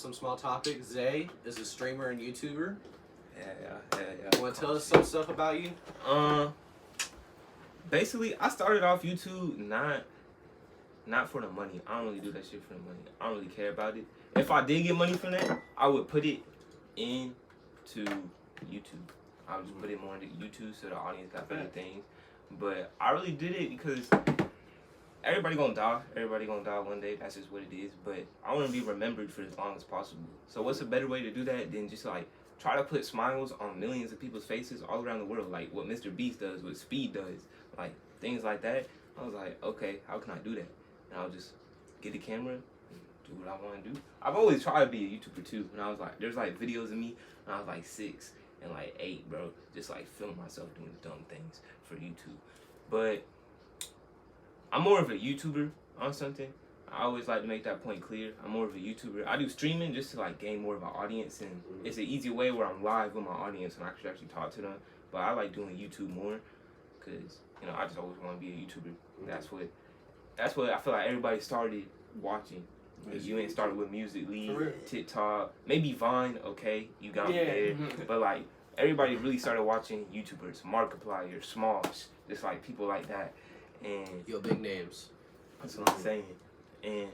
some small topics. Zay is a streamer and YouTuber. Yeah. You want to tell us some stuff about you? Basically, I started off YouTube not for the money. I don't really do that shit for the money. I don't really care about it. If I did get money from that, I would put it into YouTube. I would just put it more into YouTube so the audience got better things. But I really did it because everybody gonna die. Everybody gonna die one day. That's just what it is. But I want to be remembered for as long as possible. So what's a better way to do that than just like try to put smiles on millions of people's faces all around the world, like what Mr. Beast does, what Speed does, like things like that. I was like, okay, how can I do that? And I'll just get the camera and do what I want to do. I've always tried to be a YouTuber too. And I was like, there's like videos of me when I was like 6 and like 8, bro, just like filming myself doing dumb things for YouTube. But I'm more of a YouTuber on something. I always like to make that point clear. I'm more of a YouTuber. I do streaming just to like gain more of an audience, and it's an easier way where I'm live with my audience and I can actually talk to them. But I like doing YouTube more because, you know, I just always want to be a YouTuber. That's what I feel like everybody started watching. Like, you ain't started with Musical.ly, TikTok, maybe Vine. Okay, you got me there. But like everybody really started watching YouTubers, Markiplier, Smalls, just like people like that. And Yo, big names. that's what I'm saying. And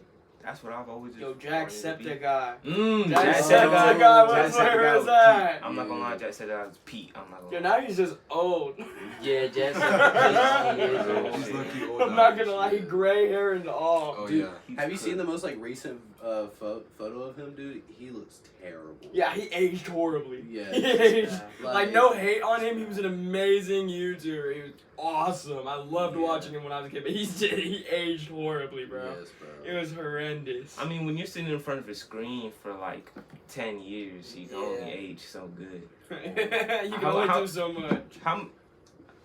that's what I've always just Yo, Jacksepticeye. Jacksepticeye, what's where is that? I'm not gonna lie, Jacksepticeye was Pete. I'm not gonna Yo, lie. now he's just old. Yeah, Jacksepticeye. He's lucky old. I'm not gonna lie, he gray hair and all. Oh Dude, yeah. have you seen the most like recent photo of him, dude? He looks terrible. Yeah, he aged horribly. Yeah. He aged. Like- Like, no hate on him, he was an amazing YouTuber. He was awesome. I loved watching him when I was a kid, but he aged horribly, bro. Yes, bro. It was horrendous. I mean, when you're sitting in front of a screen for like 10 years, you can only age so good. You can only do so much.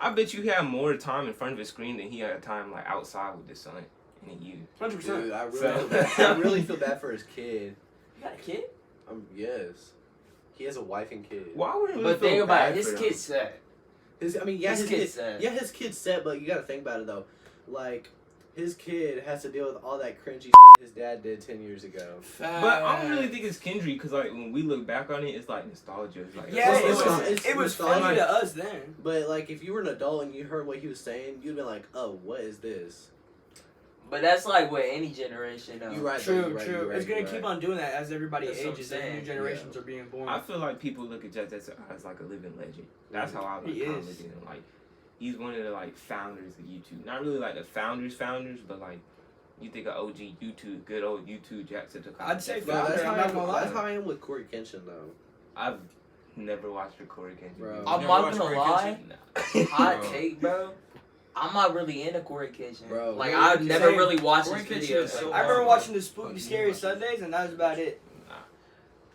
I bet you he had more time in front of a screen than he had time like outside with the sun and you. 100%. Dude, I really feel bad for his kid. You got a kid? Yes. He has a wife and kid. Why would he really But feel think about bad it, his for them? kid's set. His His kid's sad. Yeah, his kid's set, but you gotta think about it though. Like, his kid has to deal with all that cringy shit his dad did 10 years ago. But I don't really think it's Kendry, because like when we look back on it, it's like nostalgia. It's like, Yeah, it's it was nostalgia. funny to us then. But like, if you were an adult and you heard what he was saying, you'd be like, "Oh, what is this?" But that's like with any generation, though. You're right. True. You're right, It's gonna you're keep right. on doing that as everybody That's what I'm ages and saying. new generations are being born. I feel like people look at Jacksepticeye as like a living legend. That's how I He like kind is. of look at him. Like, he's one of the like founders of YouTube. Not really like the founders, but like you think of OG YouTube, good old YouTube Jacksepticeye. I'd say Bro, that's founder, how I'm not gonna lie. that's how I am with Corey Kenshin though. I've never watched a Corey Kenshin Bro. video. I'm Never not watched gonna Corey lie. Nah. Hot Bro. take, bro. I'm not really into Corey Kitchen. Bro, Like, Corey I've Kitchen- never Same. really watched Corey his Kitchen videos. is so like I that. remember watching the Spooky Fucking Scary watch it. Sundays, and that was about it.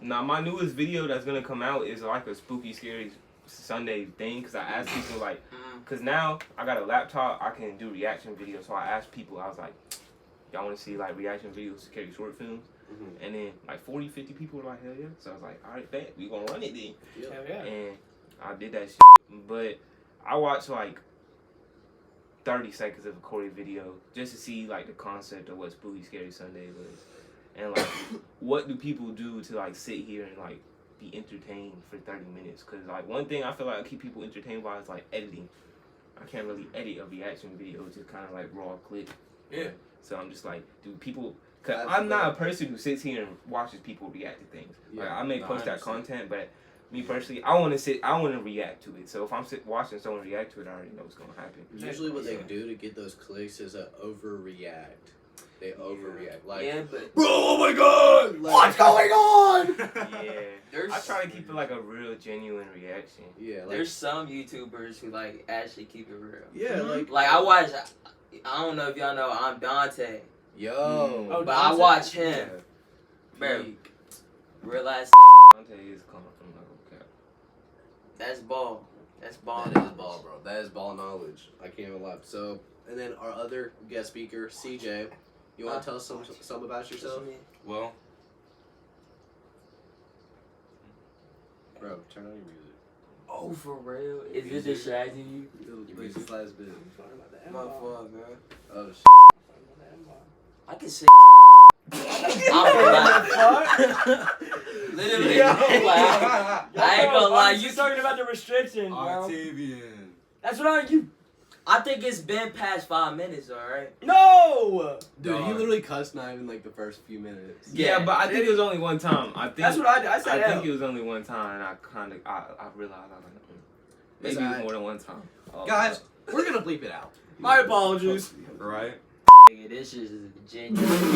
Now, my newest video that's gonna come out is like a spooky, scary Sunday thing. Cause I asked people like, cause now I got a laptop, I can do reaction videos. So I asked people, I was like, y'all want to see like reaction videos to scary short films? Mhm. And then like 40, 50 people were like, hell yeah. So I was like, all right, bet we gonna run it then. Yep. Hell yeah. And I did that shit. But I watched like 30 seconds of a Corey video just to see like the concept of what Spooky Scary Sunday was. And like, what do people do to like sit here and like be entertained for 30 minutes? Cause like one thing I feel like I keep people entertained by is like editing. I can't really edit a reaction video, it's just kind of like raw clip. Yeah. So I'm just like, do people? Cause That's I'm not a fair. person who sits here and watches people react to things. Like Yeah, I may no, post I that understand. content, but me personally, I want to react to it. So if I'm watching someone react to it, I already know what's gonna happen. Usually, what they Yeah. do to get those clicks is overreact. They overreact. Like, Yeah, but bro, oh my god, what's going on? Yeah, there's I try to keep it like a real, genuine reaction. Yeah, like, there's some YouTubers who like actually keep it real. yeah, Like I watch. I don't know if y'all know. I'm Dante, yo, Oh, but I Dante? watch him. Bro, peak. real ass. Dante is calm from like okay. That's ball. That's ball. That is ball, bro. That is ball knowledge. I can't even lie. So, and then our other guest speaker, CJ. You want to tell us some about yourself? Well, Bro, turn on your music. Oh, for real? Is it distracting you? Your music's last bit. My fault, bro. Oh, shit. I can say. Literally, Yo. like, I ain't gonna lie. You talking about the restrictions, bro? Octavian. That's what you. I think it's been past 5 minutes, alright? No. Dude, he Dog. literally cussed not even like the first few minutes. Yeah, but I think it was only one time. I think That's what I did. I said I think L. it was only one time, and I realized I was like, maybe It's it was alright. more than one time. Oh, Guys, we're gonna bleep it out. My apologies. Right? Nigga, this shit is genuine. I'm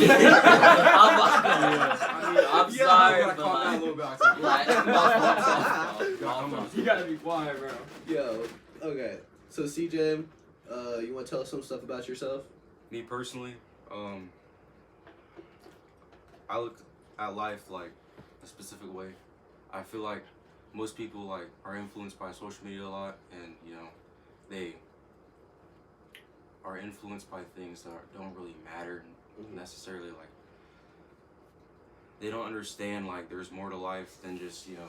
sorry, gotta but calm down a like, little bit, Octavian. like, You gotta calm down. You gotta be quiet, bro. Yo, okay. So CJ, you want to tell us some stuff about yourself? Me personally, I look at life like a specific way. I feel like most people like are influenced by social media a lot, and you know, they are influenced by things that don't really matter necessarily. Like they don't understand like there's more to life than just, you know,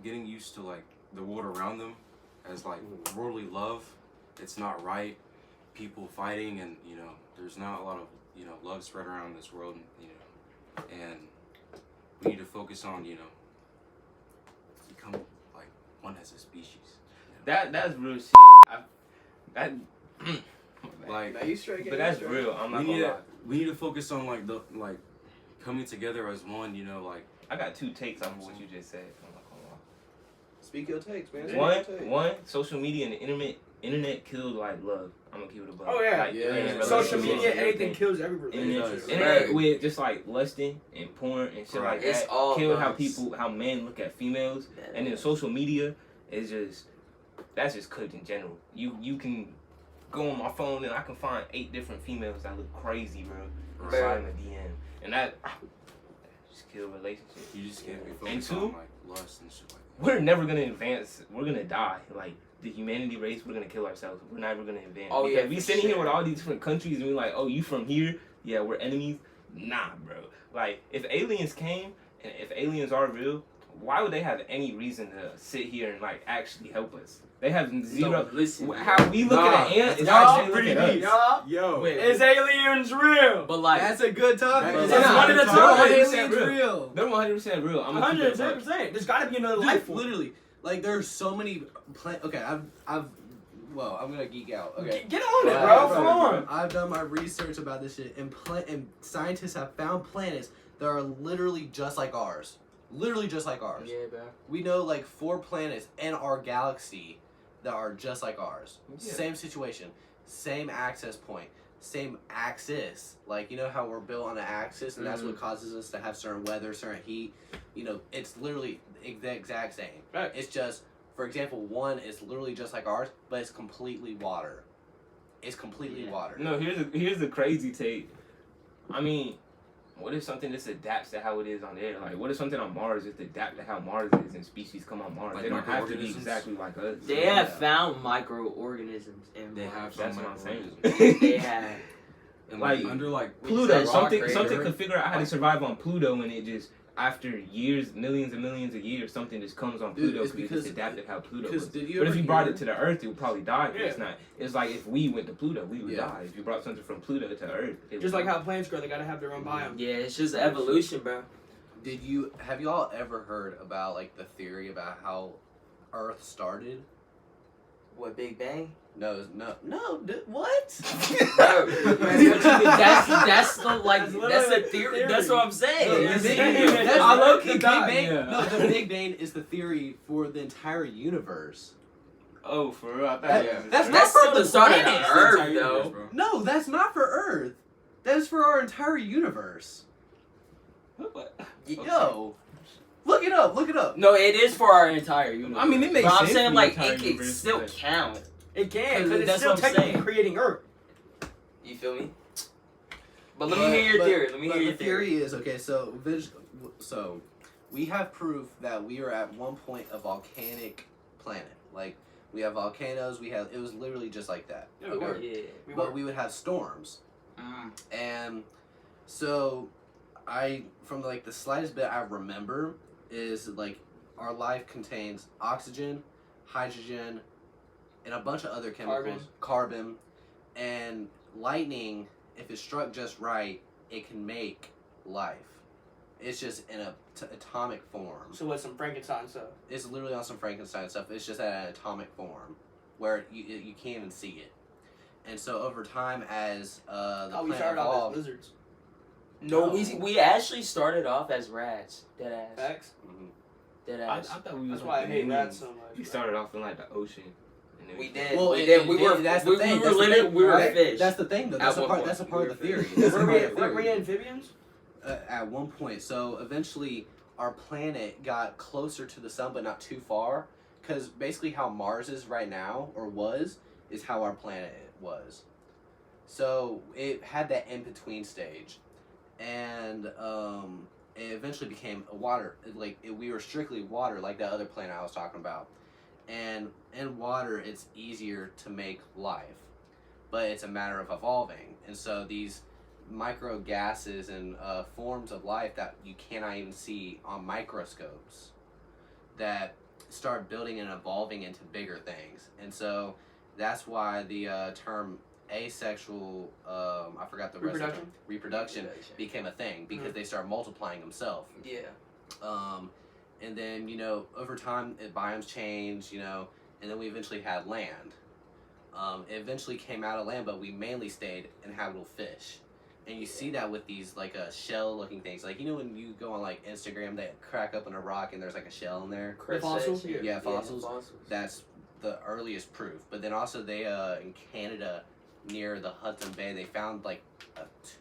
getting used to like the world around them as like worldly love. It's not right. People fighting, and you know, there's not a lot of, you know, love spread around this world, you know, and we need to focus on, you know, become like one as a species. You know? that's real shit. Like Now you straight. But that's real. I'm not gonna lie. we need to focus on like the like coming together as one. You know, like I got two takes off of what you just said. I'm not gonna lie. Speak your takes, man. Speak One, your takes. one, social media and the internet killed like love. I'm gonna keep it above. Oh, yeah. Like, Yeah. internet Social relationships media, and anything everything. kills every relationship. does. Internet with just like lusting and porn and shit Right. like It's that all killed how nice. how men look at females, and then social media is just that's just cooked in general. You can go on my phone and I can find 8 different females that look crazy, bro. Right. Slide in the DM, and that just kill relationships. you just can't be And focused two, on like lust and shit like that. we're never gonna advance. We're gonna die. Like the humanity race, we're gonna kill ourselves. We're never gonna advance. Oh, because yeah, we for sitting here sure. with all these different countries and we're like, oh, you from here? Yeah, we're enemies. Nah, bro. Like if aliens came and if aliens are real, why would they have any reason to sit here and like actually help us? They have zero. No, listen. How we look Nah, at an ant is y'all how they look pretty at us. deep. Y'all, Yo, Wait, is aliens real? But like, That's a good topic. That's That's one of the topics. Aliens real. They're 100% real. I'm gonna keep it above. 110%. There's gotta be another Dude, life form. literally, like there's so many. Okay, well, I'm gonna geek out. Okay. Get on it, Right, bro. right, Come right. on. I've done my research about this shit, and scientists have found planets that are literally just like ours. Literally just like ours. yeah, bro. We know like 4 planets in our galaxy that are just like ours. Yeah. Same situation, same access point, same axis. Like, you know how we're built on an axis, and that's what causes us to have certain weather, certain heat. You know, it's literally the exact same. Right. It's just, for example, one is literally just like ours, but it's completely water. It's completely water. No, here's the crazy take. I mean, what if something just adapts to how it is on there? Like, what if something on Mars just adapt to how Mars is and species come on Mars? Like they don't have to be microorganisms? exactly like us. They Yeah. have found microorganisms in They Mars. have That's some what I'm saying. microorganisms. They have. And Like, under like Pluto, Rock something crater. could figure out how to survive on Pluto, and it just after years, millions and millions of years, something just comes on Dude, Pluto it's because it because- just adapted how Pluto because was. did you But if ever you brought hear- it to the Earth, it would probably die. 'Cause Yeah. It's not. It's like if we went to Pluto, we would Yeah. die. If you brought something from Pluto to Earth, it would Just like die. how plants grow, they gotta have their own biome. Yeah, it's just evolution, bro. Have you all ever heard about like the theory about how Earth started? What, Big Bang? No. What? Bro, that's the like That's that's literally the theory. theory. That's what I'm No, saying. the Yes, Big it Bang, is. that's I the low-key Big thought, Bang. yeah. No, the Big Bang is the theory for the entire universe. Oh, for real? I thought That- it was that's just- not That's for still the the start of the planets. Earth, entire universe, though. bro. No, that's not for Earth. That is for our entire universe. What? Yo, look it up. Look it up. No, it is for our entire universe. I mean, it makes but I'm sense saying for like the entire it can universe, still but- count. It can, because it's That's still what I'm technically saying. creating Earth. You feel me? But let me hear your theory. Let me hear your the theory. theory is okay. So we have proof that we are at one point a volcanic planet. Like we have volcanoes. It was literally just like that. Yeah, we were. Yeah. But we would have storms. And so from like the slightest bit I remember is like our life contains oxygen, hydrogen, and a bunch of other chemicals, carbon, and lightning, if it struck just right, it can make life. It's just in a atomic form. So what's some Frankenstein stuff? It's literally on some Frankenstein stuff. It's just at an atomic form where you can't even see it. And so over time, as the we planet started off evolved, as lizards. No, No. we actually started off as rats. Dead ass. Facts. Mhm. Dead I ass. thought we was. That's why I hate rats so much. We started off in like the ocean. And then We did. Well, we it- did. it We did- were. that's the we, thing, we were that's the literally. thing, We were right? fish. That's the thing, though. That's At a one part. point, That's a part we of the were theory. fish. That's a Were part of the theory. we amphibians? At one point. So eventually, our planet got closer to the sun, but not too far. Because basically, how Mars is right now, or was, is how our planet was. So it had that in between stage, and it eventually became a water. We were strictly water, like that other planet I was talking about. And in water, it's easier to make life, but it's a matter of evolving. And so these micro gases and forms of life that you cannot even see on microscopes that start building and evolving into bigger things. And so that's why the term asexual, I forgot the rest of it, reproduction became a thing, because they start multiplying themselves. Yeah. And then, over time, biomes changed, and then we eventually had land. It eventually came out of land, but we mainly stayed in habitable fish. And you see that with these, shell-looking things. Like, when you go on, Instagram, they crack open a rock and there's, a shell in there? Fossils? Yeah, fossils. That's the earliest proof. But then also they, in Canada, near the Hudson Bay, they found, a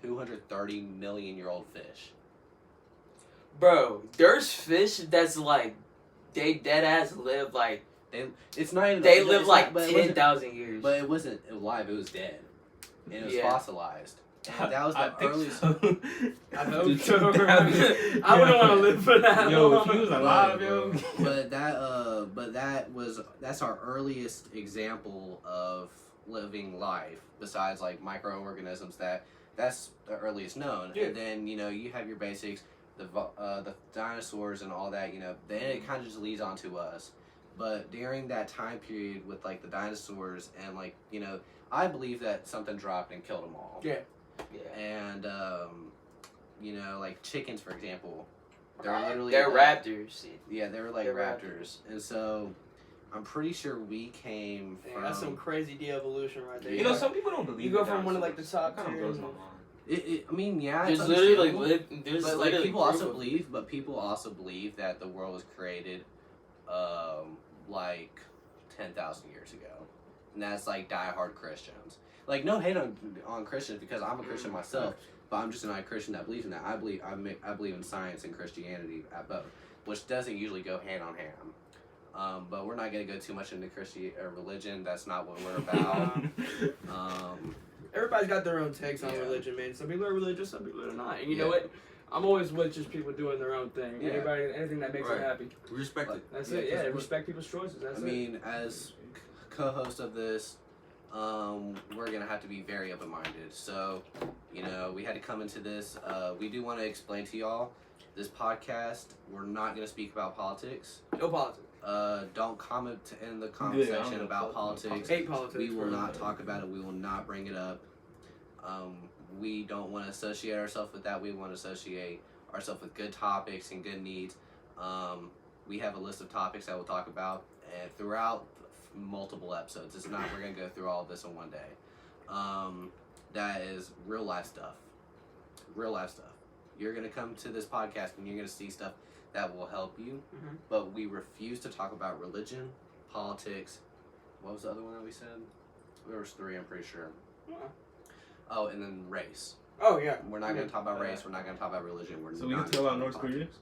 230 million-year-old fish. Bro, there's fish that's they dead ass live It's not even... they it's live not- but it wasn't- 10,000 years. But it wasn't alive, it was dead. And it was Yeah. fossilized. And that was the earliest... So. I hope Dude, so. that was- I wouldn't want to live for that Yo, long. if he was alive, yo. That's our earliest example of living life, besides microorganisms. That's the earliest known. Yeah. And then you have your basics, the dinosaurs and all that. Then it kind of just leads on to us. But during that time period with the dinosaurs and I believe that something dropped and killed them all. Yeah. yeah. And chickens, for example, they're literally raptors. yeah, they were They're raptors. And so I'm pretty sure we came Dang, from... that's some crazy de-evolution right there. Some people don't believe. You go in from one of dinosaurs. the top That kind of tier blows my and- mind. I mean, yeah, There's it's literally understandable. there's But literally people proof also of- believe, that the world was created, 10,000 years ago, and that's diehard Christians. No hate on Christians, because I'm a Christian myself, but I'm just not a Christian that believes in that. I believe in science and Christianity at both, which doesn't usually go hand on hand. But we're not gonna go too much into religion. That's not what we're about. Everybody's got their own takes on Yeah. religion, man. Some people are religious, some people are not. And you Yeah. know what? I'm always with just people doing their own thing. Yeah. Anything that makes Right. them happy. We respect it. That's Yeah, it. Yeah, 'cause we're- respect people's choices. That's I mean, as co-host of this, we're gonna have to be very open-minded. So, we had to come into this. We do want to explain to y'all this podcast. We're not gonna speak about politics. it. No politics. Don't comment in the comment Yeah, I don't section know about politics. politics. Hate politics. We will bro. not talk about it. We will not bring it up. We don't want to associate ourselves with that. We want to associate ourselves with good topics and good needs. We have a list of topics that we'll talk about throughout multiple episodes. It's not we're gonna go through all of this in one day. That is real life stuff. Real life stuff. You're gonna come to this podcast and you're gonna see stuff that will help you. Mhm. But we refuse to talk about religion, politics. What was the other one that we said? There was 3, I'm pretty sure. Yeah. Oh, and then race. Oh yeah. We're not going to talk about race. We're not going to talk about religion. We're So we not can talk gonna about North Korea? politics.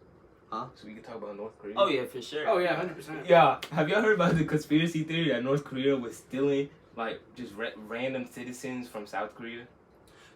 Huh? So we can talk about North Korea? Oh yeah, for sure. Oh yeah, 100%. Yeah. Have y'all heard about the conspiracy theory that North Korea was stealing, just random citizens from South Korea?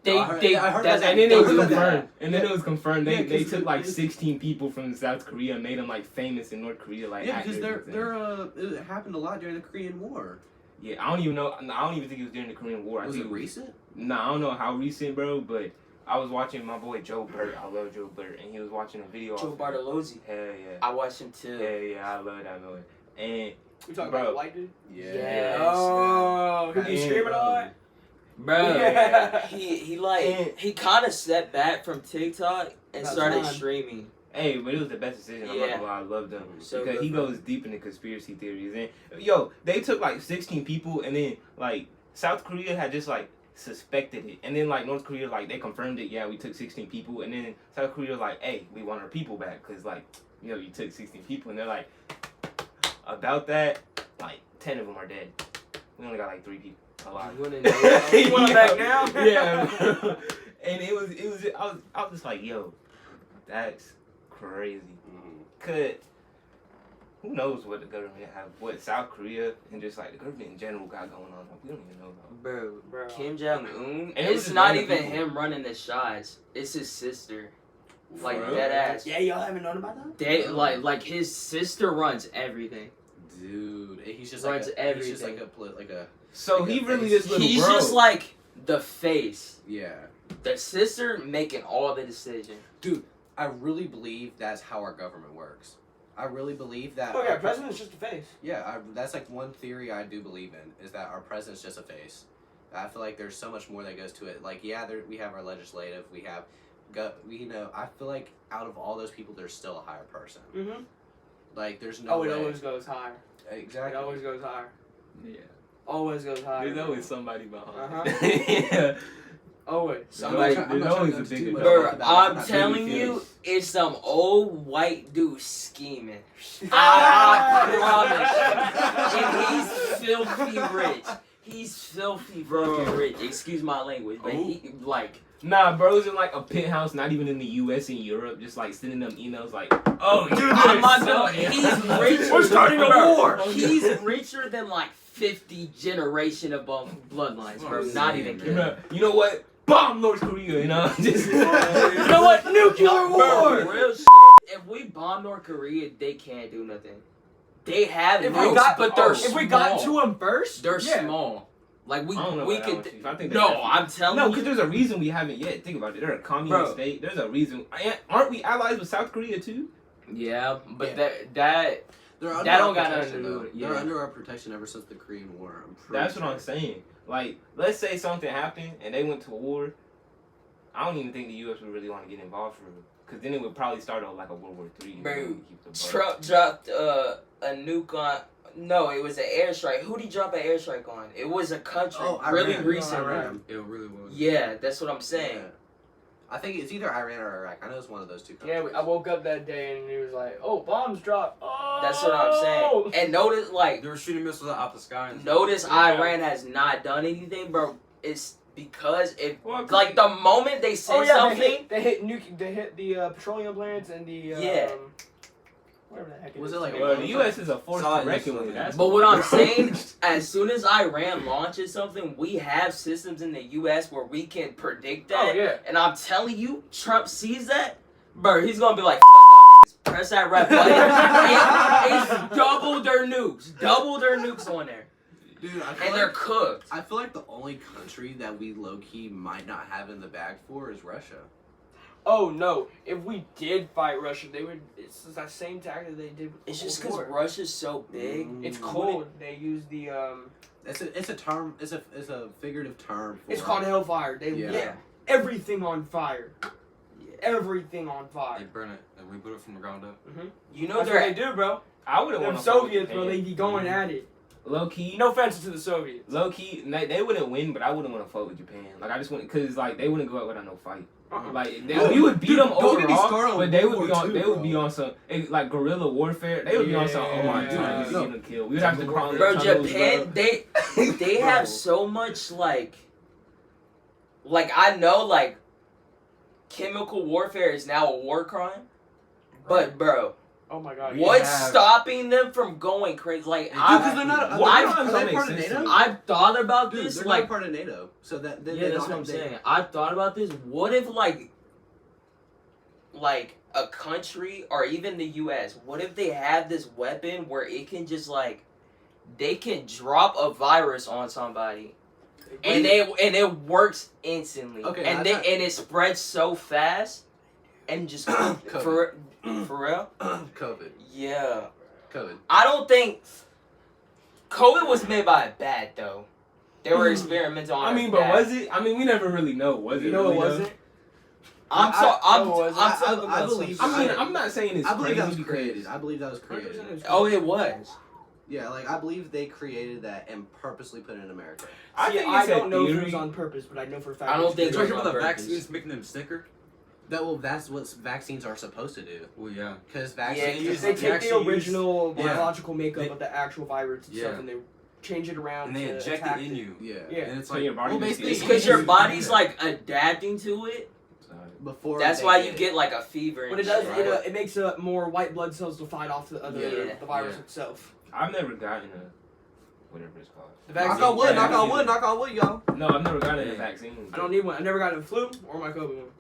They I heard that's that. And then it was I heard that. confirmed. And then it was confirmed. Yeah, They 'cause took it's- 16 people from South Korea and made them famous in North Korea. Yeah, because actors and things. it happened a lot during the Korean War. Yeah, I don't even know. I don't even think it was during the Korean War. Was I think it recent? Nah, I don't know how recent, bro. But I was watching my boy Joe Burt. I love Joe Burt, and he was watching a video. Joe of- Bartolozzi. Hell yeah. I watched him too. Hell yeah, I love that movie. And We talking Bro. about the white dude? Yes. Oh, who be And, screaming a lot? Bro, Yeah. he kind of stepped back from TikTok and About started time. streaming. Hey, but it was the best decision. I'm not Yeah. gonna lie, I loved him So because good he for goes deep into conspiracy theories. And yo, they took like 16 people, and then like South Korea had just like suspected it, and then like North Korea like they confirmed it. Yeah, we took 16 people, and then South Korea was like, hey, we want our people back because like you took 16 people, and they're like about that like 10 of them are dead. We only got like 3 people alive. You wanna know? You want him back now? Yeah. And it was I was just like, yo, that's crazy. Could who knows what the government have, what South Korea and just like the government in general got going on? We don't even know about. Bro, Kim Jong Un. And it was It's just not random even people. him running the shots. It's his sister. Like For real? dead ass. Yeah, y'all haven't known about that? They like his sister runs everything. Dude, he's just Runs like everything. he's just like a So Like he a really face. this little He's bro. just like the face. yeah. The sister making all the decisions. I really believe that's how our government works. I really believe that. Oh yeah, our president's just a face. Yeah, that's like one theory I do believe in, is that our president's just a face. I feel like there's so much more that goes to it. Like, yeah, we have our legislative, we have, I feel like out of all those people, there's still a higher person. Mm-hmm. Like, there's no Oh, it way. always goes higher. Exactly. It always goes higher. Yeah. Always goes higher. There's always somebody behind. Uh-huh. Yeah. Always. Somebody- I'm not there's trying to always go a into bigger too much dog. about Bro, it. I'm not telling really you, feels- it's some old white dude scheming. I promise. And he's filthy rich. He's filthy fucking rich. Excuse my language, but he like. Nah, bro's in like a penthouse, not even in the U.S. in Europe, just like sending them emails like, oh, you I'm not done. He's richer. We're starting a bro, war. He's richer than like 50 generation above bloodlines, bro. Not even kidding. You know what? Bomb North Korea, you know? Just, You know what? Nuclear Bro, war. real shit. If we bomb North Korea, they can't do nothing. They have If we nukes, got- but they're If small. we got to him first, They're yeah. small. Like we I don't know we about that could. one, Chief. I think No, they're I'm telling No, you. because there's a reason we haven't yet. Think about it. They're a communist Bro. state. There's a reason. Aren't we allies with South Korea too? Yeah, but Yeah. that They're under That our don't got nothing protection, to do though. with it, They're yeah. under our protection ever since the Korean War. I'm pretty That's what I'm saying. Like, let's say something happened and they went to war. I don't even think the U.S. would really want to get involved for real. Because then it would probably start off like a World War III. Bro, Trump dropped a nuke on. No, it was an airstrike. Who did he drop an airstrike on? It was a country. Really Iran. recently. Iran. It really was. Yeah, that's what I'm saying. Yeah. I think it's either Iran or Iraq. I know it's one of those two Yeah, countries. I woke up that day and he was like, "Oh, bombs dropped." Oh. That's what I'm saying. And notice, like, They were shooting missiles out the sky. And notice Yeah. Iran has not done anything, bro. It's because Well, like the moment they say Oh yeah, something, they hit the petroleum plants and the Yeah. whatever the heck. Was it like Well, the U.S. is a force to Solid reckon missile, with. yeah. That's but what I'm saying, as soon as Iran launches something, we have systems in the U.S. where we can predict that. Oh yeah. And I'm telling you, Trump sees that, bro. He's gonna be like, "Fuck y'all niggas, press that red button." It's double their nukes on there, Dude, I feel and they're like, cooked. I feel like the only country that we low-key might not have in the bag for is Russia. Oh no! If we did fight Russia, they would. It's the same tactic they did. With It's the just Cold because War. Russia's so big. It's cold. They use the It's a term. It's a figurative term. For, It's called hellfire. They Yeah. lit everything on fire. Yeah. Everything on They fire. burn it and rebuild it from the ground up. You know That's what they they're do, bro. I wouldn't Them want Soviets, bro. They be going at it. Low key, No offense to the Soviets. low key, they wouldn't win, but I wouldn't want to fight with Japan. Like I just wouldn't, cause like they wouldn't go out without no fight. Like we would beat them don't get me started overall, on but they World would be War on II, they would bro. be on some like guerrilla warfare. They would be on some. Oh my Yeah. god, we get them killed. We would have to crawl in bro. the tunnels, Japan, bro. they have so much like I know like chemical warfare is now a war crime, but bro, Oh my god. what's have- stopping them from going crazy? Like Dude, because I've they're not. Why Are does they that make part of sense to NATO? me? I've thought about Dude, this they're like not part of NATO, so that yeah, they that's don't what I'm have saying. NATO. I've thought about this. What if like a country or even the U.S. What if they have this weapon where it can just like they can drop a virus on somebody and it works instantly. Okay, and it spreads so fast and just for real. COVID. Yeah, COVID. I don't think COVID was made by a bat though. They were experimenting on. I mean, but was it? I mean, we never really know. Was it? You know really it wasn't. I'm I believe. I mean, I'm not saying it's I believe that was crazy created. I believe that was created. Oh, it was. Yeah, like I believe they created that and purposely put it in America. I it's don't know if it theory. was on purpose, but I know for a fact. I don't think it Talking was on about the purpose. vaccines making them sicker. That's what vaccines are supposed to do. Well, yeah. Because Yeah, vaccines. they take the actually original yeah. biological makeup They- of the actual virus and Yeah. stuff, and they change it around And they to inject attack it in you. Yeah. Yeah. And it's So like your body well, makes basically, It's it- because your body's like adapting to it. Before. That's they why did you it. get like a fever. But And it does. shit. It makes more white blood cells to fight off the Yeah. virus Yeah. itself. I've never gotten a whatever it's called. The Knock vaccine. on wood. Yeah, Knock on vaccine. wood. Knock on wood, y'all. No, I've never gotten a vaccine. I don't need one. I never got the flu or my COVID one.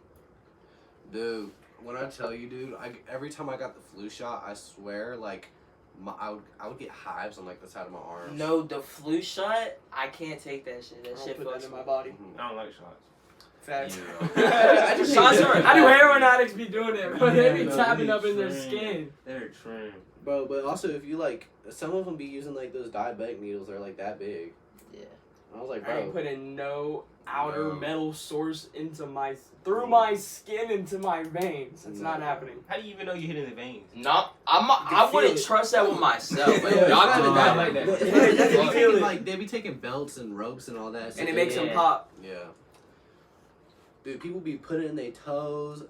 Dude, when I tell you, dude, every time I got the flu shot, I swear, like, I would get hives on like the side of my arms. No, the flu shot. I can't take that shit. That I'll shit put that fucks in me. my body. Mhm. I don't like shots. Facts. Yeah. I just Shots are- I do heroin addicts be doing it, bro. They be Yeah, no, tapping they up in their train. skin. They're trim. Bro, but also if you like, some of them be using like those diabetic needles. They're like that big. Yeah. I was like, I ain't bro. putting no outer No. metal source through my skin into my veins. It's not No. happening. How do you even know you're hitting the veins? No, I feel wouldn't it. trust that with myself. Like, Yeah, y'all it's do not that. like that. They Yeah, be you feel taking, it. like they be taking belts and ropes and all that. And it makes them Yeah. pop. Yeah. Dude, people be putting it in their toes.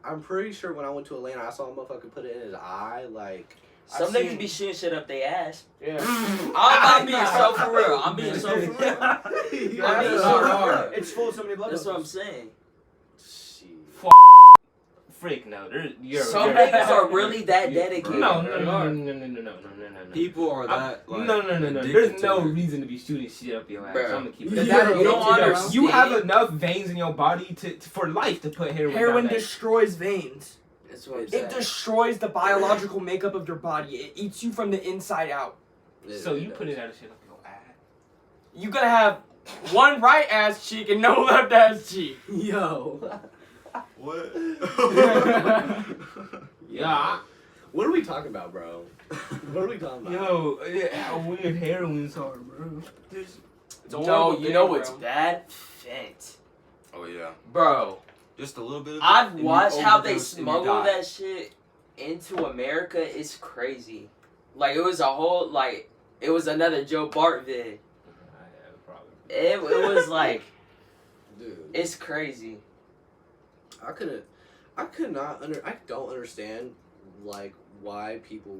I'm pretty sure when I went to Atlanta, I saw a motherfucker put it in his eye. Like, Some I've niggas seen- be shooting shit up their ass. Yeah. I'm being so for real. I'm being so for real. Yeah, I mean, that's so so hard. It's full of so many blood That's what I'm vessels. saying. Shit. Frick, no. Some niggas are really that Yeah, dedicated. No. people are that like No. addicted There's to no it. reason to be shooting shit up your ass. Bruh. I'm gonna keep Yeah, it. that- You don't understand. You have enough veins in your body for life to put heroin. Heroin down that. destroys veins. That's what I'm It saying. destroys the biological makeup of your body. It eats you from the inside out. So you putting that shit up your ass? You gotta have one right ass cheek and no left ass cheek. Yo. What? Yeah. What are we talking about, bro? What are we talking about? Yo, how weird heroin's are, bro. It's a No, horrible you thing, know bro. what's bad? Fent. Oh yeah. Bro, Just a little bit of it, I've and you watched how they overdose and you smuggle die. that shit into America. It's crazy. Like, it was a whole, like, it was another Joe Bart vid. I have a problem. It was like, Dude. it's crazy. I don't understand, like, why people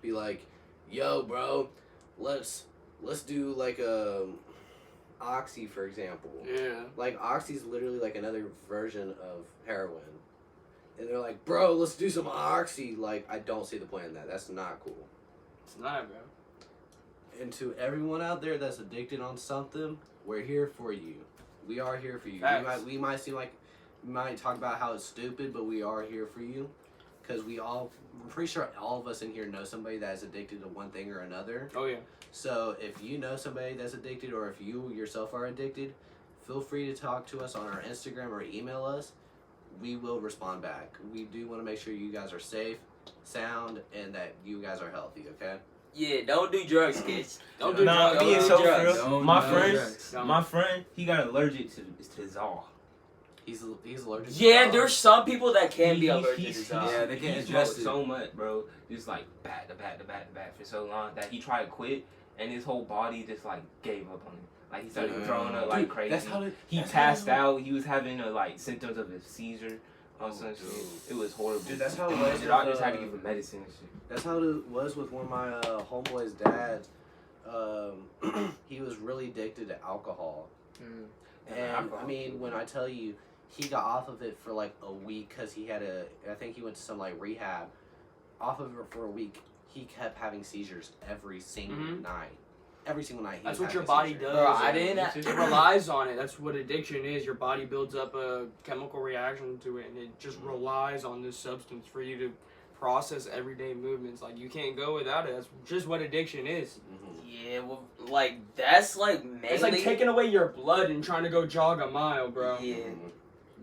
be like, yo, bro, let's do, like, Oxy, for example. Yeah. Like, Oxy's literally, like, another version of heroin. And they're like, bro, let's do some Oxy. Like, I don't see the point in that. That's not cool. It's not, bro. And to everyone out there that's addicted on something, we're here for you. We are here for you. Facts. We might seem like, we might talk about how it's stupid, but we are here for you. Because I'm pretty sure all of us in here know somebody that's addicted to one thing or another. Oh, yeah. So if you know somebody that's addicted, or if you yourself are addicted, feel free to talk to us on our Instagram or email us. We will respond back. We do want to make sure you guys are safe, sound, and that you guys are healthy, okay? Yeah, don't do drugs, kids. Don't do Nah, drugs. being Don't so do drugs. real, Don't my do friend, drugs. my friend, he got allergic to Zal. He's allergic to Yeah, drugs. there's some people that can be He- allergic he's- to drugs. Yeah, they can't he adjust smoked it. so much, bro. Just like back to back for so long that he tried to quit, and his whole body just like gave up on him. Like he started throwing up like Dude, crazy. That's how He passed out. He was having like symptoms of a seizure on some shit. It was horrible. Dude, that's how it was. The doctors had to give him medicine and shit. That's how it was with one of my homeboys' dads. He was really addicted to alcohol. And I mean, when I tell you, he got off of it for like a week because I think he went to some like rehab. Off of it for a week, he kept having seizures every single night. Every single night. That's what your body does. Bro, I and didn't- It relies on it. That's what addiction is. Your body builds up a chemical reaction to it, and it just relies on this substance for you to process everyday movements. Like, you can't go without it. That's just what addiction is. Yeah, well, like, that's like mainly. It's like taking away your blood and trying to go jog a mile, bro. Yeah.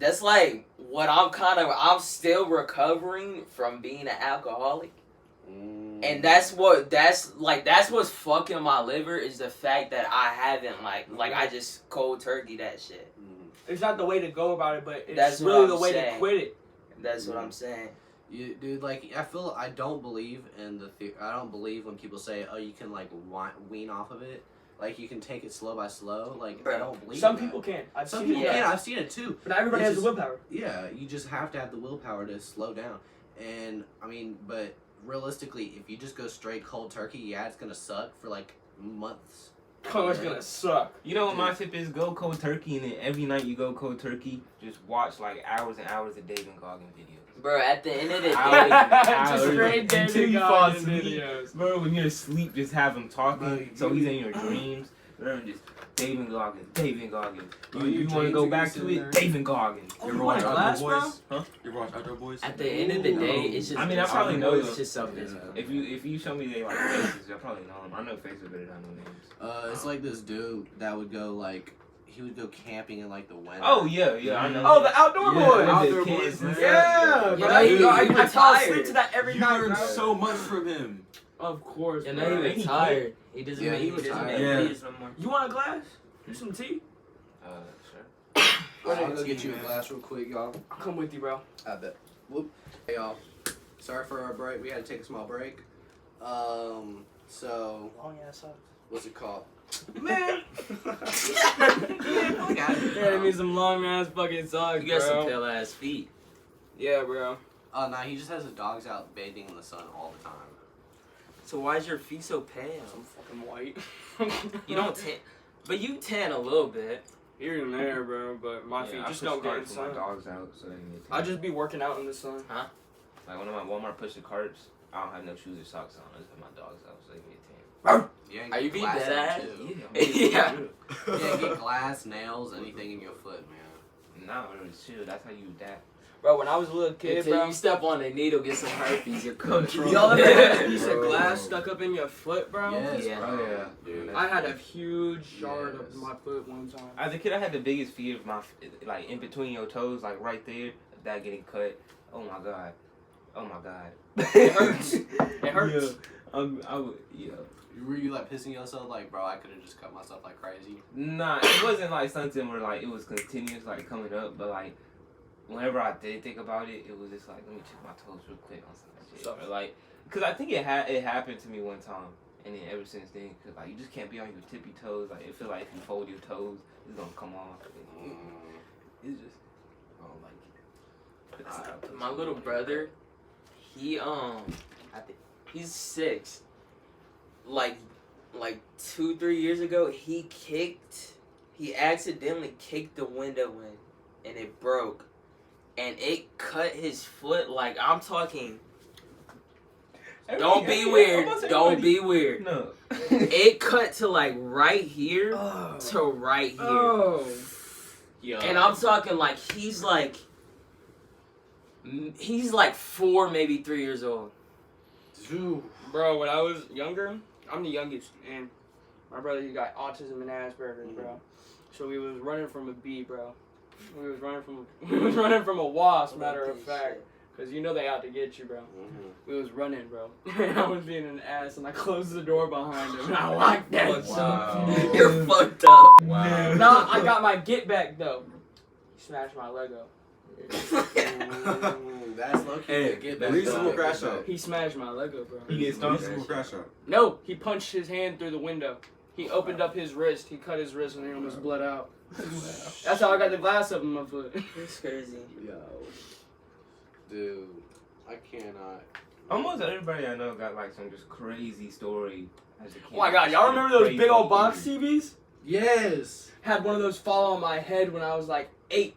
That's like what I'm still recovering from being an alcoholic. And that's what's fucking my liver is the fact that I haven't I just cold turkey that shit. It's not the way to go about it, but it's That's what really I'm the way saying. to quit it. That's what I'm saying. Dude, like I don't believe in I don't believe when people say, oh, you can like wean off of it. Like you can take it slow by slow. Like I don't believe. Some that. people can. Some people can. I've seen it too. But not everybody has the willpower. Yeah, you just have to have the willpower to slow down. And I mean, but realistically, if you just go straight cold turkey, yeah, it's gonna suck for like months. Oh, it's gonna suck. You know what my tip is? Go cold turkey, and then every night you go cold turkey, just watch like hours and hours of David Goggin videos. Bro, at the end of the day, Just straight until David you fall Goggin asleep. videos. Bro, when you're asleep, just have him talking, Bro, so he's in your dreams. Bro, just David Goggin. Bro, You want to go back to it? David Goggin. Oh, You you ever want watch a Outdoor glass, bro? Boys? Huh? You ever watch Outdoor Boys? at the end of the day, it's just. I mean, I probably know it's them. just so physical. If you show me they like faces, I probably know them. I know faces better than I know names. It's like this dude that would go like he would go camping in like the winter. Oh yeah, I know. Oh, the outdoor Yeah, boy. with the Outdoor kids boys, and man. stuff. Yeah, Yeah, bro. he I fall retired. asleep to that every You night. learned bro. so much from him. Of course, You bro. know he retired. He doesn't Yeah, make he he doesn't retired. make Yeah. videos no more. You want a glass? Here's some tea. Sure. I'll go get you a glass real quick, y'all. I'll come with you, bro. I bet. Whoop. Hey, y'all. Sorry for our break. We had to take a small break. So Long ass socks. what's it called? Man. Yeah, me some long ass fucking socks, You got bro. some pale ass feet. Yeah, bro. Oh, nah, he just has his dogs out bathing in the sun all the time. So why is your feet so pale? I'm fucking white. You don't tan, but you tan a little bit. Here and there, bro, but my feet just don't get in the for my sun. dogs out, so they can get I just be working out in the sun. like when I'm at Walmart pushing carts, I don't have no shoes or socks on. I just have my dogs out, so they can get tan. Yeah, Are you get being glass dead in ass? too. Yeah. Yeah, get glass, nails, anything in your foot, man. Nah, chill. That's how you adapt. Bro, when I was a little kid, Until bro. you step on a needle, get some herpes, you're cooked. Y'all ever had a piece of Bro. glass stuck up in your foot, bro? Yes, Yeah. bro. Oh, yeah. Dude. I had a huge shard Yes. of my foot one time. As a kid, I had the biggest fear of my like in between your toes, like right there, that getting cut. Oh my god. Oh my god. It hurts. It hurts. Yeah. Were you like pissing yourself like, bro, I could have just cut myself like crazy? Nah, it wasn't like something where like it was continuous, like coming up, but like whenever I did think about it, it was just like, let me check my toes real quick on some shit. So- Or, like, cause I think it happened to me one time, and then ever since then, cause like you just can't be on your tippy toes. Like it feel like if you fold your toes, it's gonna come off. It's just, I don't like it. My little brother, he I think he's 6. Like 2-3 years ago, he accidentally kicked the window in, and it broke, and it cut his foot. Like I'm talking. Don't be weird. Don't be weird. No. It cut to like right here Oh. to right here. Oh. Yeah. And I'm talking like he's like 4, maybe 3 years old. Dude. Bro, when I was younger, I'm the youngest, and my brother, he got autism and Asperger's, bro. So we was running from a bee, bro. We was running from a wasp, matter of fact. Cause you know they out to get you, bro. We was running, bro. And I was being an ass, and I closed the door behind him, and I locked that Wow. shit. You're fucked up. Wow. Nah, I got my get back though. He smashed my Lego. That's low key. Hey, get at least it will crash out. He smashed my Lego, bro. He gets At least stoned. it will crash out. No, he punched his hand through the window. He opened up his wrist. He cut his wrist, and he almost bled out. That's how I got the glass up in my foot. It's crazy. Yo. Dude. I cannot. Almost everybody I know got like some just crazy story as a kid. Oh my god, y'all remember those big old box TVs? Yes. Had one of those fall on my head when I was like 8.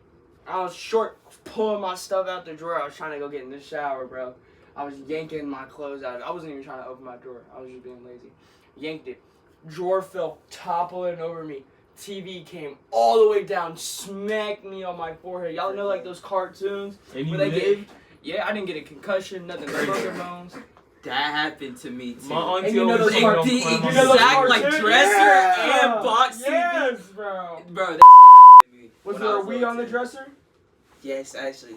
I was short, pulling my stuff out the drawer. I was trying to go get in the shower, bro. I was yanking my clothes out. I wasn't even trying to open my drawer. I was just being lazy. Yanked it. Drawer fell toppling over me. TV came all the way down, smacked me on my forehead. Y'all know like those cartoons? And you Where they lived? Yeah, I didn't get a concussion, nothing, no broken bones. That happened to me too. My auntie And you know always those ain't cartoons- no the clown. You know those exact like cartoons? dresser Yeah. and box TV. Yes, bro. Bro, that happened to me. Was when there I a was Wii little on the too. dresser? Yes, actually.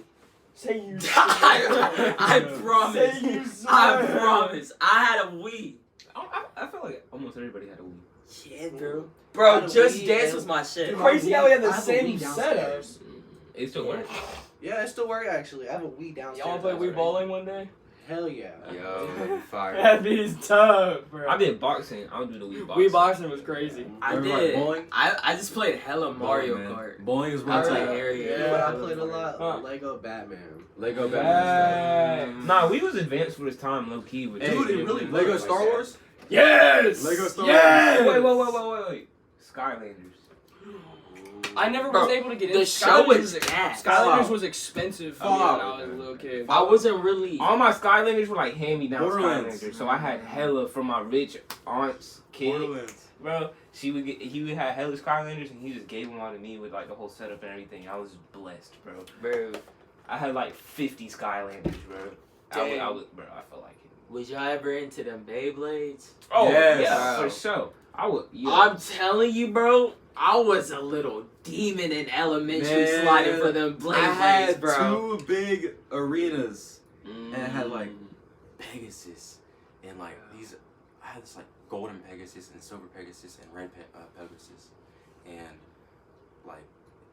Say you I promise. Say you I swear. promise. I had a Wii. I feel like almost everybody had a Wii. Yeah, bro. I Bro, had a Just Wii Dance and- was my shit. Dude, Crazy how we had the I have a same Wii downstairs. setup. It still works. Yeah, it still works actually. I have a Wii downstairs. Y'all play Wii bowling one day? Hell yeah. Yo, fire. That is tough, bro. I did boxing. I don't do the Wii boxing. Wii boxing was crazy. I Remember, did. like, bowling? I just played hella Mario Bowling, man. Kart. Bowling is I one was time. like, area. You know what I played a lot? Huh. Lego Batman. Lego Yeah. Batman. Nah, we was advanced for this time, low key. With Hey, Dude, it really Lego was Star like that. Wars? Yes! Lego Star Yes! Wait. Skylanders. I never Bro, was able to get the into show was Skylanders. gas. Skylanders was expensive for me when Fuck. I was a little kid. I wasn't really. All my Skylanders were like hand-me-down Borderlands. Skylanders, so I had hella from my rich aunt's kid, Borderlands. bro. He would have hella Skylanders, and he just gave them all to me with like the whole setup and everything. I was blessed, bro. Bro, I had like 50 Skylanders, bro. I felt like it. was y'all ever into them Beyblades? Oh Yes, yeah, bro. for sure. I would. Yeah. I'm telling you, bro. I was a little demon in elementary Man, sliding for them I Beyblades, had bro. 2 big arenas. Mm. And it had like Pegasus and like these. I had this like golden Pegasus and silver Pegasus and red Pegasus, and like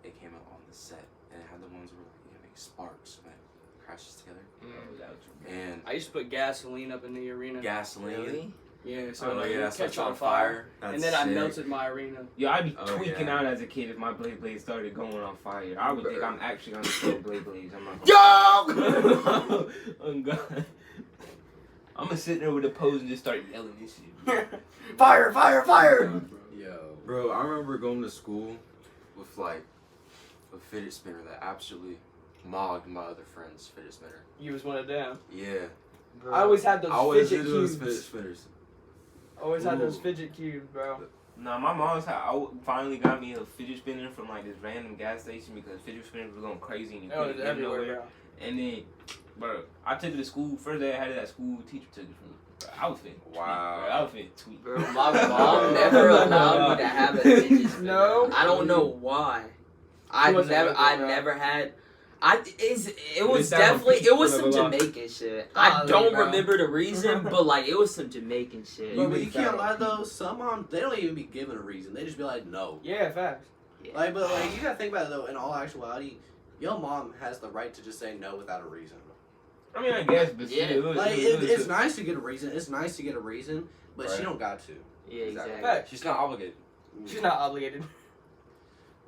it came out on the set, and it had the ones where like you can make sparks when it crashes together, and I used to put gasoline up in the arena. gasoline. Really? Yeah, so Oh like, yeah, it'd that's catch what's on fire. That's And then I sick. melted my arena. Yo, I'd be Oh, tweaking yeah. out as a kid if my blade started going on fire. I would think I'm actually gonna kill blades. I'm not. Yo! Oh God. I'm gonna sit there with a pose and just start yelling this shit. Fire, fire, fire! Yo. Bro, I remember going to school with like a fidget spinner that absolutely mogged my other friend's fidget spinner. You was one of them. Yeah, I always had those I always fidget did those cubes. fidget spinners. Always had those Ooh. fidget cubes, bro. Nah, my mom's finally got me a fidget spinner from like this random gas station because fidget spinners were going crazy and you Oh, couldn't it's get everywhere, nowhere. bro. And then, bro, I took it to school. First day I had it at school, teacher took it from me. Bro, I was finna tweet. Wow. Bro, I was finna tweet. Bro, my mom never allowed me to have a fidget spinner. No? I don't know why. I wasn't never, with it, I bro. never had. It was It's that definitely, it was one some people Jamaican shit. Oh, I don't bro. remember the reason, but like it was some Jamaican shit. But You you be can't fat lie on though, some moms, they don't even be given a reason. They just be like, no. Yeah, facts. Like, but like, you gotta think about it though, in all actuality, your mom has the right to just say no without a reason. I mean, I guess, but Yeah. still, Like, it was it's nice to get a reason. It's nice to get a reason, but she Right. don't got to. Yeah, exactly. Facts. She's not obligated. She's not obligated.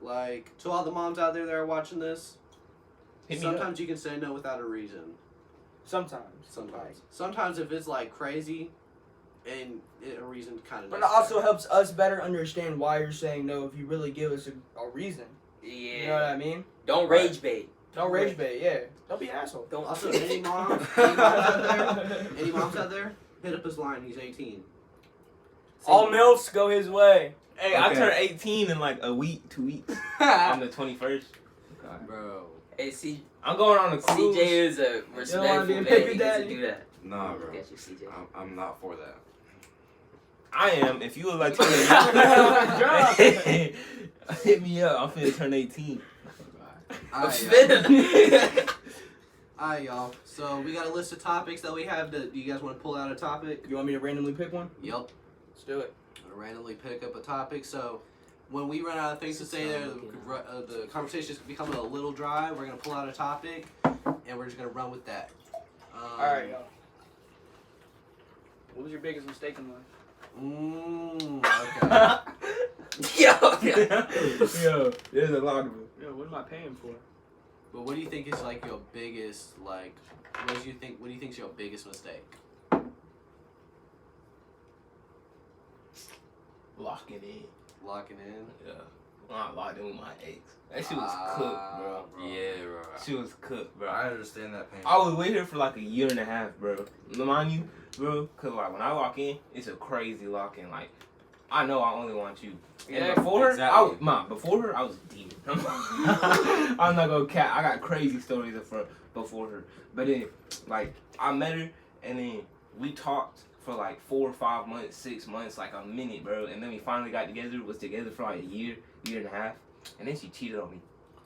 Like, to all the moms out there that are watching this, Hit me up. sometimes you can say no without a reason. Sometimes. Sometimes if it's like crazy, and a reason kind of. But it also helps us better understand why you're saying no if you really give us a reason. Yeah. You know what I mean? Don't rage bait. Don't rage bait, yeah. Don't be an asshole. Don't. Also, any moms out there, hit up his line. He's 18. All MILFs go his way. Hey, I Okay. turned 18 in like a week, 2 weeks. On the 21st. Bro. Hey, see, I'm going on a cruise. CJ is a wanna respectful be a man. baby He gets to daddy? do that. Nah, bro. Get you, CJ. I'm not for that. I am. If you would like to hit me up, I'm finna turn 18. Alright, y'all. So we got a list of topics that we have. Do you guys want to pull out a topic? You want me to randomly pick one? Yep. Let's do it. I'm gonna randomly pick up a topic. So when we run out of things to say, there, the conversation is becoming a little dry. We're gonna pull out a topic, and we're just gonna run with that. Alright, y'all. What was your biggest mistake in life? Okay. Yo, there's a lot of them. Yo, what am I paying for? But what do you think is like your biggest like? What do you think is your biggest mistake? Locking in. Locking in. Yeah. When I locked in with my ex. That shit was cooked, bro. Yeah, bro. She was cooked, bro. I understand that pain. I was with her for like a year and a half, bro. Mind you, bro, cause like when I lock in, it's a crazy lock in. Like, I know I only want you. And Yeah, before her, exactly. before her, I was a demon. I'm not gonna cap. I got crazy stories before her. But then, like, I met her, and then we talked for like 4 or 5 months, 6 months, like a minute, bro. And then we finally got together. Was together for like a year and a half, and then she cheated on me.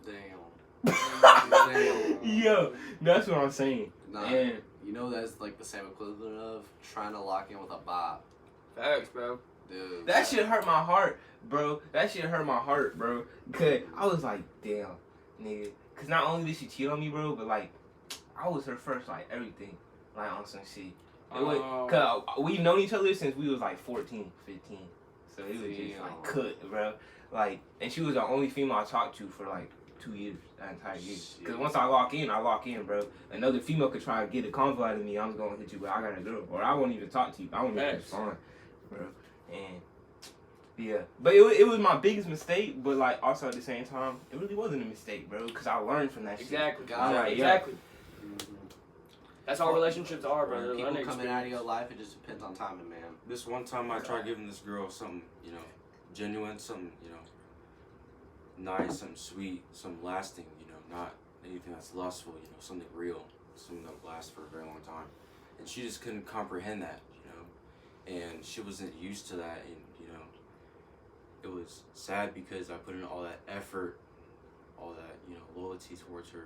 Damn. Damn. Yo, that's what I'm saying. Nah, And you know that's like the same equivalent of trying to lock in with a bop. Facts, bro. Dude. that shit hurt my heart, bro. That shit hurt my heart, bro. Cause I was like, damn, nigga. Cause not only did she cheat on me, bro, but like, I was her first, like, everything. Like, on some shit. Cause we've known each other since we was like 14, 15. So it was just like cut, bro. Like, and she was the only female I talked to for like 2 years, that entire year. Cause once I lock in, bro. Another female could try to get a convo out of me. I'm gonna hit you, but I got a girl, or I won't even talk to you. I won't even respond, bro. And yeah, but it was my biggest mistake. But like also at the same time, it really wasn't a mistake, bro. Cause I learned from that Exactly. shit. Like, Exactly. Mm-hmm. That's how relationships are, bro. They're People learning coming out of your experience. life, it just depends on timing, man. This one time I tried giving this girl something, you know, genuine, something, you know, nice, something sweet, something lasting, you know, not anything that's lustful, you know, something real, something that lasts for a very long time. And she just couldn't comprehend that, you know, and she wasn't used to that, and, you know, it was sad because I put in all that effort, all that, you know, loyalty towards her,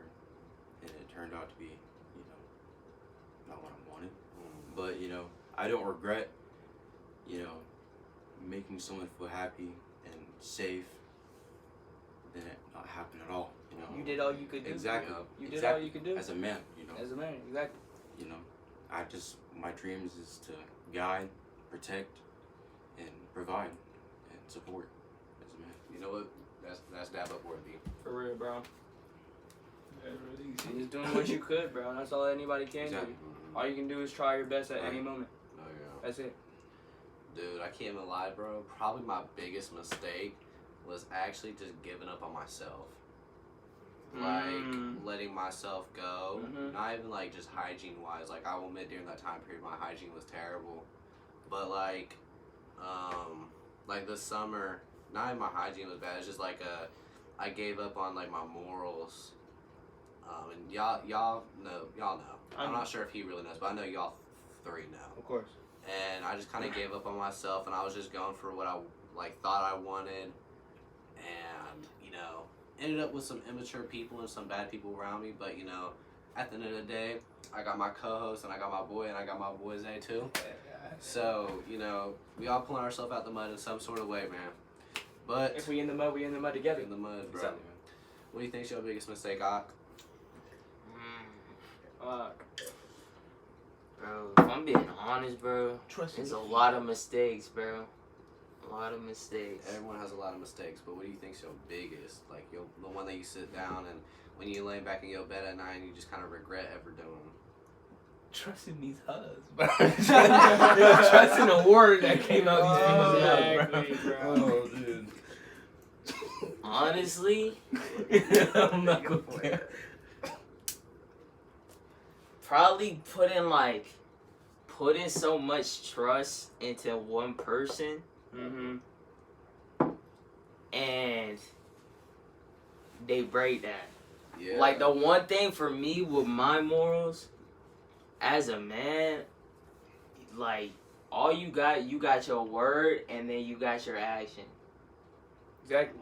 and it turned out to be, you know, not what I wanted. But, you know, I don't regret, you know, making someone feel happy and safe than it not happen at all, you know. You did all you could do. Exactly. You did all you could do. As a man, you know. As a man, exactly. You know, my dreams is to guide, protect, and provide and support as a man. You know what? That's dab up worthy. For real, bro. And just doing what you could, bro. That's all anybody can Exactly. do. All you can do is try your best at any moment. Oh yeah. That's it. Dude, I can't even lie, bro. Probably my biggest mistake was actually just giving up on myself. Like, letting myself go. Not even, like, just hygiene-wise. Like, I will admit during that time period, my hygiene was terrible. But, like this summer, not even my hygiene was bad. It's just, like, I gave up on, like, my morals. And y'all know. I'm not sure if he really knows, but I know y'all three know. Of course. And I just kind of gave up on myself, and I was just going for what I thought I wanted, and you know, ended up with some immature people and some bad people around me. But you know, at the end of the day, I got my co-host, and I got my boy, and I got my boy Zay too. So you know, we all pulling ourselves out the mud in some sort of way, man. But if we in the mud, we in the mud together. In the mud, bro. Exactly. What do you think's your biggest mistake, Ak? Bro, if I'm being honest, bro, there's a lot of mistakes, bro. A lot of mistakes. Everyone has a lot of mistakes, but what do you think's your biggest? Like, the one that you sit down and when you lay back in your bed at night and you just kind of regret ever doing? Trusting these hugs, bro. Trusting a word that came out these people's mouth, bro. Oh, dude. Honestly, I'm not gonna probably putting so much trust into one person, and they break that. Yeah. Like, the one thing for me with my morals as a man, like, all you got your word, and then you got your action. Exactly.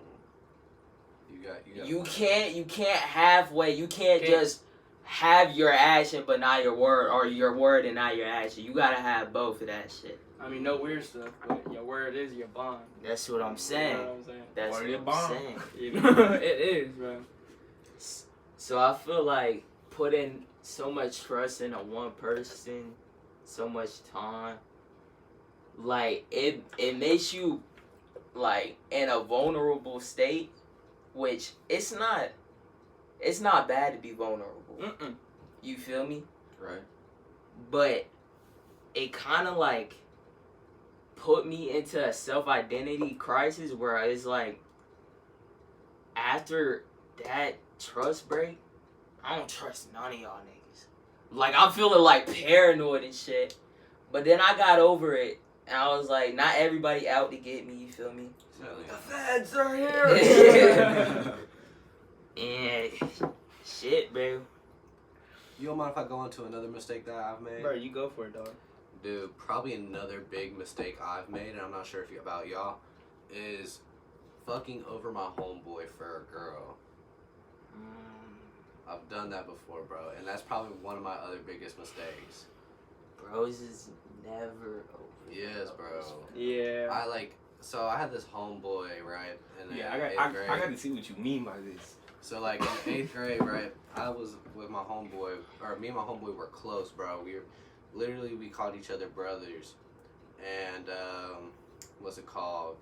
You can't halfway. You can't just have your action but not your word, or your word and not your action. You gotta have both of that shit. I mean, no weird stuff, but your word is your bond. That's what I'm saying. You know what I'm saying? That's Word what your I'm bond. saying. You know, it is, bro. So I feel like putting so much trust into one person, so much time, like it makes you like in a vulnerable state, which it's not bad to be vulnerable. You feel me? Right. But it kind of like put me into a self-identity crisis where it's like, after that trust break, I don't trust none of y'all niggas. Like, I'm feeling like paranoid and shit. But then I got over it, and I was like, not everybody out to get me, you feel me? The feds are here. And shit, bro. You don't mind if I go into another mistake that I've made? Bro, you go for it, dog. Dude, probably another big mistake I've made, and I'm not sure about y'all, is fucking over my homeboy for a girl. I've done that before, bro, and that's probably one of my other biggest mistakes. Bros is never over. Yes, bro. Yeah. So I had this homeboy, right? In Yeah, eighth grade. I got to see what you mean by this. So like in 8th grade, right? I was with my homeboy, or me and my homeboy were close, bro. We called each other brothers, and what's it called?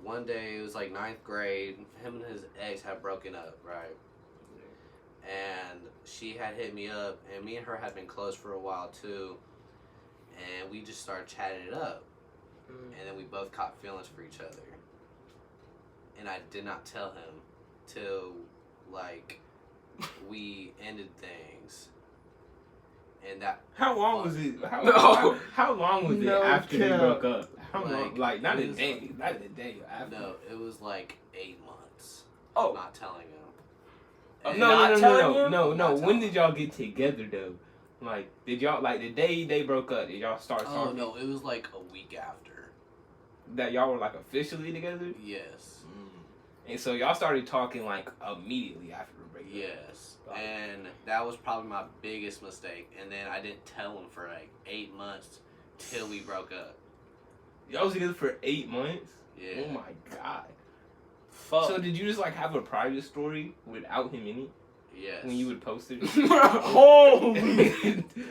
One day it was like 9th grade. Him and his ex had broken up, right? And she had hit me up, and me and her had been close for a while too, and we just started chatting it up, and then we both caught feelings for each other, and I did not tell him till like we ended things, and that. How long was it? No. How long was it No after they cap. broke up? How Like, long? Like not it a was day, not a day after. No, it was like 8 months. Oh. Not telling him. Of And- not telling him? No. Not When telling did y'all get together though? Like, did y'all like the day they broke up? Did y'all start Oh talking? no, it was like a week after. That y'all were like officially together? Yes. And so y'all started talking like immediately after the breakup. Yes. Got it. And that was probably my biggest mistake. And then I didn't tell him for like 8 months till we broke up. Y'all was together for 8 months? Yeah. Oh my god. Fuck. So did you just like have a private story without him in it Yes. when you would post it? Oh.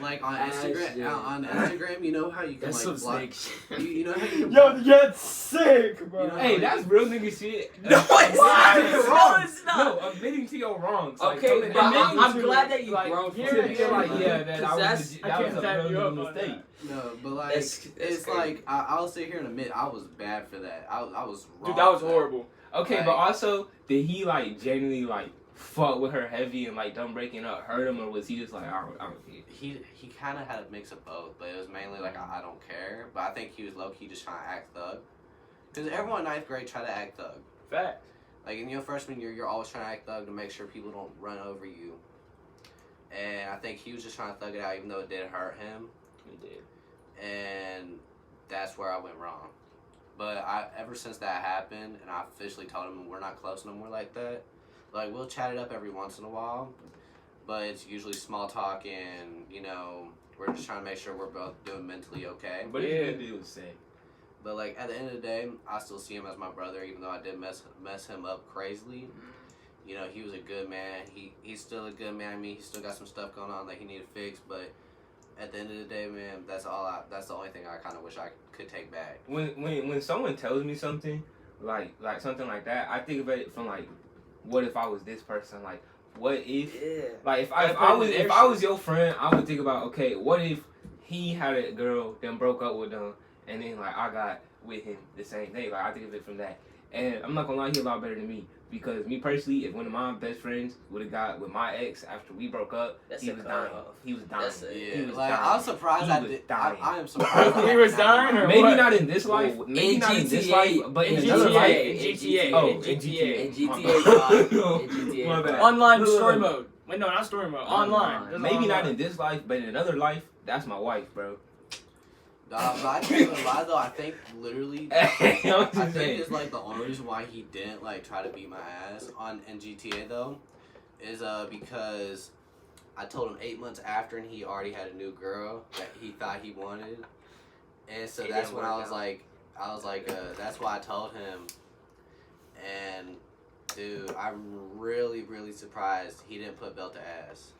Like on That's Instagram, shit. on Instagram, you know how you can That's like some block. snake shit. You know how you can Yo, that's sick, bro. You know- Hey, that's real nigga shit. No, it's Admitting not. to your No, wrongs. it's not. No, admitting to your wrongs. Like, Okay, telling but admitting I'm to glad it, that you like, grown to from be it. like, yeah, that Cause I was I that can't was tap a you real up on mistake. No, but like That's it's crazy. like I'll sit here and admit I was bad for that. I was wrong. Dude, that was for horrible. Okay, Like- but also, did he like genuinely like fuck with her heavy and like them breaking up hurt him, or was he just like I don't care? He kind of had a mix of both, but it was mainly like I don't care. But I think he was low key just trying to act thug, because everyone in 9th grade tried to act thug. Fact. Like in your freshman year, you're always trying to act thug to make sure people don't run over you. And I think he was just trying to thug it out, even though it did hurt him. He did. And that's where I went wrong. But ever since that happened, and I officially told him we're not close no more like that. Like we'll chat it up every once in a while, but it's usually small talk, and you know we're just trying to make sure we're both doing mentally okay. But it's good to say. But like at the end of the day, I still see him as my brother, even though I did mess him up crazily. You know, he was a good man. He's still a good man. I mean, he still got some stuff going on that he needed fixed, but at the end of the day, man, that's the only thing I kind of wish I could take back. When someone tells me something like something like that, I think about it from like, what if I was this person? Like, what if Yeah. like if I was your friend, I would think about, okay, what if he had a girl, then broke up with them, and then like I got with him the same day. Like I think of it from that. And I'm not gonna lie, he a lot better than me. Because me personally, if one of my best friends would have got with my ex after we broke up, That's he a was dying. cutoff. He was dying. That's a- Yeah, He was like dying. I'm surprised He I was did. dying. I am surprised. He was dying, or Maybe what? not in this life. Maybe In not in this GTA, life, but in in another GTA, life. in GTA, Oh, in in GTA. In My GTA bad. 5. In GTA My bad. 5. Online Look, story look. mode. Wait, no, not story mode. Online. Online. That's Maybe not online. in this life, but in another life, that's my wife, bro. But I can't even lie though. I think literally, I'm I just think saying. it's like the only reason why he didn't like try to beat my ass in GTA though, is because I told him 8 months after, and he already had a new girl that he thought he wanted, and so It that's didn't when I work was out. like, that's why I told him, and dude, I'm really surprised he didn't put belt to ass.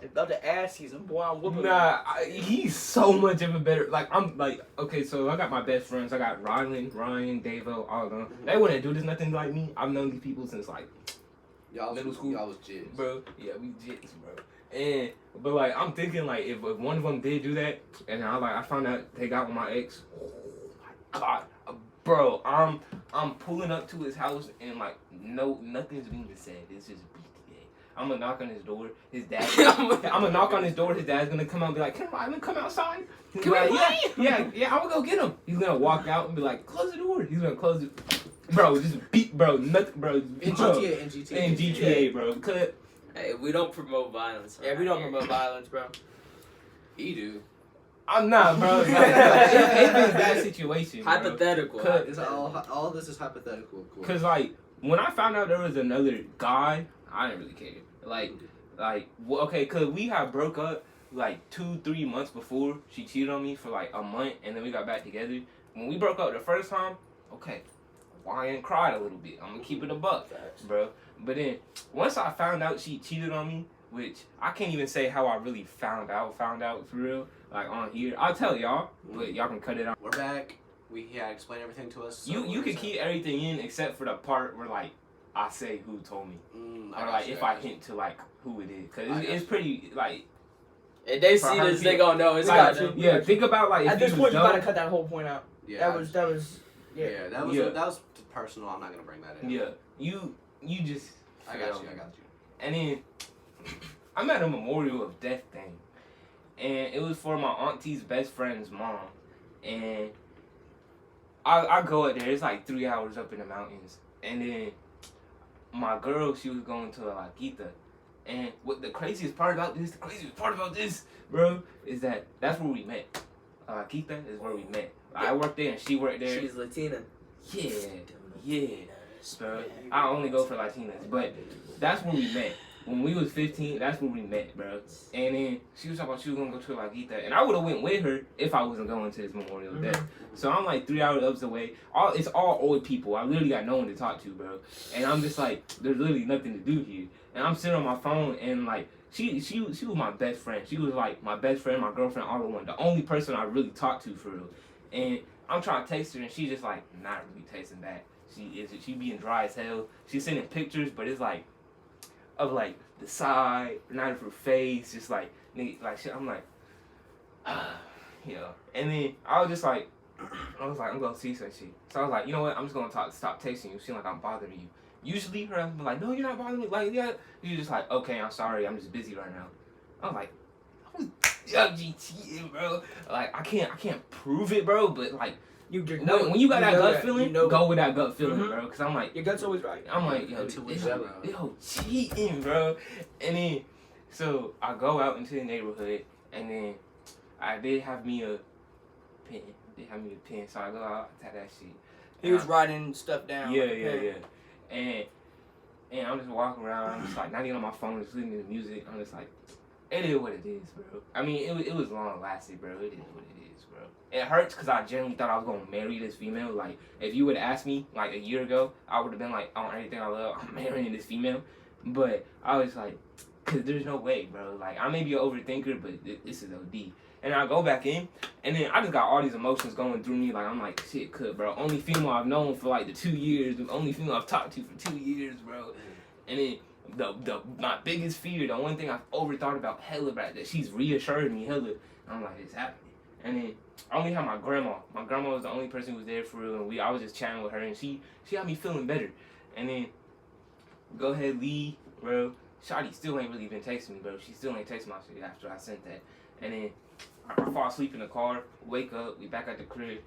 About to ask you, some boy, I'm whooping. Nah, he's so much of a better. Like I'm like, okay, so I got my best friends. I got Rylan, Ryan, Davo, all of them. They wouldn't do this nothing like me. I've known these people since like Y'all Middle school. Y'all was jits. bro. Yeah, we jits, bro. And but like I'm thinking like if one of them did do that, and I found out they got with my ex. Oh my god, bro, I'm pulling up to his house and like nothing's being said. It's just BTA. I'm gonna knock on his door. His dad. I'm gonna knock on his door. His dad's gonna come out and be like, "Can Rylan come outside?" He's like, yeah. I'm gonna go get him. He's gonna walk out and be like, "Close the door." He's gonna close it. Bro, just beat, bro, nothing, bro. In GTA, In GTA, bro. Cut. Hey, we don't promote violence. Yeah, we don't promote violence, bro. He do. I'm not, bro. It's that situation. Bro. Hypothetical. Cut. It's all this is hypothetical, of course. Cause like when I found out there was another guy, I didn't really care. Okay, cause we had broke up like 2-3 months before she cheated on me for like a month, and then we got back together. When we broke up the first time, okay, why and cried a little bit. I'm gonna keep it a buck, bro. But then once I found out she cheated on me, which I can't even say how I really found out for real, like on here. I'll tell y'all, but y'all can cut it out. We're back. He had explained everything to us. So You can keep everything in except for the part where like I say who told me, or like if I hint to like who it is, cause it's pretty like. If they see this, they gonna know it's like, got yeah, think about like at this point you gotta cut that whole point out. Yeah, that was that was personal. I'm not gonna bring that in. Yeah, you just. I got you. And then I'm at a memorial of death thing, and it was for my auntie's best friend's mom, and I go up there. It's like 3 hours up in the mountains, and then my girl, she was going to La Quita. And what the craziest part about this, bro, is that that's where we met. La Quita is where we met. I worked there and she worked there. She's Latina. Yeah. Bro, I only go for Latinas, but that's where we met. When we was 15, that's where we met, bro. And then she was talking about she was gonna go to La Quita, and I would have went with her if I wasn't going to this Memorial Day. So I'm like 3 hours up the way. It's all old people. I literally got no one to talk to, bro. And I'm just like, there's literally nothing to do here. And I'm sitting on my phone, and like she was my best friend. She was like my best friend, my girlfriend, all in one. The only person I really talked to for real. And I'm trying to text her, and she's just like not really texting back. She being dry as hell. She's sending pictures, but it's like of like the side, not of her face, just like nigga, like shit. I'm like, yeah. And then I was like, I'm gonna see some shit. So I was like, you know what? I'm just gonna stop texting you. She like I'm bothering you. Usually her husband be like, no, you're not bothering me. Like, yeah. You're just like, okay, I'm sorry, I'm just busy right now. I was like, cheating, bro. Like I can't prove it, bro. But like. When you got that gut feeling, go with that gut feeling, bro. Cause I'm like, your gut's always right. I'm like, yo, cheating, bro. And then, so I go out into the neighborhood, and then I did have me a pen. So I go out, I tap that shit. He was writing stuff down. Yeah. And I'm just walking around. I'm just like, not even on my phone, just listening to music. I'm just like, it is what it is, bro. I mean, it was long lasting, bro. It is what it is, bro. It hurts because I genuinely thought I was gonna marry this female. Like, if you would ask me like a year ago, I would have been like, on everything I love, I'm marrying this female. But I was like, cause there's no way, bro. Like, I may be an overthinker, but this is OD. And I go back in, and then I just got all these emotions going through me. Like, I'm like, shit, bro. Only female I've known for like the 2 years. The only female I've talked to for 2 years, bro. And then my biggest fear, the one thing I've overthought about hella about that she's reassured me hella. I'm like, it's happening. And then I only had my grandma. My grandma was the only person who was there for real, and I was just chatting with her, and she had me feeling better. And then go ahead, leave, bro. Shawty still ain't really been texting me, bro. She still ain't texting my shit after I sent that. And then I fall asleep in the car, wake up, we back at the crib,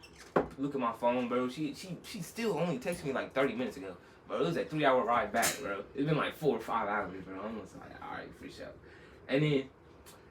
look at my phone, bro. She still only texted me like 30 minutes ago. Bro, it was a 3 hour ride back, bro. It's been like 4 or 5 hours, bro. I'm just like, alright, for sure. And then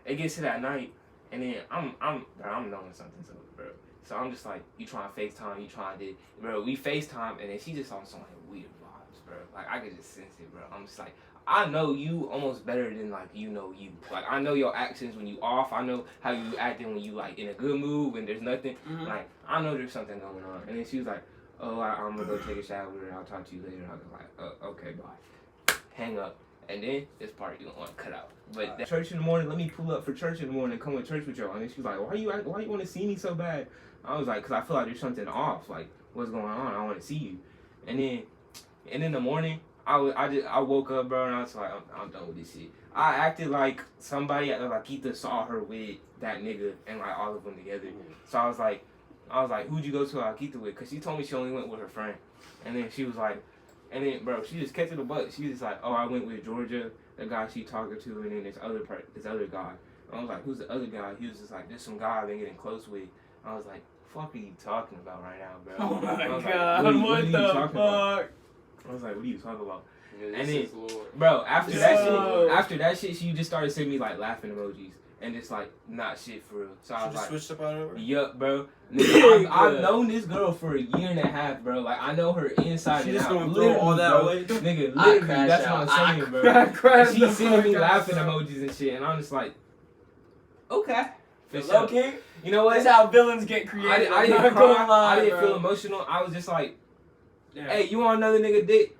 it gets to that night, and then I'm knowing something, so, bro. So I'm just like, you trying to FaceTime, bro. We FaceTime, and then she just on some like weird vibes, bro. Like I could just sense it, bro. I'm just like, I know you almost better than like you know you. Like I know your actions when you off. I know how you acting when you like in a good mood when there's nothing. Like I know there's something going on. And then she was like, oh, I'm gonna go take a shower and I'll talk to you later. I was like, okay, bye. Hang up. And then this part you don't want to cut out. But that church in the morning, let me pull up for church in the morning and come to church with y'all. And then she was like, why you want to see me so bad? I was like, because I feel like there's something off. Like, what's going on? I want to see you. And then in the morning, I woke up, bro, and I was like, I'm done with this shit. I acted like somebody at La Quita saw her with that nigga and like all of them together. So I was like, who'd you go to La Quita with? Because she told me she only went with her friend. And then she was like, and then, bro, she just kept to the butt. She was like, oh, I went with Georgia, the guy she talking to, and then this other guy. I was like, who's the other guy? He was just like, there's some guy I've been getting close with. I was like, fuck are you talking about right now, bro? Oh my God, like, what the fuck? About? I was like, what are you talking about? Yeah, and then, bro, after that shit, she just started sending me like laughing emojis. and it's like not shit for real. So I was like, switched up out of her? yup, bro. Nigga, I've known this girl for a year and a half, bro. Like I know her inside She and just out. gonna throw all that bro. away? Nigga, I literally, crash that's out. what I'm saying, bro. She's sending me laughing out. emojis and shit, and I'm just like, okay. For Low sure. key, You know what? that's how villains get created. I didn't I'm not cry. gonna lie, I didn't bro. feel emotional. I was just like, Yeah. hey, you want another nigga dick?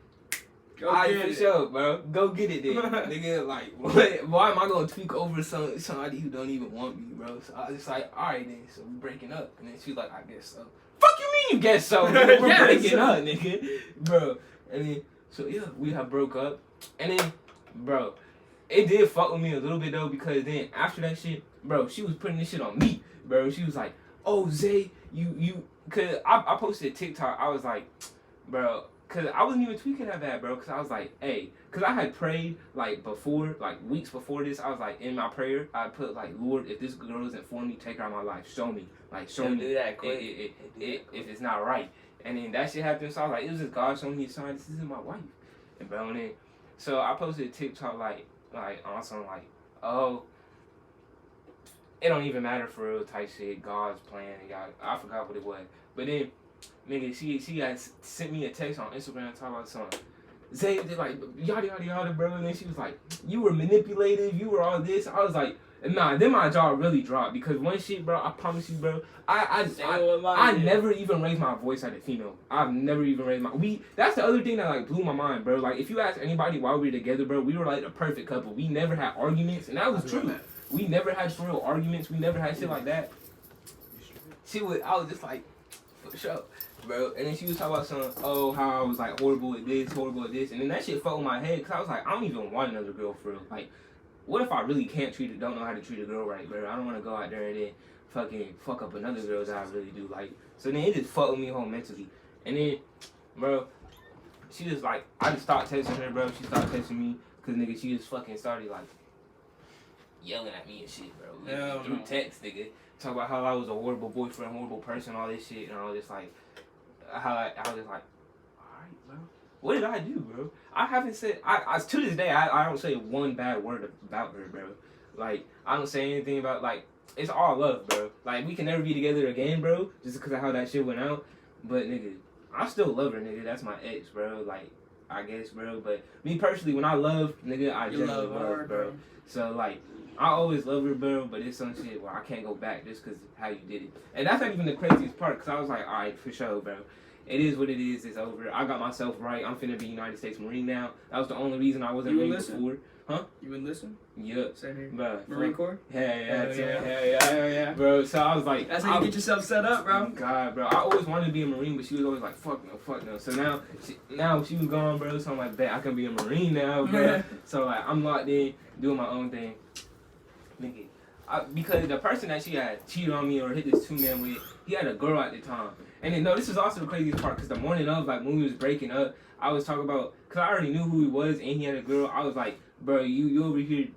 Go Alright, get for it. sure, bro. Go get it then. Nigga, like, what? Why am I gonna tweak over somebody who don't even want me, bro? So I was just like, alright then, so we breaking up. And then she's like, I guess so. Fuck you mean you guess so? Nigga? We're Yes. breaking up, nigga. Bro. And then, so yeah, we have broke up. And then, bro, it did fuck with me a little bit though, because then after that shit, bro, she was putting this shit on me, bro. She was like, oh, Zay, you, cause I posted a TikTok, I was like, bro, cause I wasn't even tweaking that bad, bro, cause I was like, hey, cause I had prayed, like, before, like, weeks before this, I was like, in my prayer, I put, like, Lord, if this girl isn't for me, take her out of my life, show me, like, show Don't me do that quick. if it's not right. And then that shit happened, so I was like, it was just God showing me a sign, this isn't my wife. And bro, and then, so I posted a TikTok, like on some, like, oh, it don't even matter for real type shit, God's plan, and y'all, I forgot what it was. But then, nigga, she had sent me a text on Instagram talking about something. Zay, they like, yada, yada, yada, bro. And then she was like, you were manipulative, you were all this. I was like, nah, then my jaw really dropped. Because one shit, bro, I promise you, bro, I never even raised my voice at a female. I've never even raised that's the other thing that, like, blew my mind, bro. Like, if you ask anybody why we were together, bro, we were, like, the perfect couple. We never had arguments, and that was true. We never had for real arguments. We never had shit like that. I was just like, for sure, bro. And then she was talking about some, oh, how I was like horrible at this, and then that shit fell in my head because I was like, I don't even want another girl for real. Like, what if I really don't know how to treat a girl right, bro? I don't want to go out there and then fucking fuck up another girl that I really do. Like, so then it just fucked with me home mentally. And then, bro, she just like, I just stopped texting her, bro. She stopped texting me because, nigga, she just fucking started like yelling at me and shit, bro. Through text, nigga. Talk about how I was a horrible boyfriend, horrible person, all this shit, and I was just like, I was just like, alright, bro. What did I do, bro? I haven't said, I to this day, I don't say one bad word about her, bro. Like, I don't say anything about, like, it's all love, bro. Like, we can never be together again, bro, just because of how that shit went out. But, nigga, I still love her, nigga. That's my ex, bro. Like, I guess, bro. But me personally, when I love, nigga, I generally love, bro. So, like, I always love her, bro, but it's some shit where I can't go back just because of how you did it. And that's not even the craziest part, because I was like, alright, for sure, bro. It is what it is. It's over. I got myself right. I'm finna be United States Marine now. That was the only reason I wasn't Marine before. Huh? You would listen? Yeah. Same here. Bro, Marine Corps? Hell yeah. Hell yeah. Bro, so I was like... That's how you get yourself set up, bro. God, bro. I always wanted to be a Marine, but she was always like, fuck no. So now she was gone, bro. So I'm like, bet I can be a Marine now, bro. So, like, I'm locked in, doing my own thing. Nigga. Because the person that she had cheated on me or hit this 2-man with, he had a girl at the time. And then, no, this is also the craziest part, because the morning of, like, when we was breaking up, I was talking about, because I already knew who he was, and he had a girl. I was like, bro, you over here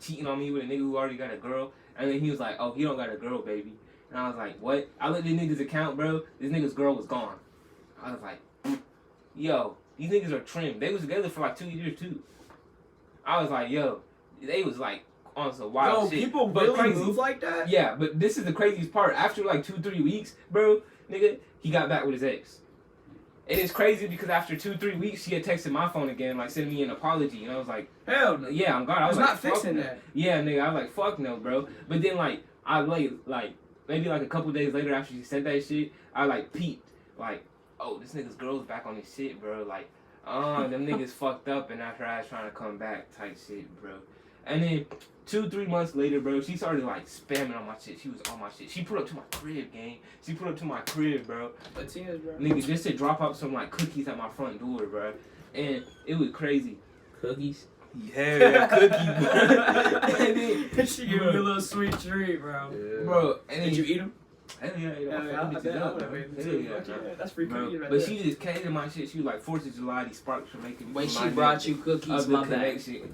cheating on me with a nigga who already got a girl? And then he was like, oh, he don't got a girl, baby. And I was like, what? I looked at this nigga's account, bro. This nigga's girl was gone. I was like, yo, these niggas are trim. They was together for, like, 2 years, too. I was like, yo, they was, like, on some wild shit. People really move like that? Yeah, but this is the craziest part. After like 2-3 weeks, bro, nigga, he got back with his ex. And it's crazy because after 2-3 weeks, she had texted my phone again, like sending me an apology. And I was like, hell no. Yeah, I'm God. I was not like, fixing that. Yeah, nigga, I was like, fuck no, bro. But then I maybe like a couple days later after she said that shit, I like peeped. Like, oh, this nigga's girl's back on his shit, bro. Like, them niggas fucked up and after I was trying to come back type shit, bro. And then 2-3 months later, bro, she started like spamming on my shit. She was on my shit. She put up to my crib, gang. She put up to my crib, bro. Latinas, bro. Nigga, just to drop off some like cookies at my front door, bro. And it was crazy. Cookies? Yeah, cookies, bro. And then, she gave me a little sweet treat, bro. Yeah. Bro, and then Did you eat them? Hell yeah, that's free cookies right but there. she just came to my shit. She was like, 4th of July, these sparks were making me. Wait, she brought you cookies, of the my bad. connection,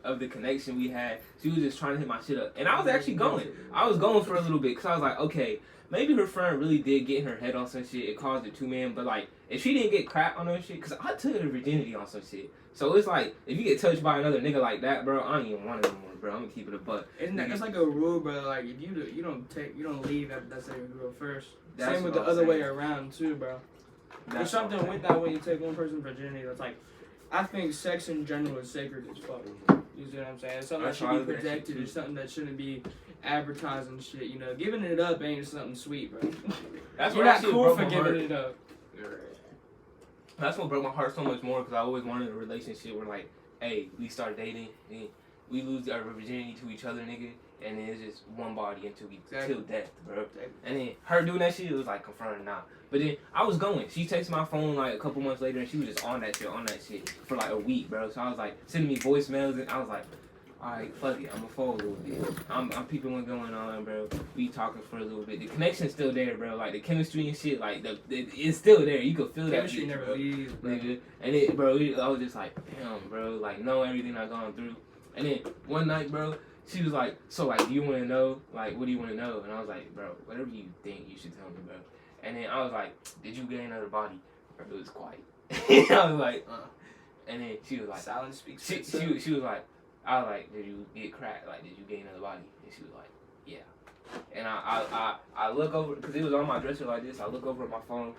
of the connection we had. She was just trying to hit my shit up, and I was actually going. I was going for a little bit because I was like, okay, maybe her friend really did get in her head on some shit. It caused a 2-man, but like if she didn't get cracked on her shit, cause I took her virginity on some shit. So it's like, if you get touched by another nigga like that, bro, I don't even want it no more, bro. I'm gonna keep it a buck. It's like a rule, bro. Like if you don't leave after that second girl first. That's Same with what the I'm other way saying. around too, bro. That's There's something what I'm with saying. that when you take one person's virginity. That's like, I think sex in general is sacred as fuck. You see what I'm saying? It's something that That's should why I be look at that shit, protected. too. It's something that shouldn't be advertised and shit. You know, giving it up ain't something sweet, bro. That's You're why not that shit cool broke for my giving heart. it up. That's what broke my heart so much more, because I always wanted a relationship where, like, hey, we start dating, and we lose our virginity to each other, nigga, and then it's just one body until till death, bro. And then her doing that shit, it was like confirmed now. But then I was going. She texted my phone like a couple months later, and she was just on that shit for like a week, bro. So I was like sending me voicemails, and I was like, alright, fuck it, I'ma fold a little bit. I'm peeping what's going on, bro. We talking for a little bit. The connection's still there, bro. Like the chemistry and shit, like it's still there. You can feel that Chemistry shit, never bro. leaves, bro. Nigga. And I was just like, damn, bro. Like knowing everything I've gone through. And then one night, bro, she was like, so like, do you want to know? Like, what do you want to know? And I was like, bro, whatever you think, you should tell me, bro. And then I was like, did you gain another body? Bro, it was quiet. I was like, And then she was like, Silence speaks. she was like, I was like, did you get cracked? Like, did you gain another body? And she was like, yeah. And I look over, because it was on my dresser like this. I look over at my phone,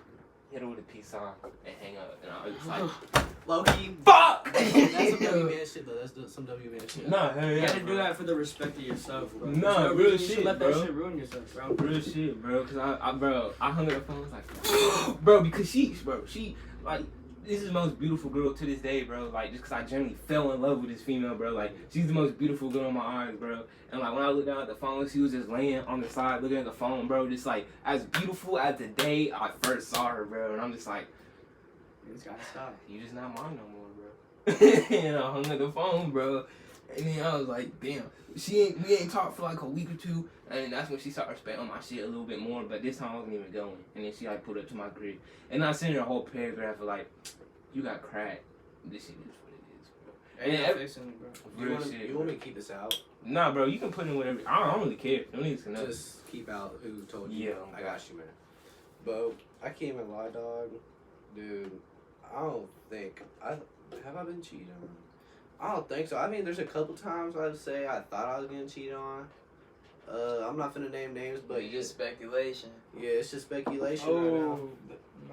hit her with a peace sign, and hang up. And I was just like, Low-key, fuck! that's some W man shit though. That's some W man shit. Nah, hell You yeah, gotta bro. do that for the respect of yourself, bro. Nah, There's no real reason you should shit, let bro. that shit ruin yourself, bro. Real shit, bro. Cause I hung up the phone. I was like, bro, because she, like, this is the most beautiful girl to this day, bro. Like, just cause I genuinely fell in love with this female, bro. Like, she's the most beautiful girl in my eyes, bro. And like, when I looked down at the phone, she was just laying on the side, looking at the phone, bro. Just like, as beautiful as the day I first saw her, bro. And I'm just like, You just gotta stop. you just not mine no more, bro. And I hung up the phone, bro. And then I was like, damn. We ain't talked for like a week or two, and that's when she started spitting on my shit a little bit more. But this time I wasn't even going, and then she like put it to my crib, and I sent her a whole paragraph of like, "You got cracked. This shit is what it is, bro." Ain't And no every- fixing it, bro. You want me to keep this out? Nah, bro, you can put in whatever. I don't really care. No niggas can know. Just keep out who told you. Yeah. I got you, man. But I can't even lie, dog. Dude, I don't think have I been cheated on? I don't think so. I mean, there's a couple times I'd say I thought I was getting cheated on. I'm not finna name names, but But just speculation. yeah, it's just speculation Oh. right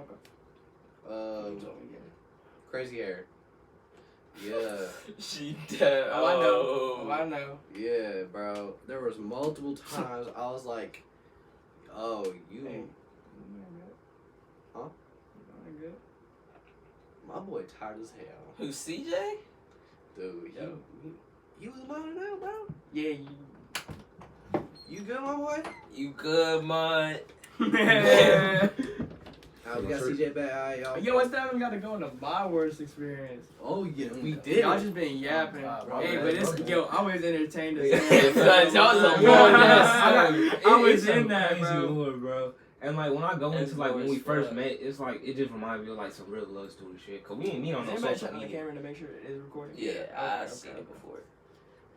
now. Crazy hair. Yeah, She dead. Oh, I know. Oh, I know. yeah, bro. There was multiple times I was like, "Oh, you, Hey. Huh? Good. my boy, tired as hell, Who, CJ? dude. Yo. You was moaning out, bro. Yeah, You good, my boy? You good, man? you. We got CJ back, alright, y'all. Yo, what's that? We gotta go into my worst experience. Oh yeah, we did. Y'all just been yapping. bro, Hey, man, but it's bro. yo, I was entertained as Yeah, hell. that was a Yeah, long yes. I was It's in some that, crazy bro. lore, bro. And like when I go That's into like when lore we as first fuck. met, it's like it just reminds me of like some real love story shit. Cause we ain't meet on no Is anybody social checking the media. camera to make sure it is recording? Yeah, Okay, I've seen it before.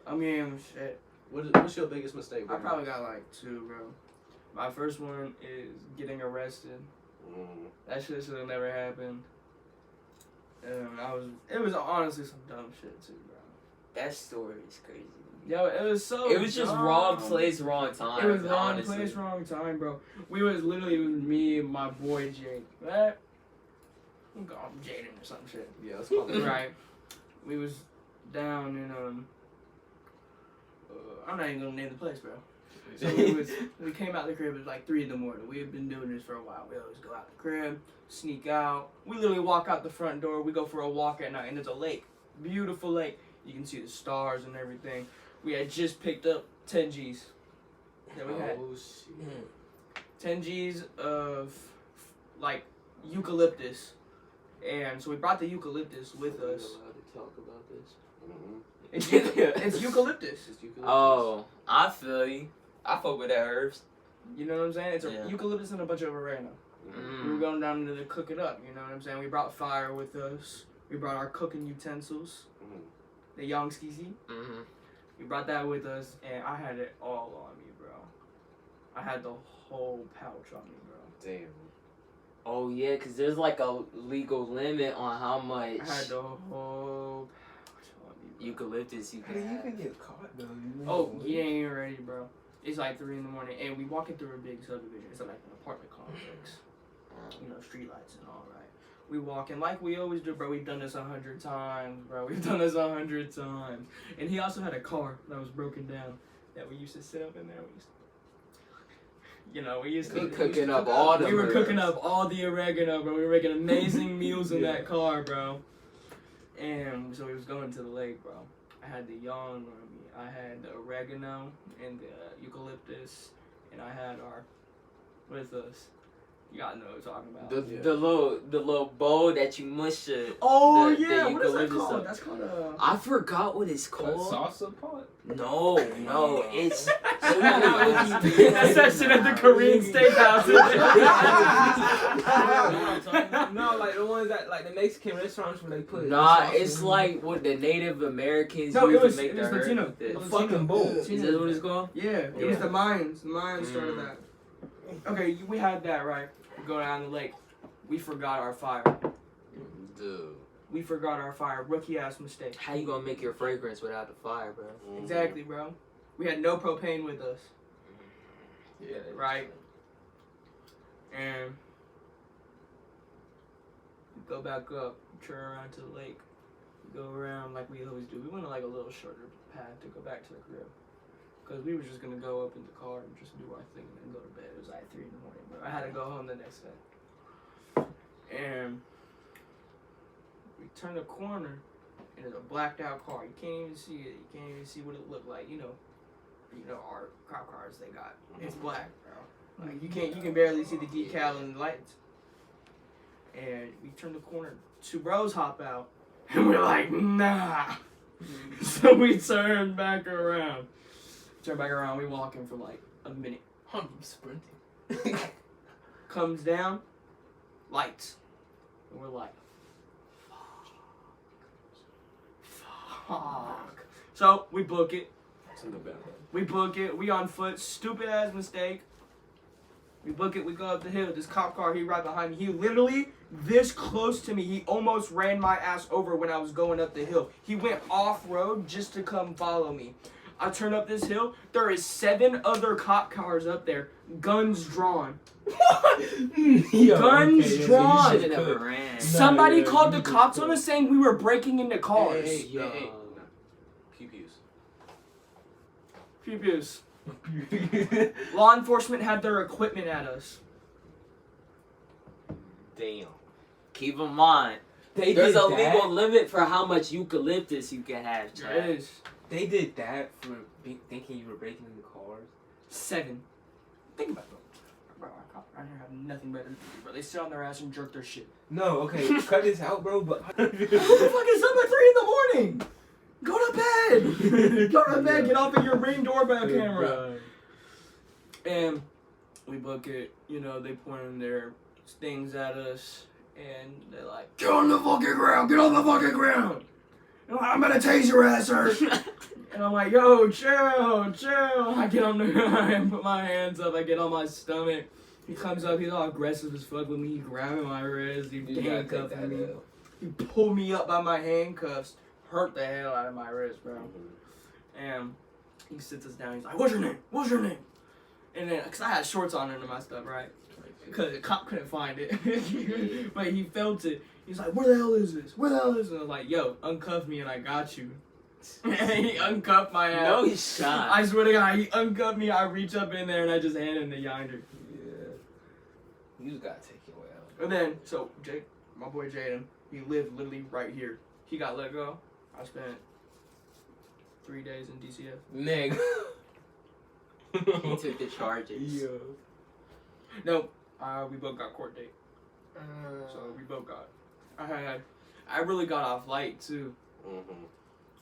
I mean, shit. What's your biggest mistake, bro? I probably got like 2, bro. My first one is getting arrested. That shit should have never happened. It was honestly some dumb shit too, bro. That story is crazy. Yo, it was so. It was just dumb. wrong place, wrong time. It was wrong honestly. place, wrong time, bro. It was me and my boy Jake. Right? I'm going Jaden or some shit. Yeah, let's call it. Right. We was down in I'm not even gonna name the place, bro. So we came out the crib at like 3 in the morning. We had been doing this for a while. We always go out the crib, sneak out. We literally walk out the front door. We go for a walk at night, and there's a lake, beautiful lake. You can see the stars and everything. We had just picked up 10 G's. That we had Oh shit. 10 G's of like eucalyptus, and so we brought the eucalyptus with us. allowed to talk about this? It's eucalyptus. Just eucalyptus. Oh, I feel you. I fuck with that herbs. You know what I'm saying? It's a Yeah. eucalyptus and a bunch of oregano. We were going down to cook it up. You know what I'm saying? We brought fire with us. We brought our cooking utensils, the Yongskisi. Mm-hmm. We brought that with us, and I had it all on me, bro. I had the whole pouch on me, bro. Damn. Oh yeah, cause there's like a legal limit on how much I had the whole eucalyptus you How can do you have. even get caught though? Oh, you ain't even ready, bro. It's like 3 in the morning, and we walking through a big subdivision. It's like an apartment complex. You know, street lights and all, right? We walking like we always do, bro. We've done this 100 times, bro. We've done this 100 times. And he also had a car that was broken down that we used to sit up in there. We used to Cooking up all the. We were cooking up all the oregano, bro. We were making amazing meals in that car, bro. And so we was going to the lake, bro. I had the yawn on me. I had the oregano and the eucalyptus, and I had our with us. You gotta know what I'm talking about. The little bowl that you mush it. Oh the yeah, what is that eucalyptus called? up. That's called I forgot what it's called. Salsa pot? No, it's. That's that shit at the Korean steakhouse. No, like the ones that like the Mexican restaurants where they put. Nah, it's like what the Native Americans No, used it was to make Latino. the Latino. herb with It it. was fucking bowl. Is that what it's called? Yeah, it was the Mayans. The Mayans started that. Okay, we had that, right? We go down the lake. We forgot our fire. Dude. We forgot our fire. Rookie ass mistake. How you gonna make your fragrance without the fire, bro? Exactly, bro. We had no propane with us. Yeah. Right? And we go back up, turn around to the lake. We go around like we always do. We went on like a little shorter path to go back to the crib. Because we were just going to go up in the car and just do our thing and then go to bed. It was like 3 in the morning, but I had to go home the next day. And we turned a corner and it's a blacked out car. You can't even see it. You can't even see what it looked like. You know our cop cars they got. It's black, bro. Like you can barely see the decal and the lights. And we turn the corner. 2 bros hop out. And we're like, nah. So we turn back around. We walking for like a minute. I'm sprinting. Comes down, lights. And we're like, fuck. So we book it. It's in the back. We book it. We on foot. Stupid ass mistake. We book it. We go up the hill. This cop car, he right behind me. He literally this close to me. He almost ran my ass over when I was going up the hill. He went off road just to come follow me. I turn up this hill. There is 7 other cop cars up there, guns drawn. Guns drawn. You should have never ran. Somebody called the cops on us saying we were breaking into cars. Hey. Pew-pews. Pew-pews. Law enforcement had their equipment at us. Damn. Keep in mind, They there's did a that? legal limit for how much eucalyptus you can have, There Chad. is. They did that for thinking you were breaking into cars. 7. Think about it. Bro, our cops around here have nothing better to do, bro. They sit on their ass and jerk their shit. No, okay, cut this out, bro. But What the fuck is up at 3 in the morning? Go to bed. Go to bed. Get off of your Ring doorbell camera. And we book it. You know, they pointing their things at us, and they're like, "Get on the fucking ground. Get on the fucking ground." And I'm gonna tase your ass, sir. And I'm like, "Yo, chill, chill." I get on the ground and put my hands up. I get on my stomach. He comes up. He's all aggressive as fuck with me. He grabbing my wrist. He handcuffing me. He pulled me up by my handcuffs. Hurt the hell out of my wrist, bro. And he sits us down. He's like, "What's your name? What's your name?" And then, cause I had shorts on under my stuff, right? Cause the cop couldn't find it, but he felt it. He's like, "Where the hell is this? Where the hell is this?" And I was like, "Yo, uncuff me and I got you." And he uncuffed my ass. No, he's shot. I swear to God, he uncuffed me. I reach up in there and I just hand him the yinder. yeah, you just gotta take your way out. And then, so Jake, my boy Jaden, he lived literally right here. He got let go. I spent 3 days in DCF. Nigga. He took the charges. No, we both got court date. So we both got. I really got off light too.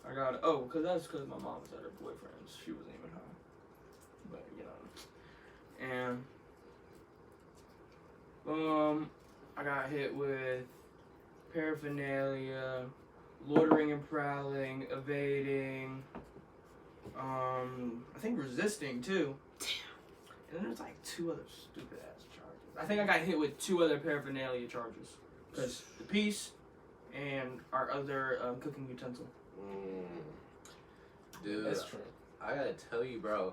I got that's because my mom was at her boyfriend's. She wasn't even home. But and I got hit with paraphernalia, loitering and prowling, evading. I think resisting too. Damn. And then there's like 2 other stupid ass charges. I think I got hit with 2 other paraphernalia charges. Because the piece and our other cooking utensil. Dude, That's true. I gotta tell you, bro.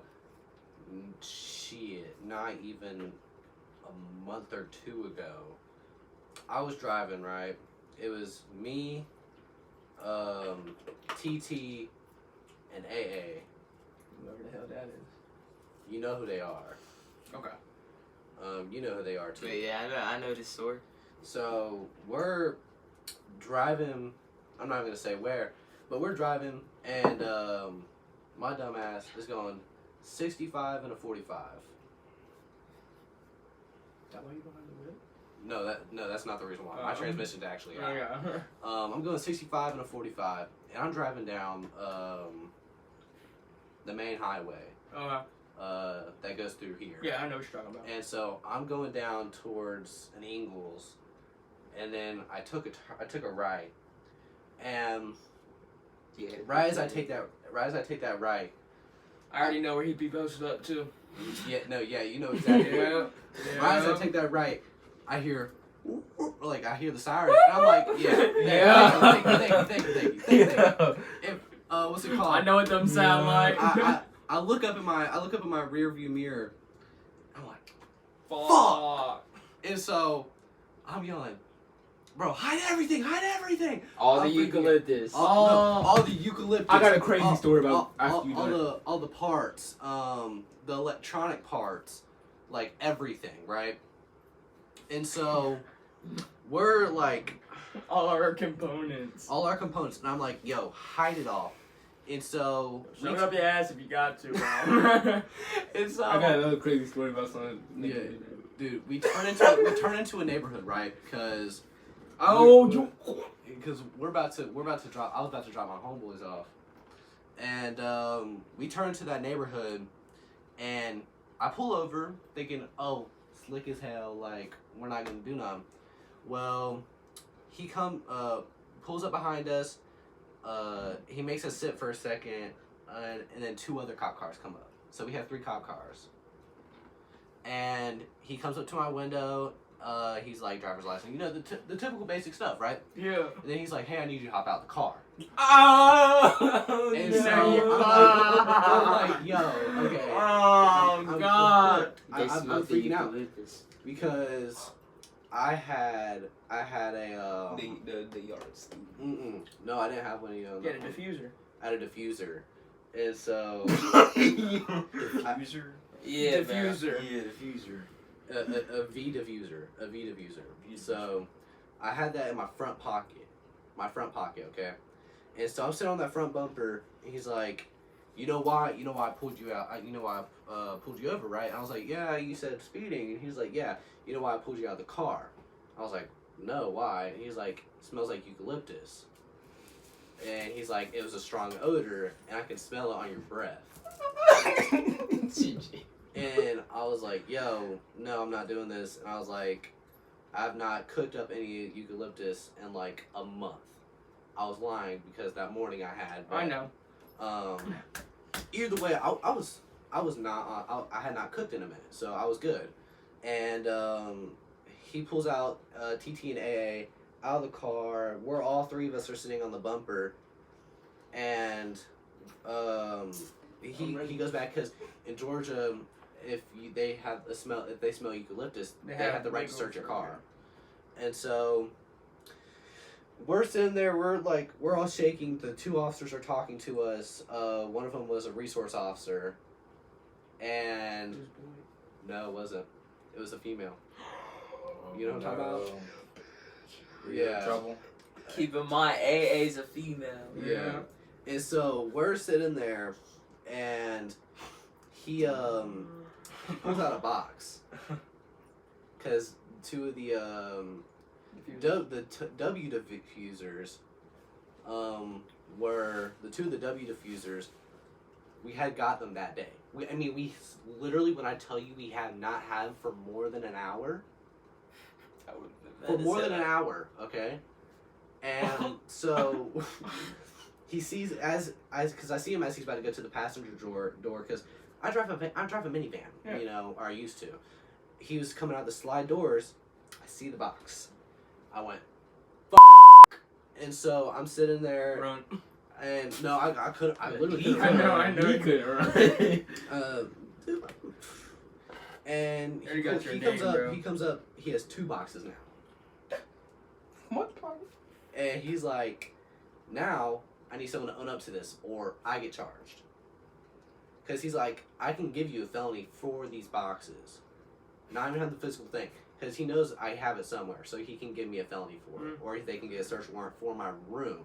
Shit, not even a month or 2 ago. I was driving, right? It was me, TT, and AA. Whoever the hell that is. You know who they are. Okay. You know who they are too. But yeah, I know this story. So we're driving. I'm not gonna say where, but we're driving, and my dumb ass is going 65 and a 45. Is that why you behind the wheel? No, that's not the reason why. My transmission's actually out. Yeah. I'm going 65 and a 45, and I'm driving down the main highway Okay. that goes through here. Yeah, I know what you're talking about. And so I'm going down towards an Ingles, and then I took a right, and right as I take that right. I already know where he'd be posted up too. Yeah, you know exactly. Yeah. Right as I take that right, I hear the siren, and I'm like, Yeah. thank you. If, what's it called? I know what them sound like. I look up in my rear view mirror. I'm like, Fuck. and so I'm yelling, bro, hide everything. All I'm the freaking- eucalyptus. All the eucalyptus. I got a crazy story about after you all done. the parts, the electronic parts, like everything, right? And so we're like All our components. all our components, and I'm like, yo, hide it all. And so Shove it up your ass if you got to, bro. and so I got another crazy story about something. Yeah. dude, we turn into a neighborhood, right? Because we're about to drop. I was about to drop my homeboys off, and we turn into that neighborhood, and I pull over thinking, oh, slick as hell, like we're not gonna do nothing. Well, he pulls up behind us. He makes us sit for a second, and then 2 other cop cars come up. So we have 3 cop cars. And he comes up to my window. He's like, driver's license. You know, the typical basic stuff, right? Yeah. And then he's like, hey, I need you to hop out the car. Oh, And no. so I'm like, yo, okay. Oh, God. I'm freaking out because I had a The yards. no, I didn't have one of those. Get a diffuser. I had a diffuser, and so Diffuser. Yeah, man. Diffuser. Yeah, diffuser. a V diffuser. So I had that in my front pocket, okay. And so I'm sitting on that front bumper, and he's like, you know why I pulled you out? You know why I pulled you over, right? And I was like, yeah, you said speeding. And he's like, yeah, you know why I pulled you out of the car? I was like, no, why? And he's like, it smells like eucalyptus. And he's like, it was a strong odor, and I can smell it on your breath. And I was like, yo, no, I'm not doing this. And I was like, I've not cooked up any eucalyptus in like a month. I was lying because that morning I had. But, I know. Either way, I had not cooked in a minute, so I was good. And he pulls out TT and AA out of the car. We're all 3 of us are sitting on the bumper, and he goes back because in Georgia, if they smell eucalyptus, they have the right to search your car. And so we're sitting there, we're all shaking. The 2 officers are talking to us. One of them was a resource officer, and no, it wasn't. It was a female. You know what I'm talking about? Yeah. Trouble. Keep in mind, AA's a female. Yeah. And so we're sitting there, and he pulls out a box, because 2 of the W diffusers were the 2 of the W diffusers. We had got them that day. We literally, when I tell you, we have not had for more than an hour. For more than an hour, okay. And so he sees because I see him as he's about to go to the passenger door because I drive a minivan, Yeah. you know, or I used to. he was coming out the slide doors. I see the box. I went, F***. And so I'm sitting there. Run. And no, I couldn't. I literally He couldn't. I know. He couldn't run. And There you got your he comes name, up. bro. He comes up. He has 2 boxes now. What? And he's like, now I need someone to own up to this, or I get charged. Because he's like, I can give you a felony for these boxes. Not even have the physical thing. Because he knows I have it somewhere, so he can give me a felony for it. Or they can get a search warrant for my room.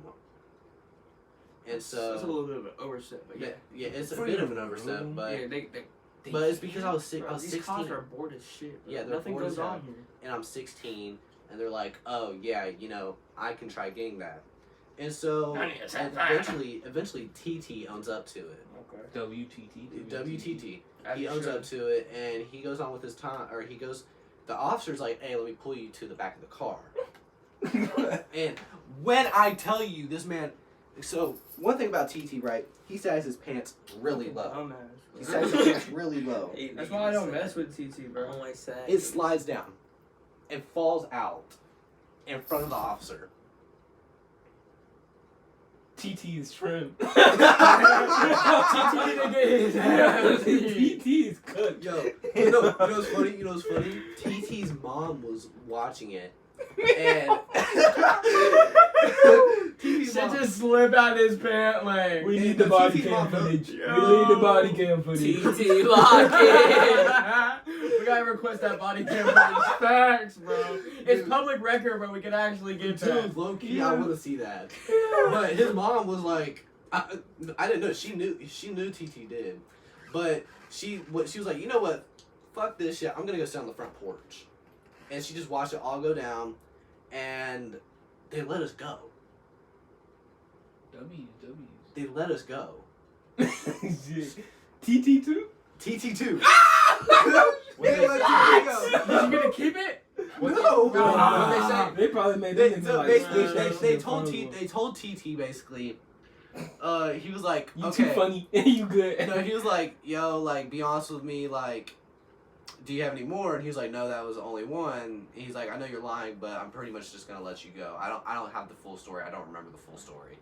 And so... It's a little bit of an overstep, but yeah. Yeah, it's a bit of an overstep, but... Yeah, they But it's because I was bro, I was these 16. cops are bored as shit. Bro. Yeah, they're Nothing bored as goes on hell. here. And I'm 16, and they're like, oh, yeah, you know, I can try getting that. And so, eventually, TT owns up to it. Okay. WTT. WTT. As He you owns should. up to it, and he goes on with his time, or he goes, the officer's like, hey, let me pull you to the back of the car. And when I tell you, this man, so, one thing about TT, right, he sags his pants really low. Dumbass, He bro. sags his pants really low. That's why I don't mess with TT, bro. Oh, I said. It slides down and falls out in front of the officer. TT is trim. TT to get his ass. TT is cooked. Yo, you know what's funny? You know what's funny? TT's mom was watching it, and TT's Shit mom. just slip out his pant leg. We Hey, need the but body TT cam mom, footage. yo. We need the body cam footage. TT lock in. We gotta request that body cam footage. Facts, bro. It's Dude. public record, but we can actually get that. Dude, low key, I want to see that. But his mom was like, I didn't know. She knew TT did, but she was like, you know what? Fuck this shit. I'm gonna go sit on the front porch, and she just watched it all go down, and they let us go. They let us go. TT2? TT2. Wait, They let TT go. You gonna keep it? No. What'd they say? They probably made They, them so like, basically, they told told TT basically. He was like, you okay. too funny. You good. No, he was like, yo, like, be honest with me, like, do you have any more? And he was like, no, that was the only one. And he's like, I know you're lying, but I'm pretty much just gonna let you go. I don't have the full story. I don't remember the full story.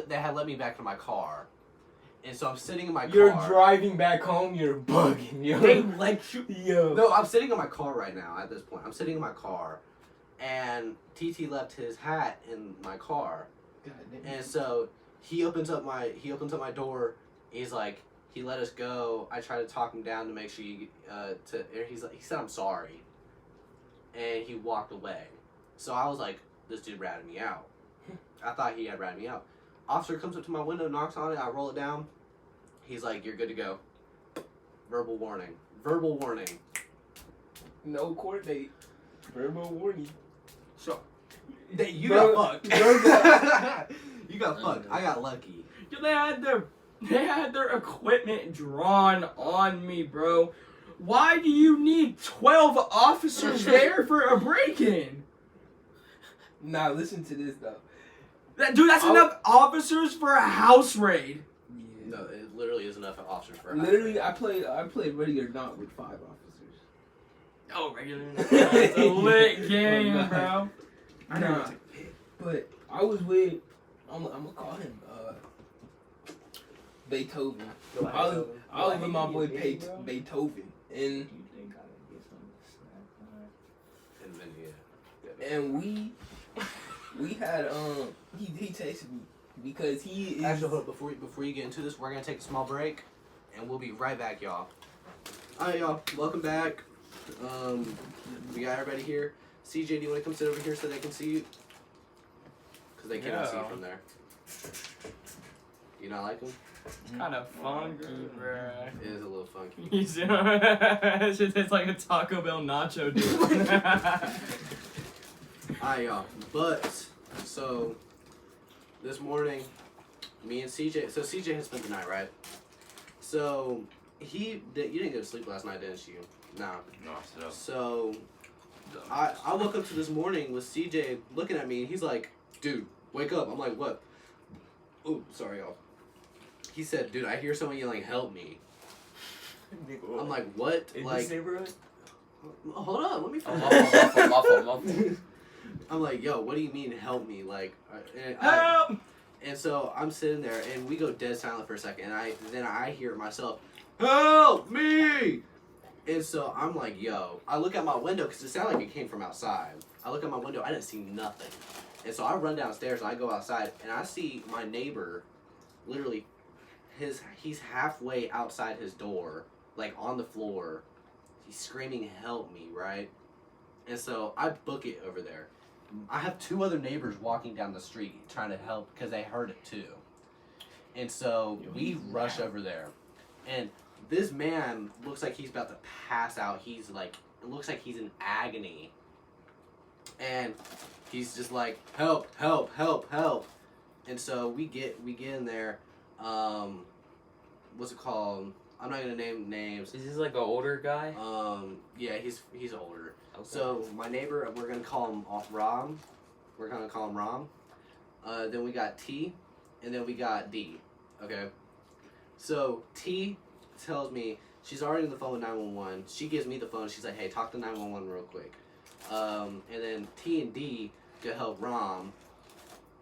They had let me back to my car, and so I'm sitting in my You're car. driving back home, you're bugging, yo. They let you. Yo. No, I'm sitting in my car right now. At this point, I'm sitting in my car, and TT left his hat in my car, and so he opens up my door. He's like, he let us go. I tried to talk him down to make sure he said I'm sorry, and he walked away. So I was like, this dude ratted me out. I thought he had ratted me out. Officer comes up to my window, knocks on it. I roll it down. He's like, you're good to go. Verbal warning. Verbal warning. No court date. Verbal warning. So, You Bro, got fucked. bro, You got fucked. I got lucky. yo, they had their equipment drawn on me, bro. Why do you need 12 officers there for a break-in? Nah, listen to this though. Dude, that's enough officers for a house raid. No, it literally is enough officers for a Literally, house I played Ready or Not with 5 officers. Oh, regular. That's a lit game, Oh, bro. I know. Nah, but I was with, I'm gonna call him Beethoven. I was with my boy Beethoven, and And then, yeah. and we had he texted me because he is Actually, hold up, before you get into this, we're gonna take a small break, and we'll be right back, y'all. Alright, y'all, welcome back. We got everybody here. CJ, do you want to come sit over here so they can see you? Because they cannot see you from there. You not like them? It's kind of funky, bro. It is a little funky. It's like a Taco Bell nacho, dude. Alright, y'all. But, so, this morning, me and CJ, so CJ had spent the night, right? So, you didn't go to sleep last night, didn't you? Nah. No, I stood up. So, I woke up to this morning with CJ looking at me, and he's like, dude, wake up. I'm like, what? Oh, sorry, y'all. He said, dude, I hear someone yelling, help me. I'm like, what? In Like, this neighborhood? hold on, let me Oh, finish. my fault. I'm like, yo, what do you mean help me? Like, Help! and so I'm sitting there, and we go dead silent for a second, and then I hear myself, help me! And so I'm like, yo, I look out my window, because it sounded like it came from outside. I look out my window, I didn't see nothing. And so I run downstairs, and I go outside, and I see my neighbor, literally, he's halfway outside his door, like on the floor. He's screaming, help me, right? And so I book it over there. I have 2 other neighbors walking down the street trying to help because they heard it too. And so we rush over there. And this man looks like he's about to pass out. He's like, it looks like he's in agony. And he's just like, help, help, help, help. And so we get in there. What's it called? I'm not gonna name names. Is this like an older guy? Yeah, he's older. Okay. So my neighbor, we're gonna call him Ram. We're gonna call him Ram. Then we got T, and then we got D. Okay. So T tells me she's already on the phone with 911. She gives me the phone. She's like, "Hey, talk to 911 real quick." And then T and D go help Ram,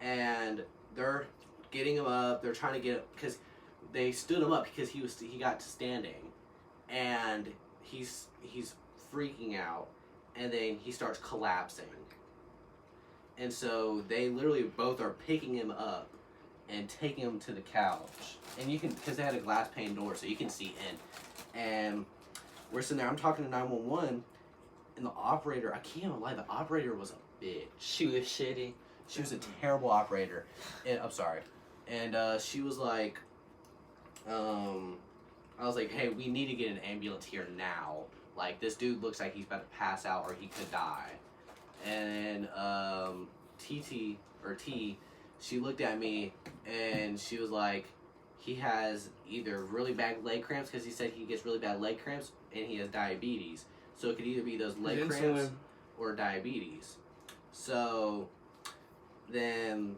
and they're getting him up. They're trying to get because they stood him up because he got to standing, and he's freaking out, and then he starts collapsing. And so they literally both are picking him up and taking him to the couch. And you can, because they had a glass pane door, so you can see in. And we're sitting there, I'm talking to 911, and the operator, I can't even lie, the operator was a bitch. She was shitty. She was a terrible operator. And I'm sorry. And she was like, I was like, hey, we need to get an ambulance here now. Like, this dude looks like he's about to pass out or he could die. And T, she looked at me and she was like, he has either really bad leg cramps, because he said he gets really bad leg cramps, and he has diabetes. So it could either be those leg cramps or diabetes. So then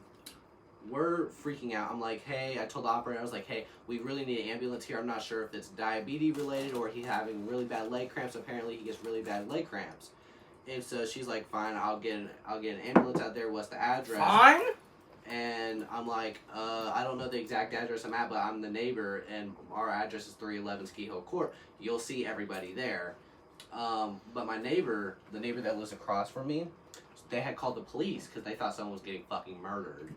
we're freaking out. I'm like, hey, I told the operator, I was like, hey, we really need an ambulance here. I'm not sure if it's diabetes related or he's having really bad leg cramps. Apparently he gets really bad leg cramps. And so she's like, fine, I'll get an ambulance out there. What's the address? Fine. And I'm like, I don't know the exact address I'm at, but I'm the neighbor, and our address is 311 Ski Hill Court. You'll see everybody there. But my neighbor, the neighbor that lives across from me, they had called the police because they thought someone was getting fucking murdered.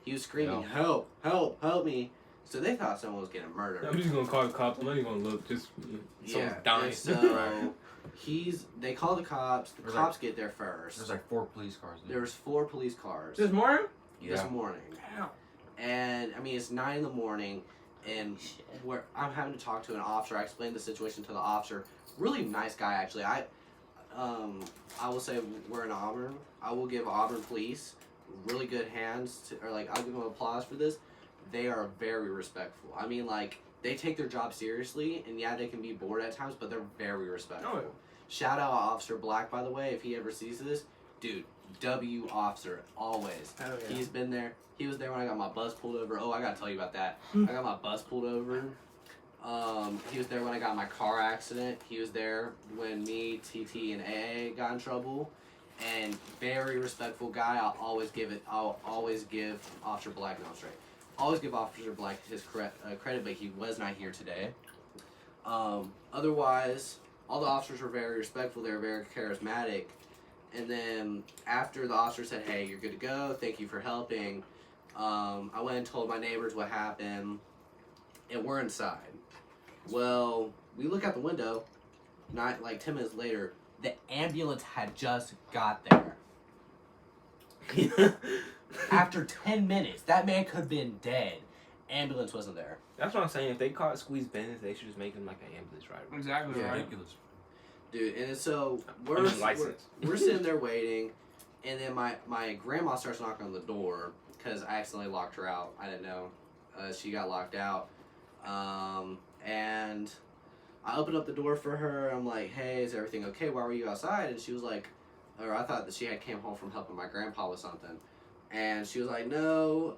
He was screaming, help, help, help me. So they thought someone was getting murdered. I'm just gonna call the cops. I'm not even gonna look. Just someone's dying. So they call the cops. The cops get there first. There's like 4 police cars. There was 4 police cars. This morning? This morning. Damn. And I mean, it's 9 in the morning, and I'm having to talk to an officer. I explained the situation to the officer. Really nice guy, actually. I will say we're in Auburn. I will give Auburn police really good hands, I'll give them applause for this. They are very respectful. I mean, like, they take their job seriously, and yeah, they can be bored at times, but they're very respectful. Oh, yeah. Shout out Officer Black, by the way, if he ever sees this. Dude, W officer, always. Hell yeah. He's been there. He was there when I got my bus pulled over. Oh, I gotta tell you about that. I got my bus pulled over. He was there when I got in my car accident. He was there when me, TT, and AA got in trouble. And very respectful guy. I'll always give Officer Black, no, I'm straight. Always give Officer Black his credit, but he was not here today. Otherwise, all the officers were very respectful. They were very charismatic. And then after the officer said, hey, you're good to go, thank you for helping, I went and told my neighbors what happened, and we're inside. Well, we look out the window, not like 10 minutes later, the ambulance had just got there. After 10 minutes, that man could have been dead. Ambulance wasn't there. That's what I'm saying. If they caught Squeeze Bennett, they should just make him like an ambulance driver. Exactly right. Ridiculous. Dude, and so we're sitting there waiting, and then my grandma starts knocking on the door because I accidentally locked her out. I didn't know. She got locked out. And I opened up the door for her. I'm like, hey, is everything okay? Why were you outside? And she was like, or I thought that she had came home from helping my grandpa with something. And she was like, no,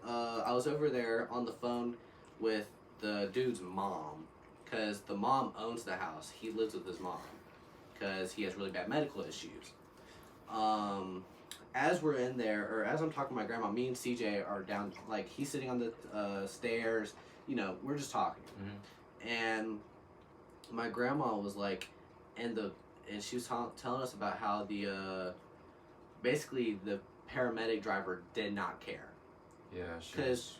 I was over there on the phone with the dude's mom. because the mom owns the house. He lives with his mom because he has really bad medical issues. As we're in there, or as I'm talking to my grandma, me and CJ are down, like, he's sitting on the stairs, you know, we're just talking. And my grandma was like, and she was telling us about how basically the paramedic driver did not care. Yeah, because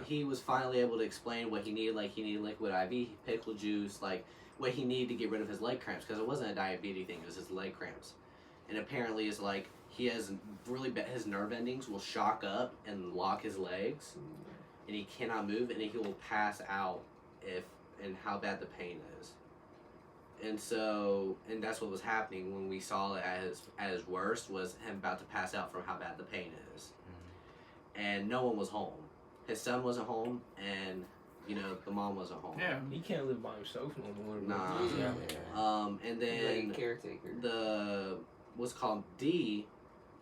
he was finally able to explain what he needed. Like, he needed liquid IV, pickle juice, like what he needed to get rid of his leg cramps, because it wasn't a diabetes thing, it was his leg cramps. And apparently it's like he has really bad, his nerve endings will shock up and lock his legs, and he cannot move, and he will pass out and how bad the pain is. And that's what was happening when we saw it at his worst, was him about to pass out from how bad the pain is. And no one was home. His son wasn't home, and you know, the mom wasn't home. Yeah, He can't live by himself no more. Nah. Yeah. And then caretaker. What's called D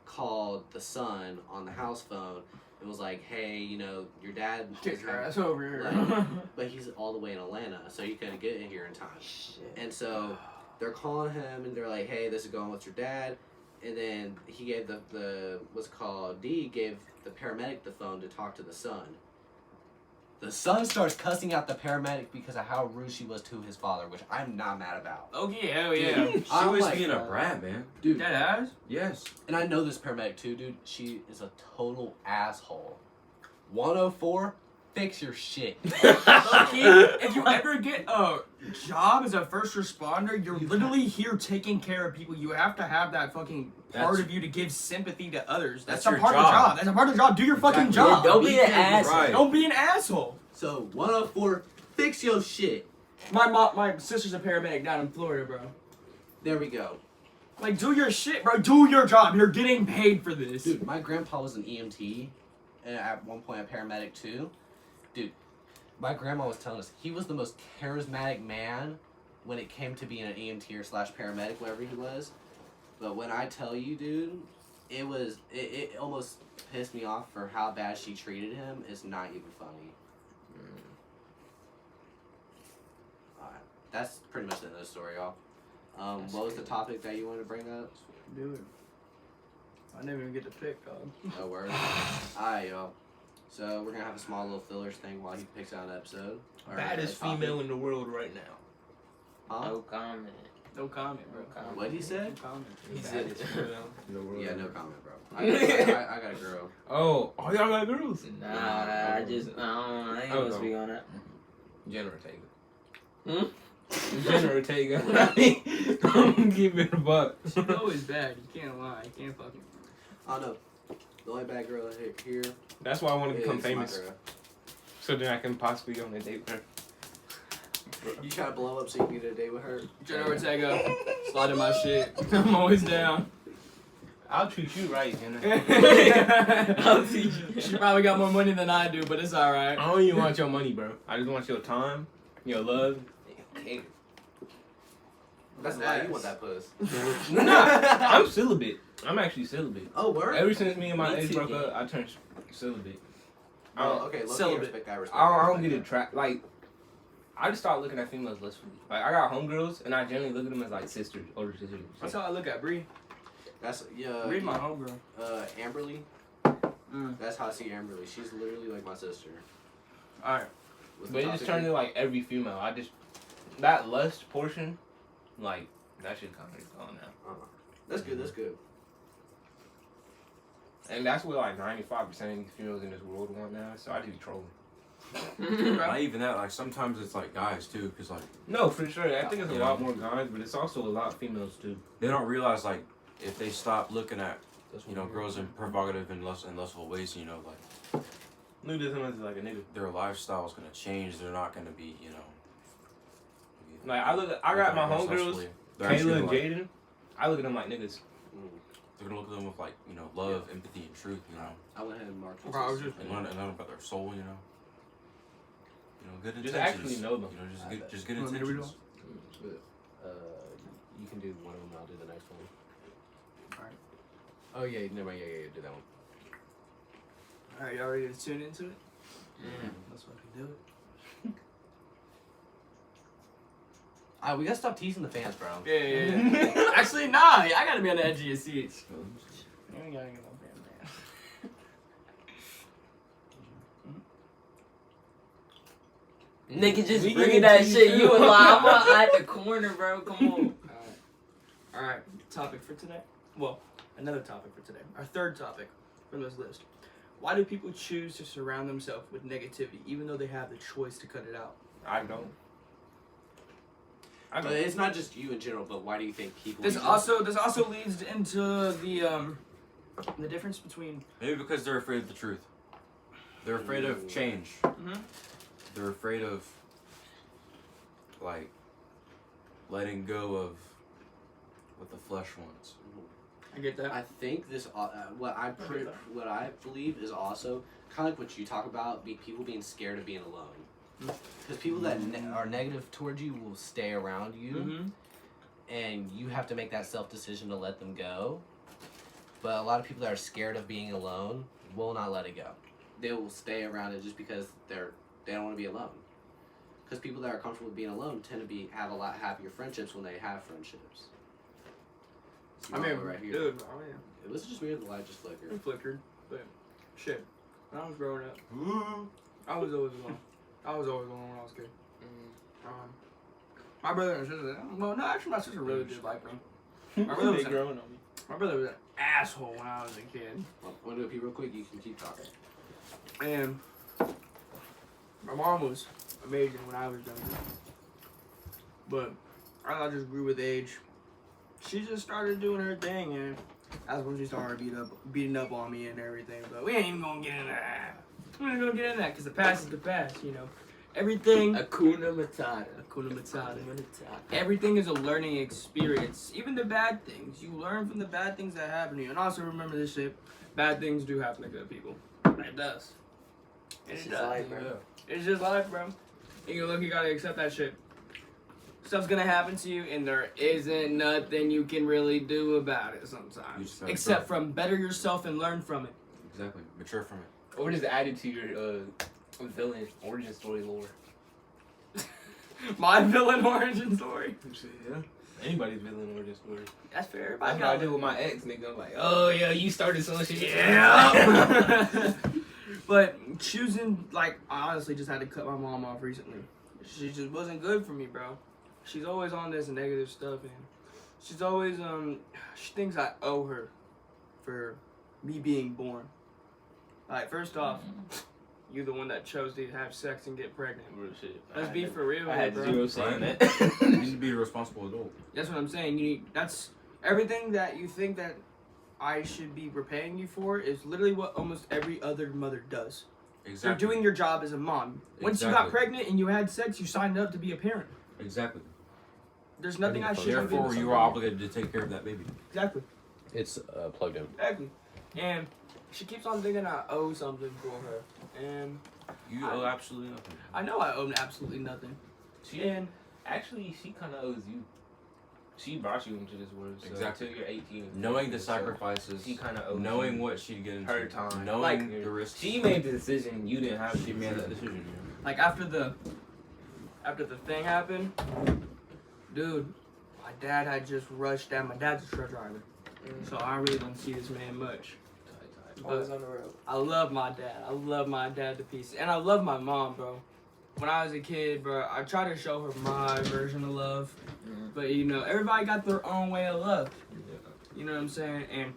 called the son on the house phone. It was like, hey, you know, your dad get your ass over here. like, but he's all the way in Atlanta, so he couldn't get in here in time. Shit. And so they're calling him, and they're like, hey, this is going with your dad. And then he gave D gave the paramedic the phone to talk to the son. The son starts cussing out the paramedic because of how rude she was to his father, which I'm not mad about. Okay, hell yeah. She I'm was like, being a brat, man. dude. Dead ass? Yes. And I know this paramedic too, dude. She is a total asshole. 104, fix your shit. If you ever get a job as a first responder, you're literally here taking care of people. You have to have that fucking part of you to give sympathy to others. That's a your part of the job. That's a part of the job. Do your fucking job. Don't be an ass. Right. Don't be an asshole. So 104, fix your shit. My sister's a paramedic down in Florida, bro. There we go. Like, do your shit, bro. Do your job. You're getting paid for this. Dude, my grandpa was an EMT, and at one point a paramedic too. Dude, my grandma was telling us he was the most charismatic man when it came to being an EMT or / paramedic, whatever he was. But when I tell you, dude, it almost pissed me off for how bad she treated him. It's not even funny. Alright, that's pretty much the end of the story, y'all. What was the topic that you wanted to bring up? Do it. I never even get to pick, dog. No word. Alright, y'all. So we're gonna have a small little fillers thing while he picks out an episode. Or Baddest a topic. female in the world right now. Huh? No comment. No comment, bro. No comment. What'd he say? No comment. He said it. In the world. Yeah, no comment, bro. I got a girl. Oh, y'all got girls? Nah, I ain't gonna speak on that. Jenna Ortega. Hmm? Jenna Ortega. I'm gonna give it a buck. She's always bad. You can't lie. You can't fucking. Oh no. The only bad girl here That's why I want to become is my famous. girl. So then I can possibly go on a date with her. You try to blow up so you can get a date with her? Jenna Ortega, slide in my shit. I'm always down. I'll treat you right, Jenna. I'll teach you. She probably got more money than I do, but it's alright. I don't even want your money, bro. I just want your time, your love, and your care. That's why you want that puss. I'm celibate. I'm actually celibate. Oh, word? Ever since me and my Me ex too, broke yeah. up, I turned celibate. Oh, okay. Look, Celibate. respect that. Respect I that, don't get respect attracted. Like, I just started looking at females lustfully. Like, I got homegirls, and I generally look at them as like sisters, older sisters. That's how I look at Bree. that. That's Bree, my homegirl. Amberly. Mm. That's how I see Amberly. She's literally like my sister. Alright. What's the But it just topic? turned into like every female. That lust portion, like, that shit kind of gone now. That's good. That's good. And that's what like 95% of these females in this world want now. So I just be trolling. Not even that. Like sometimes it's like guys too, because like No, for sure. I think it's a lot more guys, but it's also a lot of females too. they don't realize like if they stop looking at girls in provocative and lustful ways, like Look at them as like a nigga. their lifestyle is gonna change. They're not gonna be Like I got my homegirls, lustfully. They're actually Kayla and gonna, Jaden. I look at them like niggas. they're gonna look at them with like love, empathy, and truth. I went ahead and marked. Bro, I was just- And learn about their soul. Good Just intentions. actually know them. Just good Want me to read intentions. You can do one of them. I'll do the next one. Alright. Oh yeah, never mind. Yeah, do that one. Alright, y'all ready to tune into it? Let's fucking do it. We gotta stop teasing the fans, bro. Yeah. Actually, nah. I gotta be on the edge of your seats. You ain't gotta get no damn Nigga just We bringing get that to shit. you. You alive? I'm at the corner, bro. Come on. Alright. Topic for today. Well, another topic for today. Our third topic from this list. Why do people choose to surround themselves with negativity, even though they have the choice to cut it out? I don't. But it's not just you in general, but why do you think people... This also leads into the difference between... Maybe because they're afraid of the truth. They're afraid of change. Mm-hmm. They're afraid of, like, letting go of what the flesh wants. I get that. I think this, what I believe is also kind of like what you talk about, people being scared of being alone. Because people that are negative towards you will stay around you, and you have to make that self-decision to let them go. But a lot of people that are scared of being alone will not let it go. They will stay around it just because they don't want to be alone. Because people that are comfortable with being alone tend to have a lot happier friendships when they have friendships. I mean, right here. dude, It was just weird. The light just flickered. it flickered, but shit. When I was growing up, I was always alone. I was always alone when I was a kid. My brother and sister, well, no, actually, my sister really did like me. My brother was growing on me. My brother was an asshole when I was a kid. Want to do a pee real quick? You can keep talking. And my mom was amazing when I was younger. But as I just grew with age, she just started doing her thing, and that's when she started beating up on me and everything. But we ain't even gonna get into that. We ain't gonna get into that because the past is the past, you know. Everything. Hakuna Matata. Hakuna Matata. Everything is a learning experience. Even the bad things. You learn from the bad things that happen to you. And also remember this shit. Bad things do happen to good people. It does. It's just life, bro. It's just life, bro. You gotta accept that shit. Stuff's gonna happen to you, and there isn't nothing you can really do about it sometimes. Except from better yourself and learn from it. Exactly. Mature from it. Or just add it to your villain origin story lore. My villain origin story. Yeah. Anybody's villain origin story. That's fair. That's what I did with my ex, nigga. I'm like, oh yeah, you started some shit. Yeah. But choosing, like, I honestly just had to cut my mom off recently. She just wasn't good for me, bro. She's always on this negative stuff, and she's always she thinks I owe her for me being born. Like, first off, you're the one that chose to have sex and get pregnant. Real shit. Let's be for real, I had bro. zero saying Right. that. You need to be a responsible adult. That's what I'm saying. That's everything that you think that I should be repaying you for is literally what almost every other mother does. Exactly. You're doing your job as a mom. Once you got pregnant and you had sex, you signed up to be a parent. Exactly. There's nothing I should do. Therefore, you are obligated to take care of that baby. Exactly. It's plugged in. Exactly. And she keeps on thinking I owe something for her. And You owe absolutely nothing. I know I owe absolutely nothing. And actually, she kind of owes you. She brought you into this world. So Exactly. Until you're 18. Knowing the sacrifices, she kind of owes knowing you what she'd get into, her time. knowing Like, the risks. She made the decision. You didn't have to. She made that decision. Like after the thing happened, dude, my dad had just rushed down. My dad's a truck driver, so I really don't see this man much. Always on the road. I love my dad. I love my dad to pieces. And I love my mom, bro. When I was a kid, bro, I tried to show her my version of love. But, you know, everybody got their own way of love. You know what I'm saying? And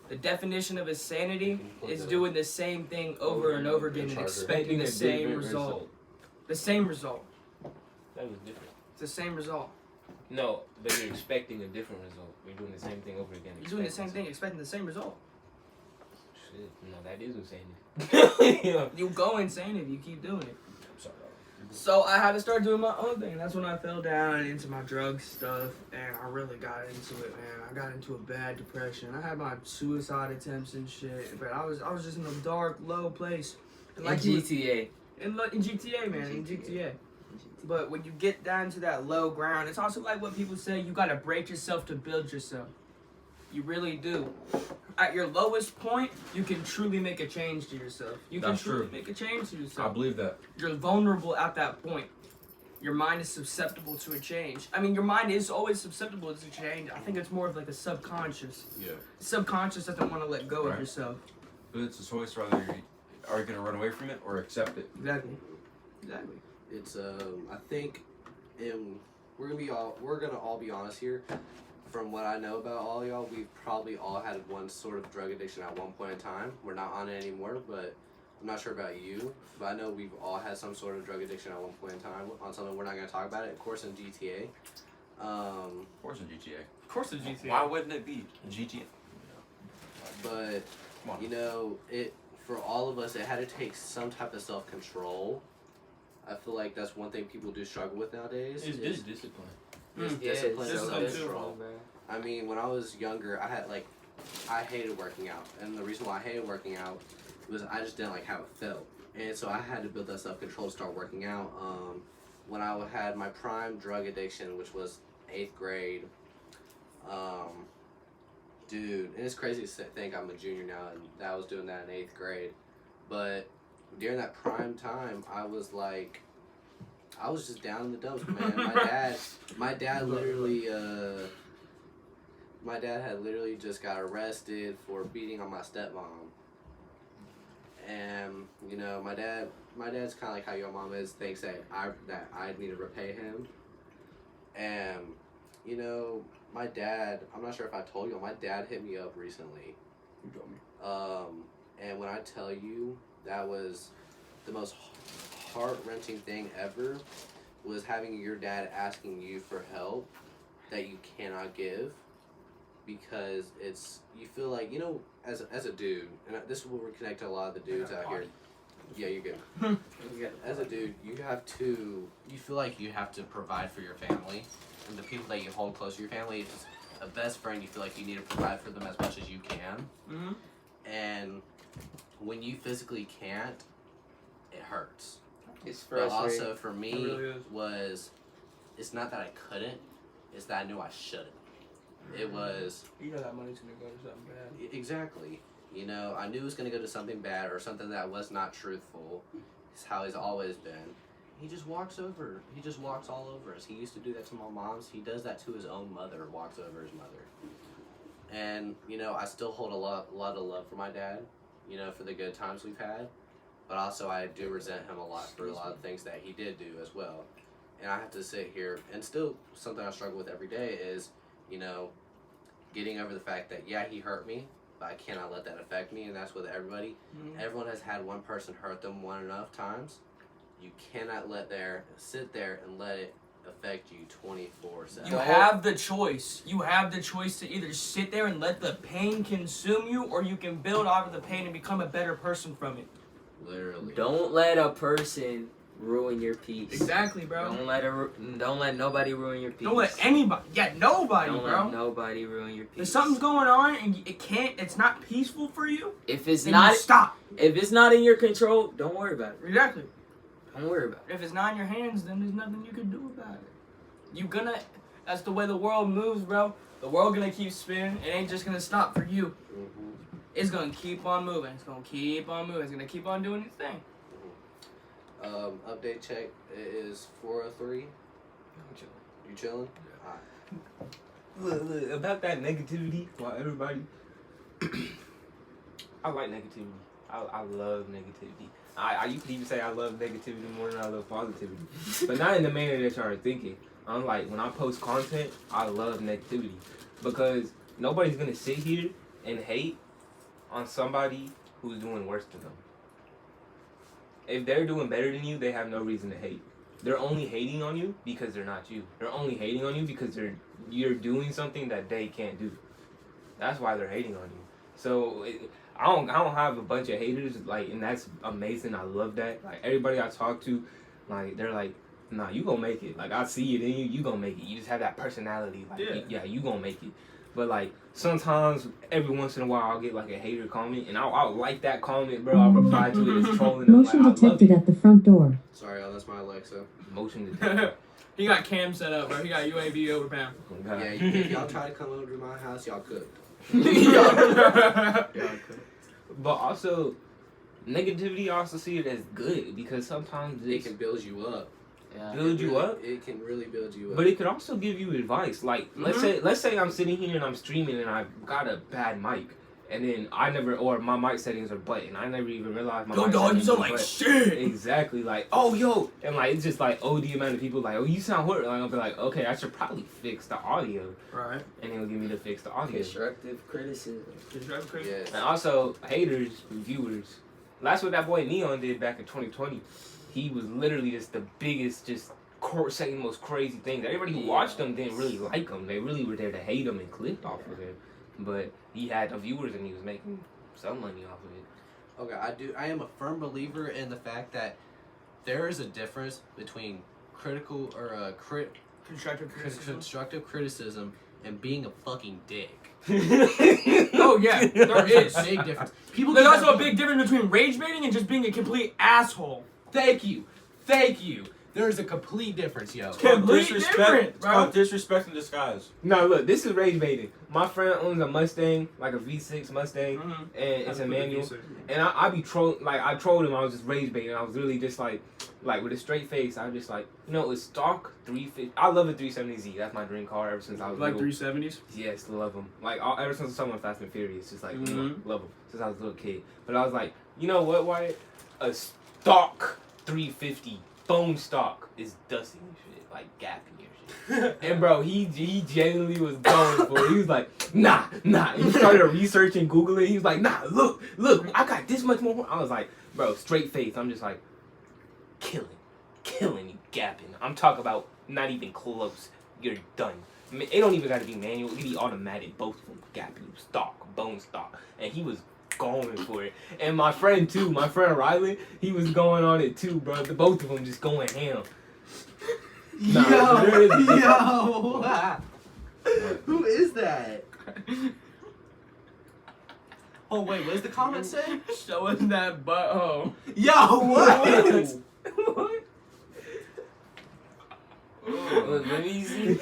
the definition of insanity is doing the same thing over and over again and expecting the same result. The same result. That was different. It's the same result. No, but you're expecting a different result. You're doing the same thing over again. You're doing the same thing, expecting the same result. Shit, no, that is insanity. Yeah. You go insane if you keep doing it. I'm sorry. So I had to start doing my own thing. That's when I fell down into my drug stuff, and I really got into it, man. I got into a bad depression. I had my suicide attempts and shit, but I was just in a dark, low place. And In GTA. In GTA, man, in GTA. But when you get down to that low ground, it's also like what people say, you gotta break yourself to build yourself. You really do. At your lowest point, you can truly make a change to yourself. You can That's truly true. make a change to yourself. I believe that. You're vulnerable at that point. your mind is susceptible to a change. I mean, your mind is always susceptible to change. I think it's more of like a subconscious. Yeah. Subconscious doesn't want to let go of Right. yourself. But it's a choice whether are you gonna run away from it or accept it. Exactly. Exactly. It's I think, and we're gonna all be honest here. From what I know about all y'all, we've probably all had one sort of drug addiction at one point in time. We're not on it anymore, but I'm not sure about you. But I know we've all had some sort of drug addiction at one point in time on something we're not gonna talk about it. Of course, in GTA. Of course in GTA. Of course, it's GTA. Why wouldn't it be GTA? But Come on. you know, it for all of us, it had to take some type of self-control. I feel like that's one thing people do struggle with nowadays. It's just discipline. It's Mm. discipline and discipline too. self-control. I mean, when I was younger, I hated working out, and the reason why I hated working out was I just didn't like how it felt, and so I had to build that self-control to start working out. When I had my prime drug addiction, which was 8th grade, dude, and it's crazy to think I'm a junior now, and that I was doing that in 8th grade, but during that prime time, I was just down in the dumps, man. My dad had literally just got arrested for beating on my stepmom. And, you know, my dad's kind of like how your mom is, thinks that I need to repay him. And, you know, my dad, I'm not sure if I told you, my dad hit me up recently. You told me. And when I tell you that was the most heart-wrenching thing ever, was having your dad asking you for help that you cannot give, because you feel like, you know, as a dude, and this will connect to a lot of the dudes out here. Yeah, you're good. As a dude, you feel like you have to provide for your family, and the people that you hold close to your family. It's a best friend, you feel like you need to provide for them as much as you can. Mm-hmm. And when you physically can't, it hurts. It's But frustrating. also for me, It really is. it's not that I couldn't, it's that I knew I shouldn't. It was You know that money's gonna go to something bad. exactly. You know, I knew it was gonna go to something bad or something that was not truthful. It's how he's always been. He just walks over. He just walks all over us. He used to do that to my mom's. He does that to his own mother. Walks over his mother. And you know, I still hold a lot of love for my dad. You know, for the good times we've had. But also, I do resent him a lot for a lot of things that he did do as well. And I have to sit here, and still something I struggle with every day is, you know, getting over the fact that, yeah, he hurt me, but I cannot let that affect me, and that's with everybody. Mm-hmm. Everyone has had one person hurt them one enough times. You cannot sit there and let it affect you 24/7. You have the choice. You have the choice to either sit there and let the pain consume you, or you can build out of the pain and become a better person from it. Literally. Don't let a person ruin your peace. Exactly, bro. Don't let nobody ruin your peace. Don't let anybody. Yeah, nobody, Don't bro. let nobody ruin your peace. If something's going on and it's not peaceful for you, If it's then not, you stop. if it's not in your control, don't worry about it. Exactly. Don't worry about If it's not in your hands, then there's nothing you can do about it. That's the way the world moves, bro. The world gonna keep spinning. It ain't just gonna stop for you. Mm-hmm. It's gonna keep on moving. It's gonna keep on moving. It's gonna keep on doing its thing. Update check is 4:03. You chilling? Look, about that negativity, while everybody, I like negativity. I love negativity. You could even say I love negativity more than I love positivity, but not in the manner that y'all are thinking. I'm like, when I post content, I love negativity because nobody's gonna sit here and hate on somebody who's doing worse than them. If they're doing better than you, they have no reason to hate. They're only hating on you because they're not you. They're only hating on you because you're doing something that they can't do. That's why they're hating on you. So I don't have a bunch of haters, like, and that's amazing. I love that. Like, everybody I talk to, like, they're like, nah, you gonna make it. Like, I see it in you. You gonna make it. You just have that personality. Like, yeah, you gonna make it. But like sometimes, every once in a while, I'll get like a hater comment, and I'll like that comment, bro. I'll reply to it as trolling. Motion like, detected at the front door. Sorry, y'all, that's my Alexa. Motion detected. He got cam set up, bro. He got UAV over Pam. Oh, Yeah, if y'all try to come over to my house, y'all could. But also, negativity, I also see it as good because sometimes It can build you up. build you up. It can really build you up. But it could also give you advice. Like let's say I'm sitting here and I'm streaming and I've got a bad mic. And then my mic settings are butt, and I never even realized my mic settings are butt. shit. Exactly, like, oh, yo, and like, it's just like, the amount of people like, oh, you sound horrible. Like, I'll be like, okay, I should probably fix the audio. Right. And it'll give me to fix the audio. Constructive criticism. Yes. And also, haters, reviewers. That's what that boy Neon did back in 2020. He was literally just the biggest, just saying the most crazy things. Everybody who watched him didn't really like him. They really were there to hate him and click off of him. But he had the viewers and he was making some money off of it. Okay, I am a firm believer in the fact that there is a difference between constructive criticism and being a fucking dick. Oh yeah, there is. Big difference. There's also a big difference between rage baiting and just being a complete asshole. Thank you. There is a complete difference, yo. Complete different, bro. It's called disrespect in disguise. No, look, this is rage baiting. My friend owns a Mustang, like a V6 Mustang, and it's a manual. And I be I trolled him. I was just rage baiting. I was really just like with a straight face. I was just like, it's stock 350. I love a 370Z. That's my dream car ever since I was like little. 370s. Yes, love them. Like ever since I saw them Fast and Furious, just like love them since I was a little kid. But I was like, you know what, Wyatt? A stock 350. Bone stock is dusting your shit, like gapping your shit. And bro, he genuinely was going for it. He was like, nah. He started researching, Googling. He was like, nah, look, I got this much more. I was like, bro, straight face. I'm just like, killing you, gapping. I'm talking about not even close. You're done. I mean, it don't even got to be manual. It can be automatic. Both of them, gapping, stock, bone stock. And he was going for it. And my friend Riley, he was going on it too, bro. Both of them just going ham. Yo. Who is that? Oh wait, what does the comment say? Showing that butthole. Yo, what? What? Let me see.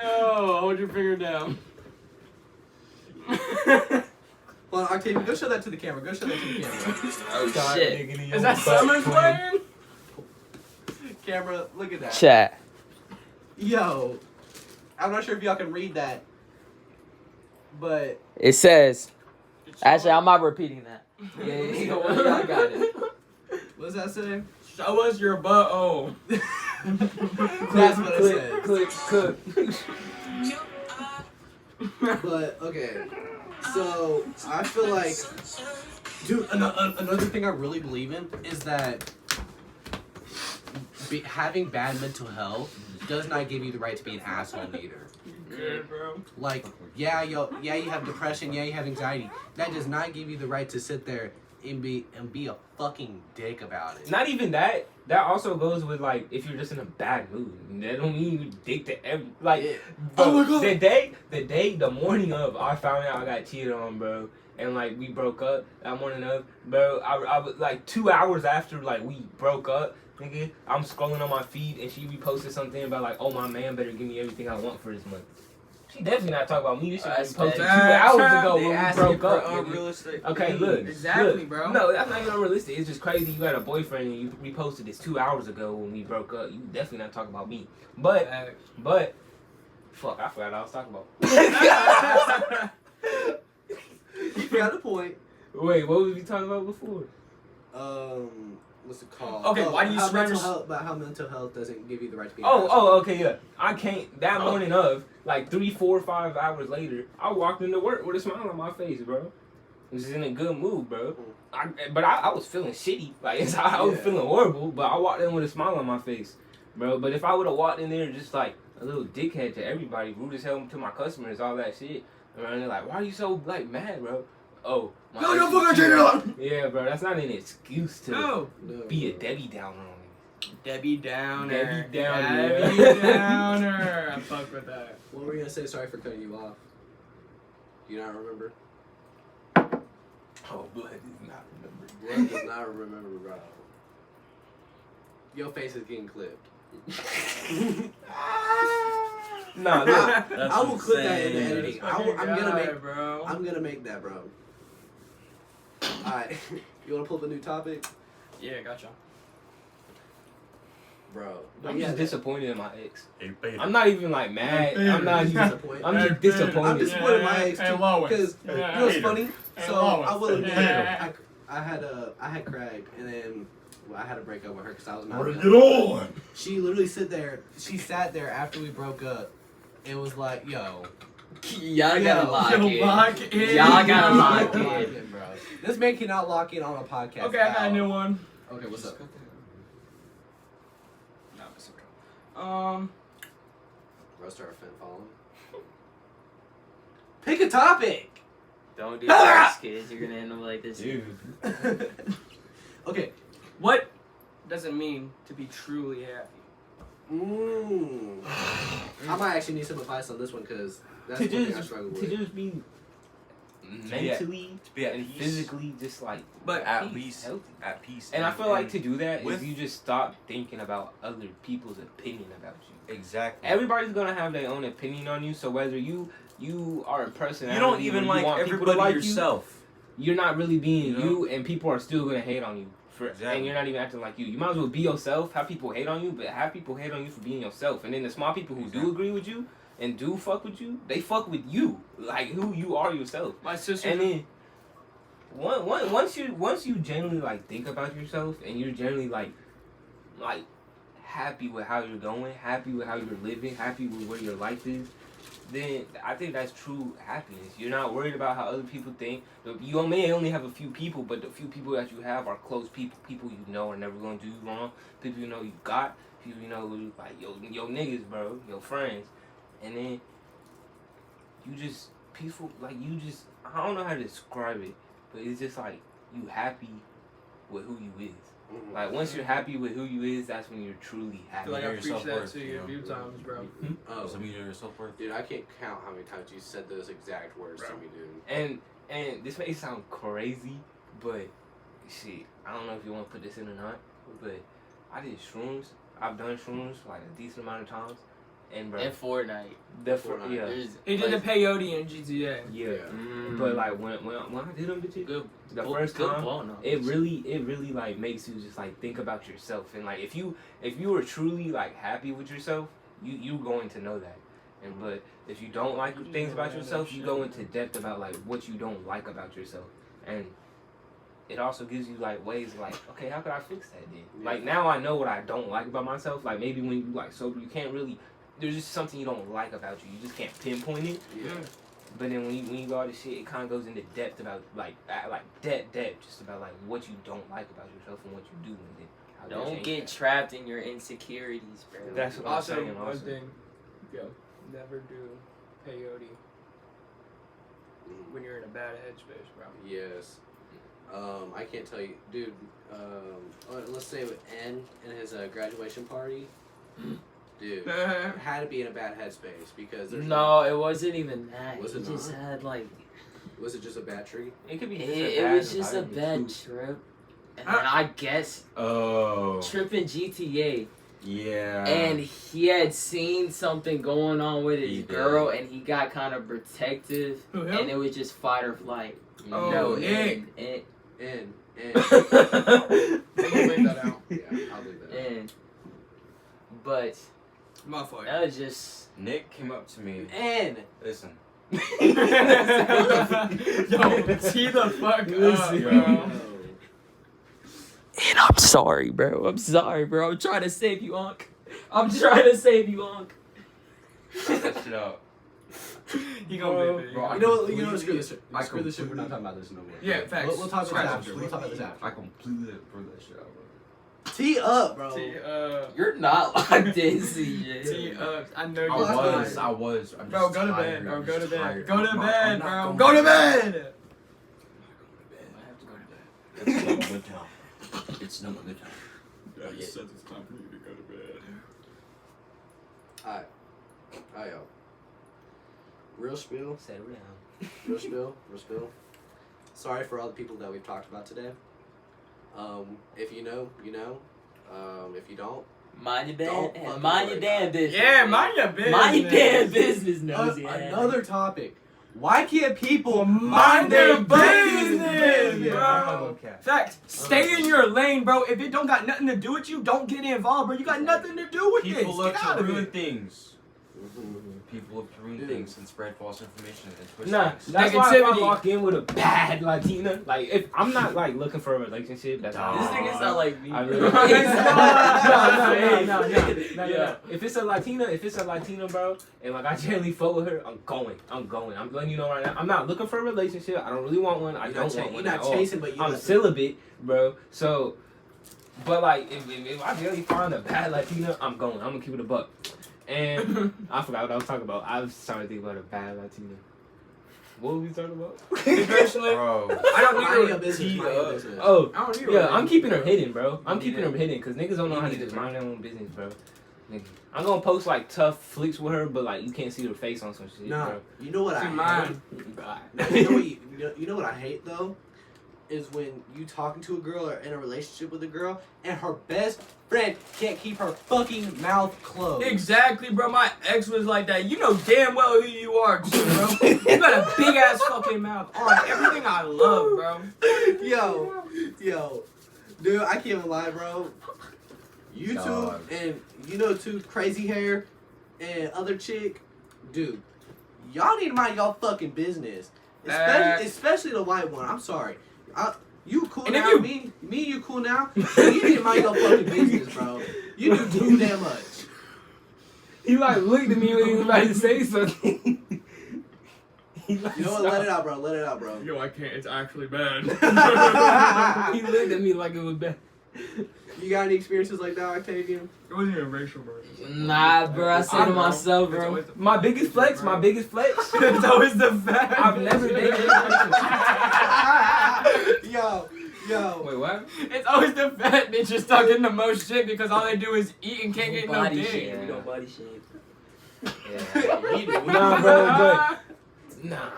Yo, hold your finger down. Well, Octavian, go show that to the camera. Oh shit. Is that Summer's playing? Camera, look at that. Chat. Yo, I'm not sure if y'all can read that, but It says. Actually, I'm not repeating that. Yeah, I got it. what does that say? Show us your butthole. That's what it says. Click. But okay, so I feel like, dude, another thing I really believe in is that having bad mental health does not give you the right to be an asshole either. Good, bro. Like, you have depression, you have anxiety. That does not give you the right to sit there and be a fucking dick about it. Not even that. That also goes with like if you're just in a bad mood. That don't mean you dick to every like. Yeah. Bro, Oh my God. the morning of I found out I got cheated on, bro, and like we broke up that morning of, bro. I was like 2 hours after like we broke up, nigga. I'm scrolling on my feed and she reposted something about like, oh my man better give me everything I want for this month. She definitely not talking about me. This shit was posted 2 hours ago when we broke up. Unrealistic. Okay, look. Exactly, bro. No, that's not even unrealistic. It's just crazy. You got a boyfriend and you reposted this 2 hours ago when we broke up. You definitely not talking about me. But, fuck, I forgot what I was talking about. You got a point. Wait, what was we talking about before? What's it called? Okay, why do you surrender? How mental health doesn't give you the right to be. Okay, yeah. I can't. That morning of, like 3, 4, 5 hours later, I walked into work with a smile on my face, bro. I was in a good mood, bro. But I was feeling shitty. Like I was feeling horrible. But I walked in with a smile on my face, bro. But if I would have walked in there just like a little dickhead to everybody, rude as hell to my customers, all that shit, and they're like, "Why are you so like mad, bro?" Oh, no, you fucking cheated on. Yeah, bro. That's not an excuse to No. be a Debbie Downer on me. Debbie Downer. Debbie Downer. Debbie Downer. I fuck with that. What were you gonna say? Sorry for cutting you off. Do you not remember? Oh, blood does not remember. Blood does not remember, bro. Your face is getting clipped. Nah, look. I will clip that in the editing. Bro. I'm gonna make that, bro. Alright. You wanna pull up a new topic? Yeah, gotcha. bro. I'm Yeah, just disappointed in my ex. Hey, baby. I'm not even like mad. Hey, I'm not He's even. disappointed. I'm just Hey, disappointed. I'm disappointed in my ex Hey, too, Lois. because Hey, you know what's Peter. funny. Hey, So Lois. I will admit, Hey. I had Craig, and then I had to break up with her because I was not. Bring it on. She literally She sat there after we broke up, and was like, "Yo, Y'all gotta lock in. Lock in. Y'all gotta lock lock in. in, bro. This man cannot lock in on a podcast." Okay, I got a new one. Okay, what's up? No, it's okay. Roaster our fan following. Pick a topic. Don't do this, kids. You're gonna end up like this. Dude. Okay. What does it mean to be truly happy? I might actually need some advice on this one because that's To one thing I just, struggle to with. just be To mentally be at and peace. physically just like But At peace. healthy. At peace. And I feel like to do that with- is you just stop thinking about other people's opinion about you. Exactly. Everybody's gonna have their own opinion on you, so whether you are a personality, You don't even where you like want people to everybody like yourself. you're not really being You know? you, and people are still gonna hate on you. And Exactly. you're not even acting like you. You might as well be yourself. Have people hate on you, but have people hate on you for being yourself. And then the small people who do agree with you and do fuck with you, they fuck with you, like who you are yourself. My sister. And then once you genuinely like think about yourself and you're genuinely like happy with how you're going, happy with how you're living, happy with where your life is, then I think that's true happiness. You're not worried about how other people think. You may only have a few people, but the few people that you have are close people, people you know are never gonna do you wrong, people you know you got, people you know who like your niggas, bro, your friends, and then you just peaceful, like you just, I don't know how to describe it, but it's just like you happy with who you is. Like once you're happy with who you is, that's when you're truly I happy. feel like I Your preached that self-worth, to you you a know? few times, bro. Oh, Does it mean your self-worth? dude, I can't count how many times you said those exact words to me, dude. And this may sound crazy, but shit, I don't know if you want to put this in or not, but I did shrooms. I've done shrooms like a decent amount of times, and bro, And Fortnite. Fortnite. yeah, There's He did the like, peyote in GTA. yeah. mm, But like when I did them bitches, good, the good- first good time, ball knowledge. it really like makes you just like think about yourself, and like if you were truly like happy with yourself, you going to know that. And but if you don't like things about yourself, you go into depth about like what you don't like about yourself, and it also gives you like ways like, okay, how could I fix that then? Like now I know what I don't like about myself. Like maybe when you like sober, you can't really, there's just something you don't like about you. You just can't pinpoint it. Yeah. But then when you go all this shit, it kind of goes into depth about like depth just about like what you don't like about yourself and what you do, and then how to Don't change get that. trapped in your insecurities, bro. That's what I'm Also, saying. one Also. thing, never do peyote when you're in a bad headspace, bro. Yes. I can't tell you, dude. Let's say with N in his graduation party, dude, had to be in a bad headspace because there's No, it wasn't even that. Was He it just not? had like Was it just a bad tree? It could be just it was just a environment, bad too. trip. And then I guess Oh. tripping GTA, Yeah. and he had seen something going on with He his did. girl, and he got kind of protective, Who, him? and it was just fight or flight. Oh, no, Nick. and N. We can leave that out. Yeah, I'll leave that. and but My fault. that was just Nick came up to me. N. Listen. Yo, tee the fuck up, Listen. bro. And I'm sorry, bro. I'm sorry, bro. I'm trying to save you, Unc. I'm trying to save you, Unc. Cut that shit out. He gonna be big. Bro, You know, screw this shit. I Screw this shit. We're not talking about this no more. Yeah, facts. We'll talk about Scratch this it. after. We'll talk about this after. I completely threw that shit out, bro. Tee up, bro. You're not locked in, CJ. Tee up. I know you're I tired. was. I'm Bro, just go to tired. bed, bro. I'm Go to just bed. tired. Go to I'm bed, not bro. going Go to to bed. I have to go to bed. It's not a good time. It's not a good time. Yeah, you said it's time for you to go to bed. Alright, yo. Real spiel. Settle down. Real spill, real spill. Sorry for all the people that we've talked about today. If you know, you know. If you don't, Mind your Don't damn, fucking mind worry your damn about it. business. Yeah, man. mind your business. Mind your damn business, nosy ass. another topic. Why can't people Mind their business, business, bro. Fact. Stay in your lane, bro. If it don't got nothing to do with you, don't get involved, bro. You got nothing to do with People this. love Get out to of ruin it. things. People love to ruin things and spread false information and twist Nah, things. that's why if I Negativity. walk in with a bad Latina, like if I'm not like looking for a relationship, that's Nah. This nigga's not like me. I bro. really- no. Yeah. If it's a Latina, bro, and like I generally fuck with her, I'm going. I'm letting you know right now. I'm not looking for a relationship. I don't really want one. I don't want one. You're not at all. chasing, but you I'm celibate, bro. So, but like if I really find a bad Latina, I'm going. I'm gonna keep it a buck. And I forgot what I was talking about. I was trying to think about a bad Latina. What were we talking about? Personally, Bro. I don't Mind need your to. business. Mind your business. Oh, I don't need yeah, to. I'm keeping her hidden, bro. I'm You keeping need her hidden because niggas don't know how to need just it, mind their own business, bro. Nigga. I'm gonna post like tough flicks with her, but like you can't see her face on some shit, Nah, bro. you know what I See, hate? mine. No, you know what you know what I hate though, is when you talking to a girl or in a relationship with a girl and her best friend can't keep her fucking mouth closed. Exactly, bro. My ex was like that. You know damn well who you are, too, bro. You got a big ass fucking mouth on everything I love, bro. Yo, dude, I can't even lie, bro. You Dog. two and you know two crazy hair and other chick, dude. Y'all need to mind y'all fucking business. Especially the white one. I'm sorry. You cool And if now? you- Me and you cool now? You need to mind your fucking business, bro. You do too damn much. He like looked at me when he was about to say something. He like, You know what? Let it out, bro. Let it out, bro. Yo, I can't. It's actually bad. He looked at me like it was bad. You got any experiences like that, Octavian? It wasn't even racial, bro. Nah, bro. I say to myself, bro. My biggest flex. It's always the fact. I've never dated a person. Yo. Wait, what? It's always the fat bitches talking the most shit because all they do is eat and can't get no Body dick. shape. We don't body shape. Nah, bro, but nah.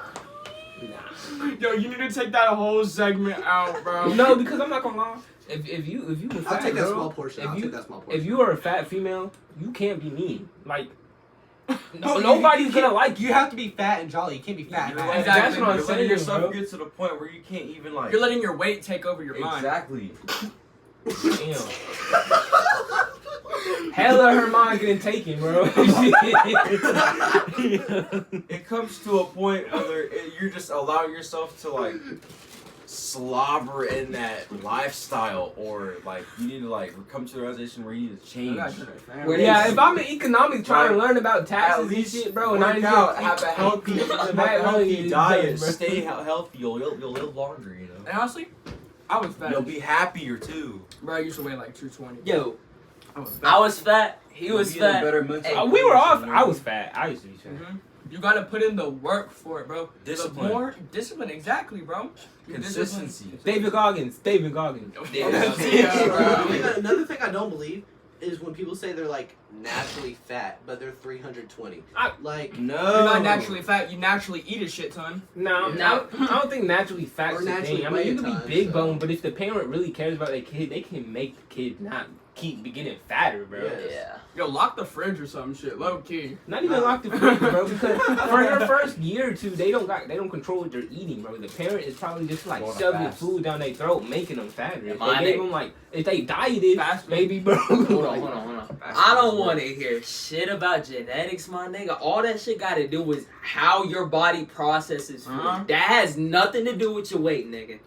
Yo, you need to take that whole segment out, bro. No, because I'm not gonna lie. If you a fat I'll take that girl, small portion. if I'll you- take that small portion. If you are a fat female, you can't be mean. Like Bro, nobody's you gonna can't- like you have to be fat and jolly. You can't be fat. and You're fat. Exactly. That's what I'm You're saying, letting yourself bro. get to the point where you can't even like. You're letting your weight take over your mind. Exactly. Damn. Hella her mind getting taken, bro. It comes to a point where you're just allowing yourself to like slobber in that lifestyle, or like you need to like come to the realization where you need to change. Where Yeah, if I'm in economics trying to learn about At taxes and least shit, bro, and I work just out, don't have a healthy, healthy diet, bro. stay healthy. You'll live longer. You know. And honestly, I was fat. You'll be happier too. Bro, I used to weigh like 220. Yo, I was I was fat. He You'll was be in a fat. better mental We were off. condition, I was fat. I used to be fat. Mhm. You gotta put in the work for it, bro. Discipline. The more discipline, exactly, bro. Consistency. David Goggins. Yeah, bro. Another thing I don't believe is when people say they're like naturally fat, but they're 320. Like No. You're not naturally fat. You naturally eat a shit ton. No, Yeah. I don't think naturally fat's Or the naturally thing. I mean, weigh you a can be ton, big so. bone, but if the parent really cares about their kid, they can make the kid not keep getting fatter, bro. Yeah. Yeah. Yo, lock the fridge or some shit, low key. Not even lock the fridge, bro, because for their first year or two, they don't control what they're eating, bro. The parent is probably just like Going shoving fast. food down their throat, making them fatter. If Mine they gave ain't- them like, if they dieted, Fast food. maybe, bro. Hold on. I don't want to hear shit about genetics, my nigga. All that shit got to do with how your body processes food. Uh-huh. That has nothing to do with your weight, nigga.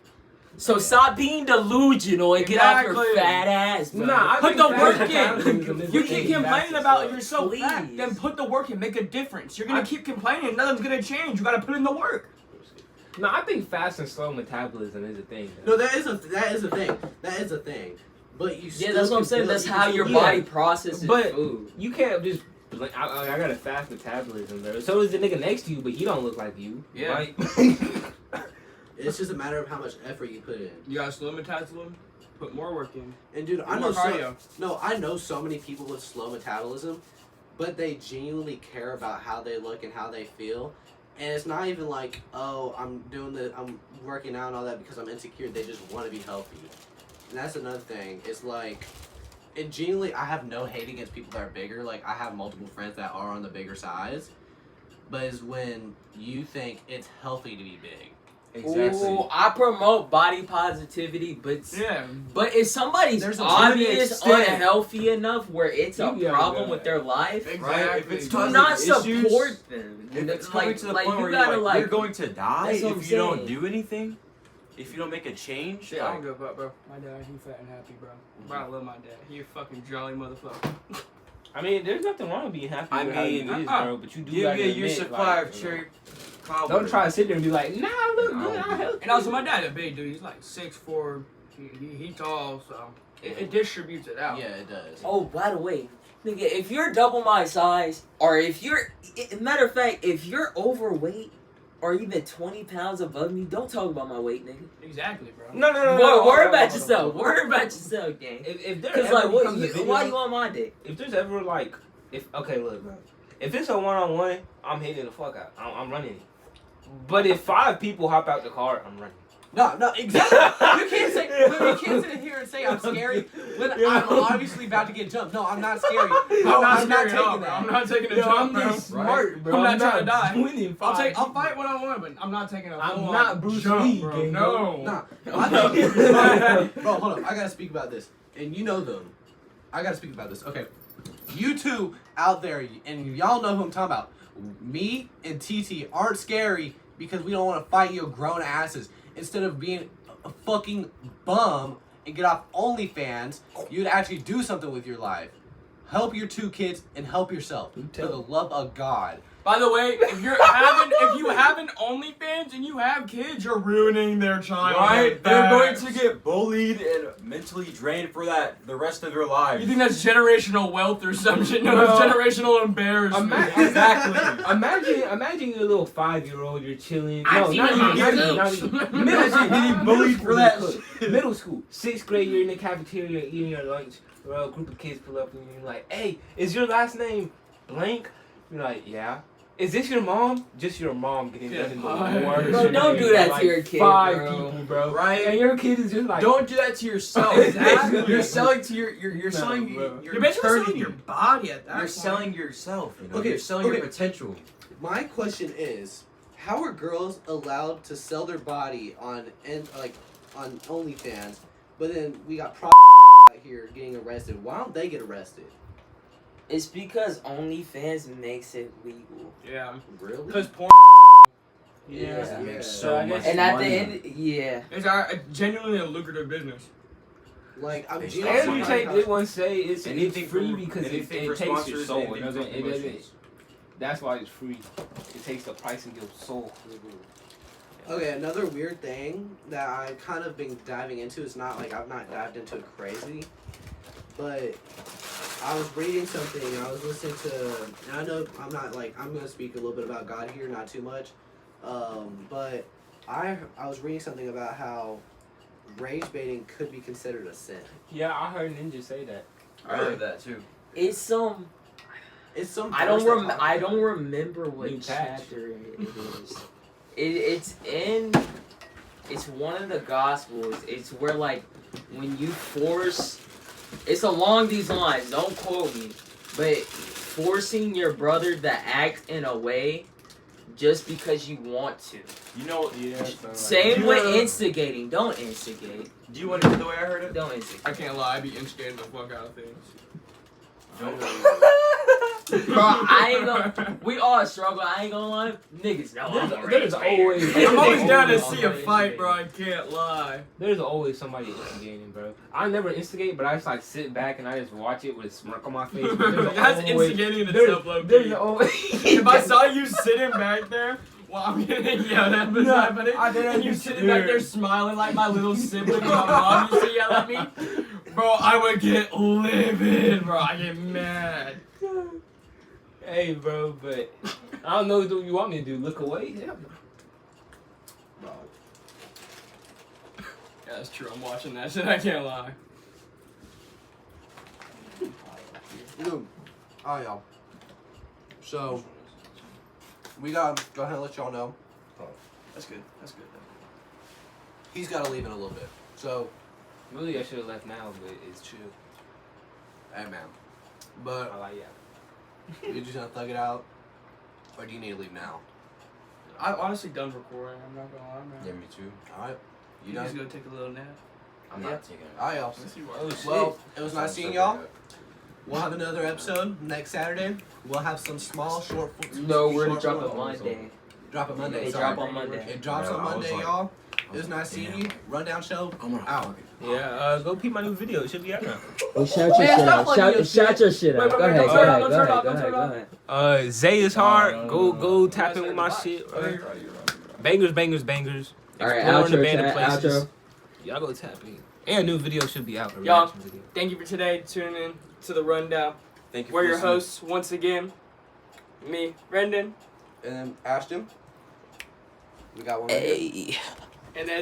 So stop being delusional and get off your Exactly. fat ass, bro. Nah, I Put think the fat work metabolism in. is You a keep thing. complaining about you're so Please. fat, then put the work in, make a difference. You're gonna keep complaining, nothing's gonna change. You gotta put in the work. No, I think fast and slow metabolism is a thing. no, that is a thing. But you still Yeah, that's what I'm can saying. build- That's you how can your still- body processes But- food. You can't just. Like, I got a fast metabolism, bro. So is the nigga next to you, but he don't look like you. Yeah. Right? It's just a matter of how much effort you put in. You gotta slow metabolism, put more work in. And dude, I More know cardio. I know so many people with slow metabolism, but they genuinely care about how they look and how they feel. And it's not even like, oh, I'm working out and all that because I'm insecure. They just want to be healthy. And that's another thing. It's like, and genuinely, I have no hate against people that are bigger. Like, I have multiple friends that are on the bigger size. but is when you think it's healthy to be big. Exactly. Ooh, I promote body positivity, but Yeah. but if somebody's There's a obvious extent. unhealthy enough where it's a Yeah, problem yeah. with their life, Right? If it's do causing not issues, support them. if it's coming to the like, point you where gotta you're going to die that's what I'm if you don't saying. do anything, if you don't make a change, Shit, I like, don't give a fuck, bro. My dad, he fat and happy, bro. Bro, I love my dad. He a fucking jolly motherfucker. I mean, there's nothing wrong with being happy I with how you mean, is, bro. But you do give gotta me a year's admit, supply like, of you know, cherry cobbler. Don't try to sit there and be like, nah, I look good, I healthy. And also, my dad a big dude. He's like 6'4". He tall, so it distributes it out. Yeah, it does. Oh, by the way, nigga, if you're double my size, or if you're, matter of fact, if you're overweight, or even 20 pounds above me, don't talk about my weight, nigga. Exactly, bro. No. Worry about yourself. Worry about yourself, gang. If there Cause ever like, what? becomes a video, Why you on my dick? if there's ever like, okay, look, bro. If it's a one-on-one, I'm hitting the fuck out. I'm running it. But if 5 people hop out the car, I'm running. No, exactly. You can't sit here and say I'm scary when I'm obviously about to get jumped. No, I'm not scary. No, I'm not taking that. I'm not taking a Yo, jump, I'm bro. just smart, bro. I'm not trying to die. Winning I'll fight one-on-one, but I'm not taking a I'm full-on not Bruce jump, Lee, bro. gang, No. Nah, I think, bro, hold up. I gotta speak about this, and you know them. I gotta speak about this. Okay, you two out there, and y'all know who I'm talking about. Me and TT aren't scary because we don't want to fight your grown asses. Instead of being a fucking bum and get off OnlyFans, you'd actually do something with your life. Help your 2 kids and help yourself. For the love of God. By the way, if you have an OnlyFans and you have kids, you're ruining their child. Right? They're going to get bullied and mentally drained for that the rest of their lives. You think that's generational wealth or some shit? No, it's generational embarrassment. Exactly. Imagine you're a little 5-year-old, you're chilling. I've No, seen not it even. myself. Imagine getting bullied for that shit. Middle school, 6th grade, you're in the cafeteria eating your lunch. A group of kids pull up and you're like, "Hey, is your last name blank?" You're like, "Yeah." Is this your mom? Just your mom getting done in the worst. Bro, don't do that like to your kid, 5 bro. people, bro. Right? And your kid is just like, Don't do that to yourself. Exactly. You're selling to you're selling bro. your You're basically selling eternity. your body at that You're point. selling yourself. You know? Okay, You're selling okay. your potential. My question is, how are girls allowed to sell their body on OnlyFans, but then we got prostitutes out here getting arrested? Why don't they get arrested? It's because OnlyFans makes it legal. Yeah. Really? Because porn. Yeah. It makes So I so guess- much And at money. the end, yeah. It's genuinely a lucrative business. Like, I'm It's just not and money. you take this one say it's Anything free for- because it anything for takes your sponsors, soul. anything It doesn't. for It doesn't. promotions. That's why it's free. It takes the price of your soul. Okay, another weird thing that I've kind of been diving into is not like I've not dived into it crazy, but I was reading something. I was listening to, and I know I'm not like I'm gonna speak a little bit about God here, not too much, but I was reading something about how rage baiting could be considered a sin. Yeah, I heard Ninja say that. I heard that too. It's some. It's some. I don't verse that talks I about don't it. remember what New patch. chapter it is. It's one of the Gospels. It's where like when you force. It's along these lines. Don't quote me, but forcing your brother to act in a way just because you want to. You know, Yeah. Same You with know- instigating. Don't instigate. do you want to hear the way I heard it? Don't instigate. I can't lie, I be instigating the fuck out of things. Don't. Bro, I ain't gonna. We all struggle. I ain't gonna lie. Niggas know I'm a There's rage baiter. always. I'm always down to always see a somebody fight, bro. instigating. I can't lie. There's always somebody instigating, bro. I never instigate, but I just like sit back and I just watch it with a smirk on my face. But there's That's always- instigating in there's- itself, low There's key. always. If I saw you sitting back there while I'm getting yelled at beside my I didn't and you sitting back there smiling like my little sibling and my mom used to yell at me, bro, I would get livid, bro. I get mad. Hey, bro, but I don't know what you want me to do. Look away? Yeah. Bro. Yeah, that's true. I'm watching that shit. I can't lie. Dude, alright, y'all. So we gotta go ahead and let y'all know That's good. That's good. he's gotta leave in a little bit. So, Really, I should have left now, but it's chill. hey man, but I like yeah. you're just gonna thug it out. Or do you need to leave now? I'm honestly done recording. I'm not gonna lie, man. Yeah, me too. Alright. You just go take a little nap. I'm Yeah. not taking it. Alright, y'all. Oh shit. Well, it was nice I'm seeing so y'all. bad. We'll have another episode next Saturday. We'll have some small, short. No, we're gonna short drop it form. Monday. Drop it Monday. They sorry. drop on Monday. It drops Yeah, on I was Monday, like- y'all. It was nice seeing you. Rundown show. I'm gonna Out. Yeah, go peep my new video. It should be out now. Well, shout your Man, shit stop out. plugging your Shout your shit out. Wait, Go wait, ahead, don't go turn ahead, off, go don't ahead, turn go off, ahead, don't go ahead. Zay is hard. No, no, Go no, go no. tap in with my shit. Bangers, bangers, bangers. All right, Exploring outro, abandoned chat, places. outro. Y'all go tap in. And a new video should be out. A Y'all. reaction video. Thank you for today. Tuning in to the Rundown. Thank you. We're for your listening. hosts once again. Me, Brendan, And then Ashton. We got one. Hey. and then